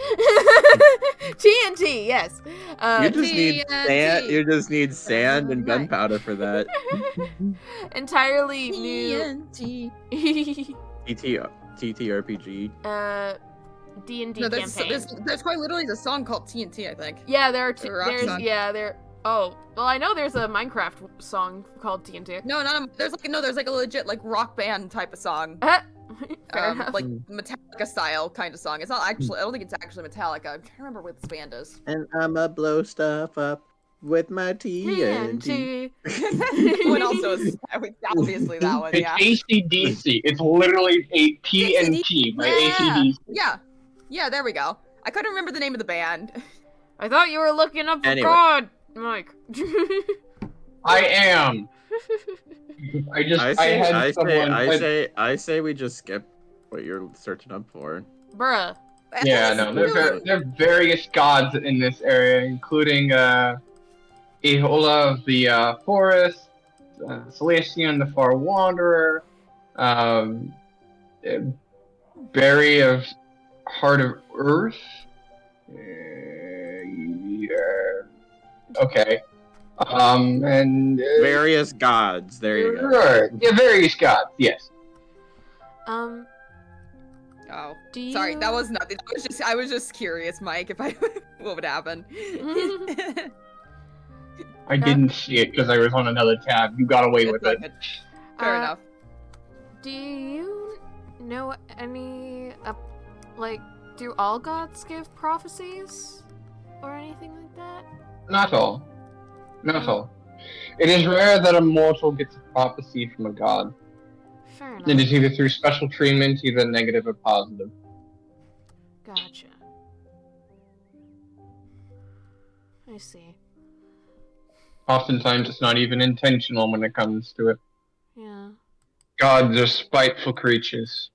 TNT, yes. You just need TNT. sand. You just need sand and Right. gunpowder for that. entirely new TNT. TTRPG. D&D No, campaign. there's quite literally a song called TNT, I think. Yeah, there are The rock there's song. oh, well I know there's a Minecraft song called TNT. No, there's like a legit like rock band type of song. Fair enough. Like Metallica style kind of song. It's not actually. I don't think it's actually Metallica. I'm trying to remember what this band is. And I'ma blow stuff up with my TNT. What else was? Obviously that one. It's Yeah. AC/DC. It's literally a TNT by AC/DC. Yeah. There we go. I couldn't remember the name of the band. I thought you were looking up for Anyway. God, Mike. I am. I say we just skip what you're searching up for. Bruh. Yeah, no, there are various gods in this area, including Ehola of the forest, Celestian the Far Wanderer, Barry of Heart of Earth. Okay. And Various gods. There you go. Right. Yeah, various gods. Yes. Oh, Do sorry, you- that was nothing. I was just curious, Mike, if what would happen. I didn't see it because I was on another tab. You got away with It's it. all good. Fair enough. Do you know any, do all gods give prophecies? Or anything like that? Not all. Not all. It is rare that a mortal gets a prophecy from a god. Fair enough. It is either through special treatment, either negative or positive. Gotcha. I see. Oftentimes, it's not even intentional when it comes to it. Yeah. Gods are spiteful creatures.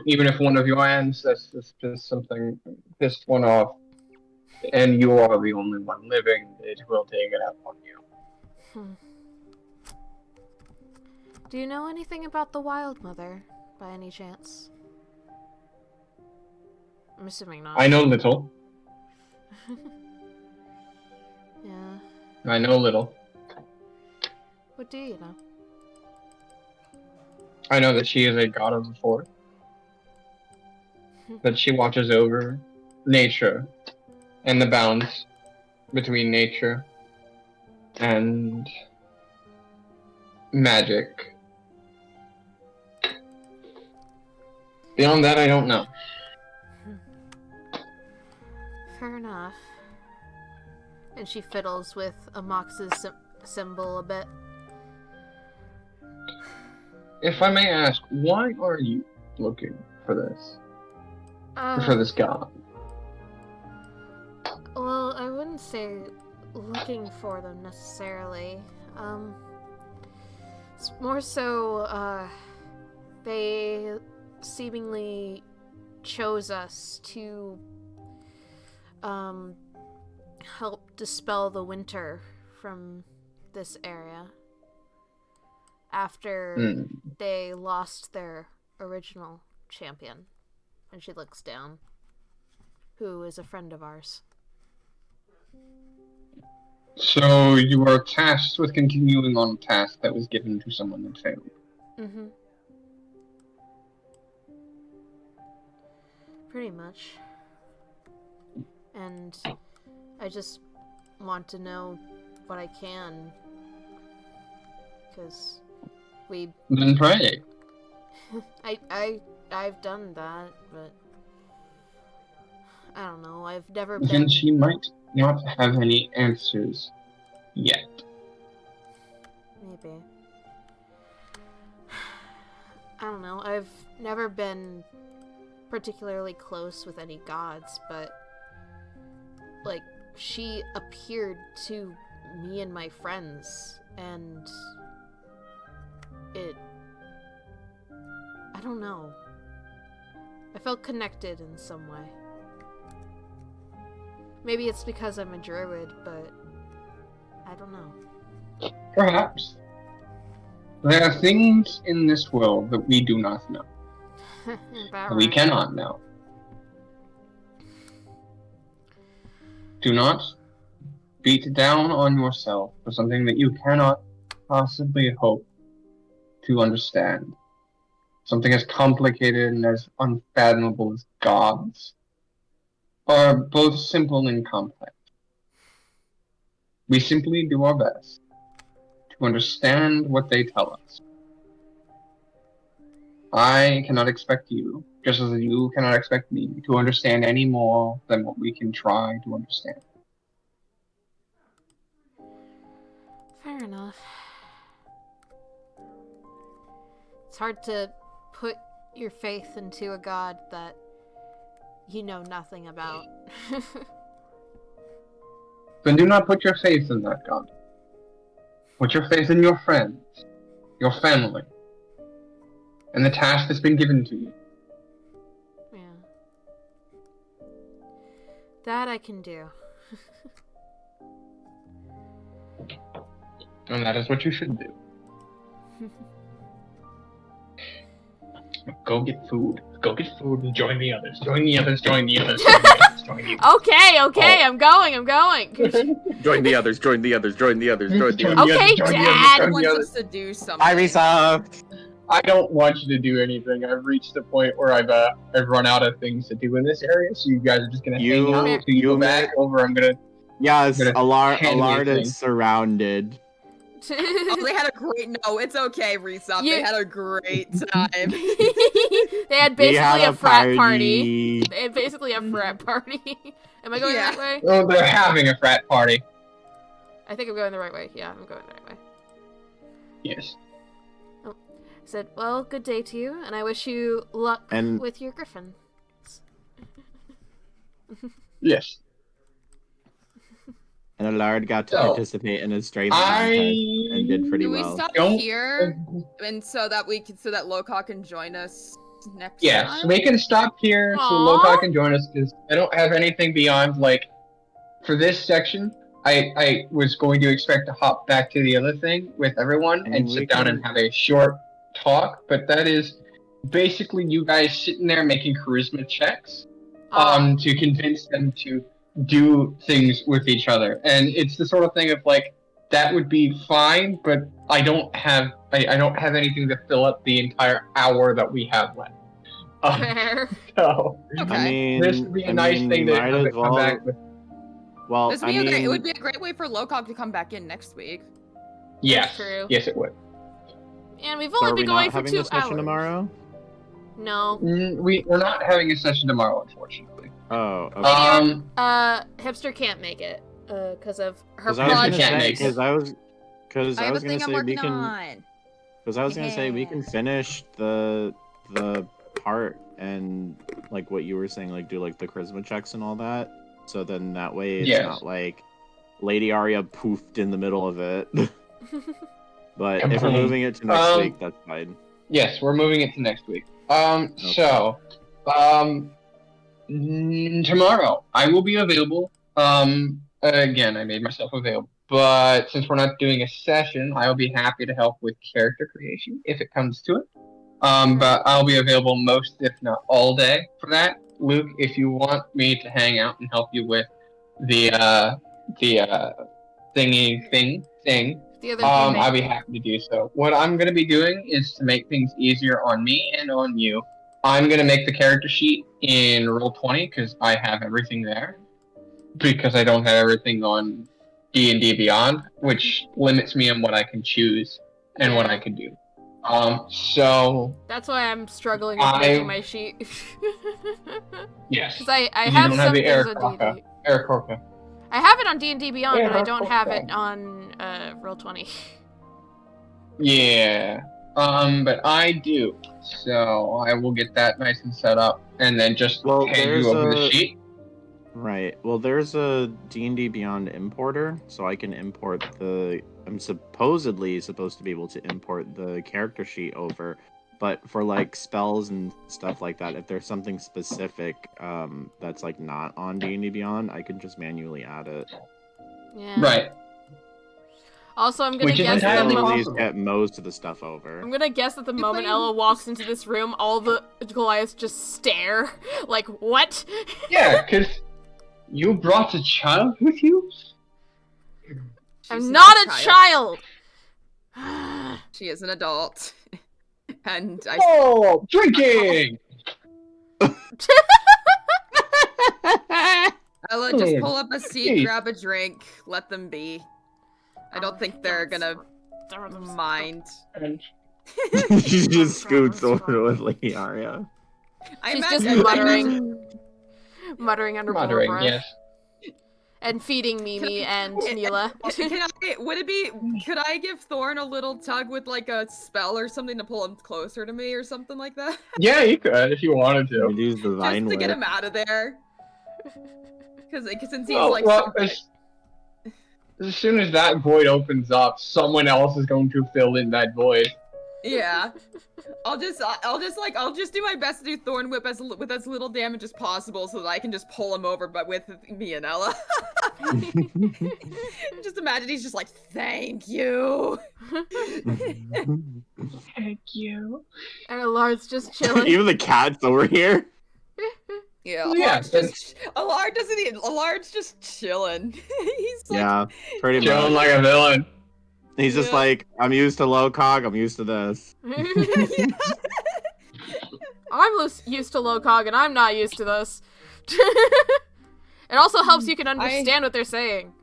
Even if one of your ancestors pissed something, pissed one off, and you are the only one living, it will take it out on you. Do you know anything about the Wild Mother, by any chance? I'm assuming not. I know little. Yeah. I know little. What do you know? I know that she is a god of the forest. That she watches over nature and the bounds between nature and magic. Beyond that, I don't know. Fair enough. And she fiddles with Amox's symbol a bit. If I may ask, why are you looking for this? For this god? wouldn't say looking for them necessarily. It's more so, they seemingly chose us to, help dispel the winter from this area after they lost their original champion. And she looks down, who is a friend of ours. So you were tasked with continuing on a task that was given to someone that failed. Mm-hmm. Pretty much. And I just want to know what I can. Because we... Then pray. I've done that, but... I don't know, I've never Then been... she might not have any answers yet. Maybe. I don't know, I've never been particularly close with any gods, but... like, she appeared to me and my friends, and... it... I don't know. I felt connected in some way. Maybe it's because I'm a druid, but... I don't know. Perhaps. There are things in this world that we do not know. About We right. cannot know. Do not beat down on yourself for something that you cannot possibly hope to understand. Something as complicated and as unfathomable as gods are both simple and complex. We simply do our best to understand what they tell us. I cannot expect you, just as you cannot expect me, to understand any more than what we can try to understand. Fair enough. It's hard to put your faith into a god that you know nothing about. Then do not put your faith in that god. Put your faith in your friends, your family, and the task that's been given to you. Yeah. That I can do. And that is what you should do. Go get food. Go get food and join the others. Join the others. Join the others. Join the others. Join the others. Okay, Oh. I'm going. Join the others, join the others, join the others, join the Join others. the Okay, others, join the Dad. others, join the Wants others. us to do something. Hi, Resoft! I don't want you to do anything. I've reached the point where I've run out of things to do in this area, so you guys are just gonna hang out until you go back over. I'm gonna Yes, Gonna Allard hand me a thing. is surrounded. Oh, they had a great. No, it's okay, Resoft. You- They had a great time. They had We basically had a frat party. They had basically a frat party. Am I going Yeah. the right way? Oh, they're having a frat party. I think I'm going the right way. Yeah, I'm going the right way. Yes. I said, well, good day to you, and I wish you luck And- with your griffin. Yes. And Allard got to So, participate in his strength contest and did pretty Do we well. stop Don't- here, and so that Lo-Kag can join us next Yes, time? we can stop here so Aw. Lo-Kag can join us because I don't have anything beyond for this section. I was going to expect to hop back to the other thing with everyone And and we sit down can- and have a short talk, but that is basically you guys sitting there making charisma checks to convince them to do things with each other, and it's the sort of thing of that would be fine, but I don't have anything to fill up the entire hour that we have left. Fair. So Okay. I mean, this would be a I nice mean, thing we to might have as it come well. back with. Well, This would I be mean, it would be a great way for Lo-Kag to come back in next week. Yes, True. yes, it would. And we've so only are we been going not for having 2 a session hours. tomorrow? No. We're not having a session tomorrow, unfortunately. Oh, okay. Hipster can't make it because of her Because I was gonna project. say, project. because I was I have a gonna thing I'm say we working can. on. Because I was gonna say we Yeah. can finish the part and what you were saying, do the charisma checks and all that So then that way it's Yes. not like Lady Aria poofed in the middle of it. But if we're moving it to next week, that's fine. Yes, we're moving it to next week. So, tomorrow I will be available. Again, I made myself available. But since we're not doing a session, I will be happy to help with character creation if it comes to it. But I'll be available most, if not all day for that. Luke, if you want me to hang out and help you with the thingy thing, The other I'll be happy to do so. What I'm going to be doing is to make things easier on me and on you. I'm going to make the character sheet in Roll20 because I have everything there. Because I don't have everything on D&D Beyond, which limits me on what I can choose and what I can do. So... That's why I'm struggling with making my sheet. Yes. Because I have some things on D&D. Aarakocra. I have it on D&D Beyond, but I don't have it on Roll20. Yeah. But I do. So I will get that nice and set up, and then just hand you over the sheet. Right. Well, there's a D&D Beyond importer, so I can import the... I'm supposedly supposed to be able to import the character sheet over, but for like spells and stuff like that, if there's something specific that's like not on D&D Beyond, I can just manually add it. Yeah. Right. Also, I'm gonna guess I that can at least get most of the stuff over. I'm gonna guess that the moment Ella walks into this room, all the Goliaths just stare. Like, what? Yeah, because you brought a child with you? I'm not a child! She is an adult. And I... Oh, drinking! Ella, just pull up a seat, grab a drink, let them be. I don't think they're gonna mind. She just scoots over with Lady Aria. She's just muttering. Muttering under her breath. Yes. And feeding Mimi and Neela. Could I give Thorn a little tug with like a spell or something to pull him closer to me or something like that? Yeah, you could if you wanted to. You'd use the vine Just to get whip. him out of there. Because since he's as soon as that void opens up, someone else is going to fill in that void. Yeah. I'll just do my best to do Thorn Whip with as little damage as possible so that I can just pull him over, but with me and Ella. Just imagine he's just like, thank you. Thank you. And Allard's just chilling. Even the cat's over here. Yeah, Allard's just chilling. He's like, pretty much. Chilling like a villain. He's just like, I'm used to Lo-Kag, I'm used to this. I'm used to Lo-Kag, and I'm not used to this. It also helps you can understand what they're saying.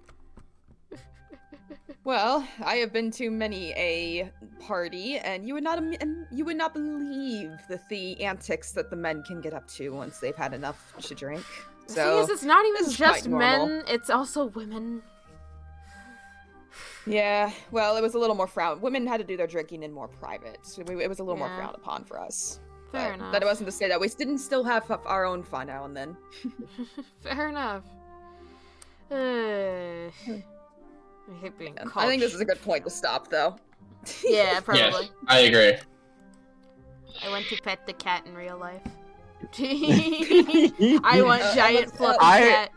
Well, I have been to many a party, and you would not believe the antics that the men can get up to once they've had enough to drink. The thing is, it's not even just normal. men; it's also women. Yeah, well, it was a little more women had to do their drinking in more private. So it was a little more frowned upon for us. Fair enough. That wasn't to say that we didn't still have our own fun now and then. Fair enough. I hate being called. I think this is a good point to stop, though. Yeah, probably. Yes, I agree. I went to pet the cat in real life. I want giant fluffy cat.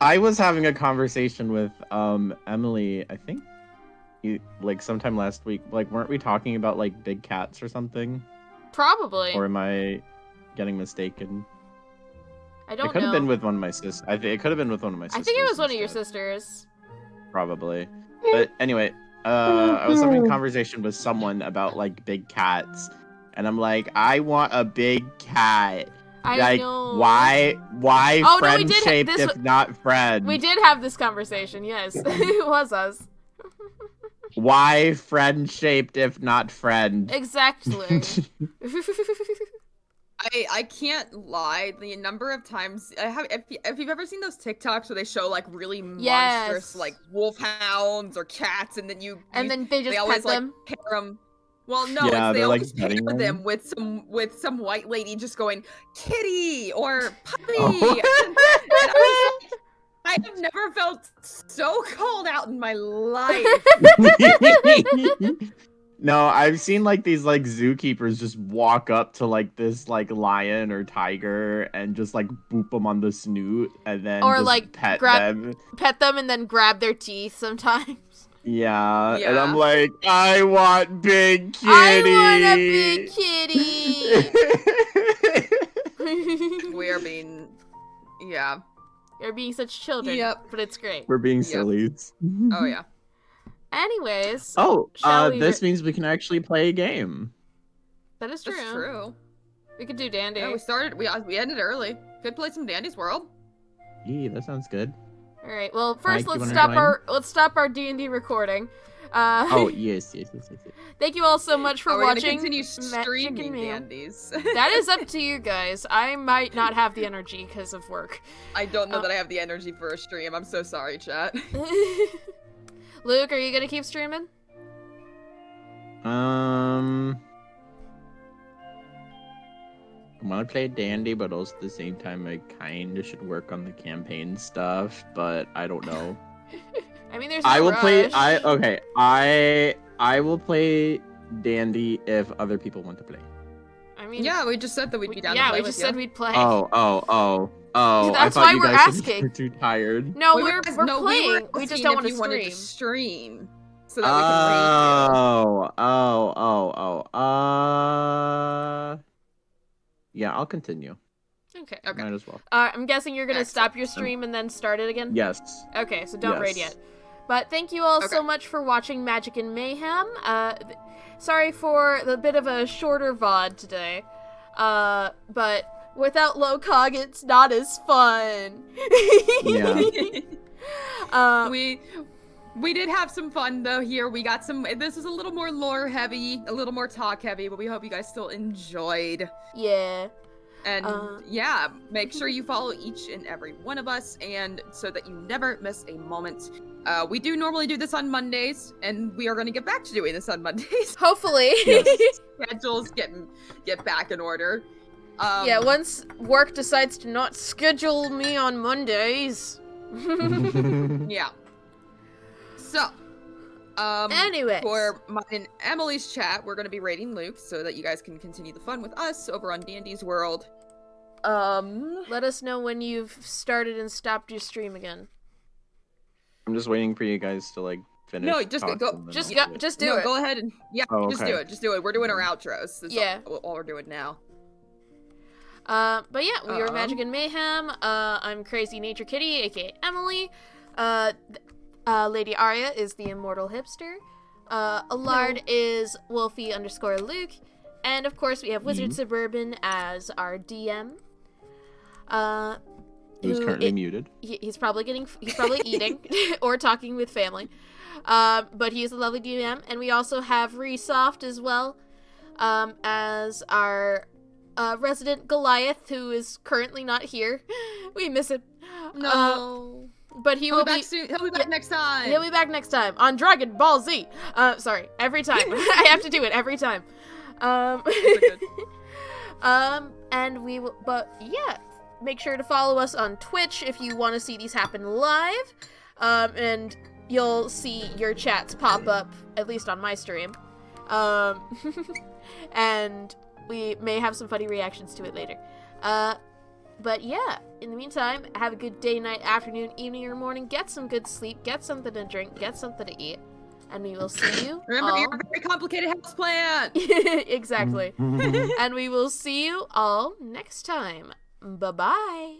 I was having a conversation with Emily, I think, like sometime last week. Like, weren't we talking about like big cats or something? Probably. Or am I getting mistaken? I don't know. It could have been with one of my sisters. It could have been with one of my sisters. I think it was one of your sisters. Probably. But anyway, I was having a conversation with someone about like big cats, and I'm like, I want a big cat. I know. Why friend-shaped if not friend? We did have this conversation, yes. It was us. Why friend-shaped if not friend? Exactly. I can't lie. The number of times if you've ever seen those TikToks where they show like really monstrous like wolfhounds or cats, and then they just always pet them. Like pair them. Well, no, they always pair them with some white lady just going kitty or puppy. And I was never felt so called out in my life. No, I've seen like these like zookeepers just walk up to like this like lion or tiger and just like boop them on the snoot and then Or just like pet them. pet them and then grab their teeth sometimes. Yeah, and Yeah. I'm like, I want big kitty. I want a big kitty. We are being, yeah. You're being such children. Yep. But it's great. We're being Yep. sillies. Oh yeah. Anyways. Oh, Shall we this means we can actually play a game. That is true. That's true. We could do Dandy. Yeah, we ended early. Could play some Dandy's World. Yeah, that sounds good. All right. Well, first Mike, you let's wanna stop our D&D recording. Oh, yes. Thank you all so much for Are we gonna watching. continue Magic streaming and Mayhem. Dandies? That is up to you guys. I might not have the energy because of work. I don't know that I have the energy for a stream. I'm so sorry, chat. Luke, are you gonna keep streaming? I want to play Dandy, but also at the same time, I kind of should work on the campaign stuff. But I don't know. I mean, there's. I no will play. rush. I will play Dandy if other people want to play. I mean, Yeah, we just said that we'd be down to yeah, play we with just you. said we'd play. Oh. That's I thought why you we're guys said asking. You're too tired. No, We we're were playing. We just don't want to if you wanted to stream. stream so that we can Yeah, I'll continue. Okay. Okay. Might as well. I'm guessing you're gonna Excellent. stop your stream and then start it again. Yes. Okay, so don't raid Yes. yet. But thank you all so Okay. much for watching Magic and Mayhem. Sorry for the bit of a shorter VOD today. But without Lo-Kag, it's not as fun. Yeah. We did have some fun though here. We got some. This is a little more lore heavy, a little more talk heavy, but we hope you guys still enjoyed. Yeah. And yeah, make sure you follow each and every one of us, and so that you never miss a moment. We do normally do this on Mondays, and we are going to get back to doing this on Mondays. Hopefully. Schedules get back in order. Yeah, once work decides to not schedule me on Mondays. Yeah. So, Anyways. for mine and Emily's chat, we're going to be rating Luke so that you guys can continue the fun with us over on D&D's World. Let us know when you've started and stopped your stream again. I'm just waiting for you guys to like finish. No, just talking go- and then Just I'll go, do it. just do no, it. go ahead and Oh, just okay. do it. Just do it. We're doing our outros. That's Yeah. all we're doing now. But yeah, we are Magic and Mayhem. I'm CrazyNaturekitty, aka Emily. Lady Aria is the Immortal Hipster. Allard is Wolfie_Luke. And of course, we have Wizard Suburban as our DM. Who's currently muted. He's probably eating or talking with family. But he is a lovely DM. And we also have Resoft as well, as our resident Goliath, who is currently not here. We miss him. No. But he He'll will be back soon. He'll be back next time. He'll be back next time on Dragon Ball Z. Sorry, every time. I have to do it every time. And we will, but yeah, make sure to follow us on Twitch if you want to see these happen live. And you'll see your chats pop up, at least on my stream. And we may have some funny reactions to it later. But yeah, in the meantime, have a good day, night, afternoon, evening, or morning. Get some good sleep. Get something to drink. Get something to eat. And we will see you Remember, all... you're a very complicated houseplant. Exactly. And we will see you all next time. Bye-bye.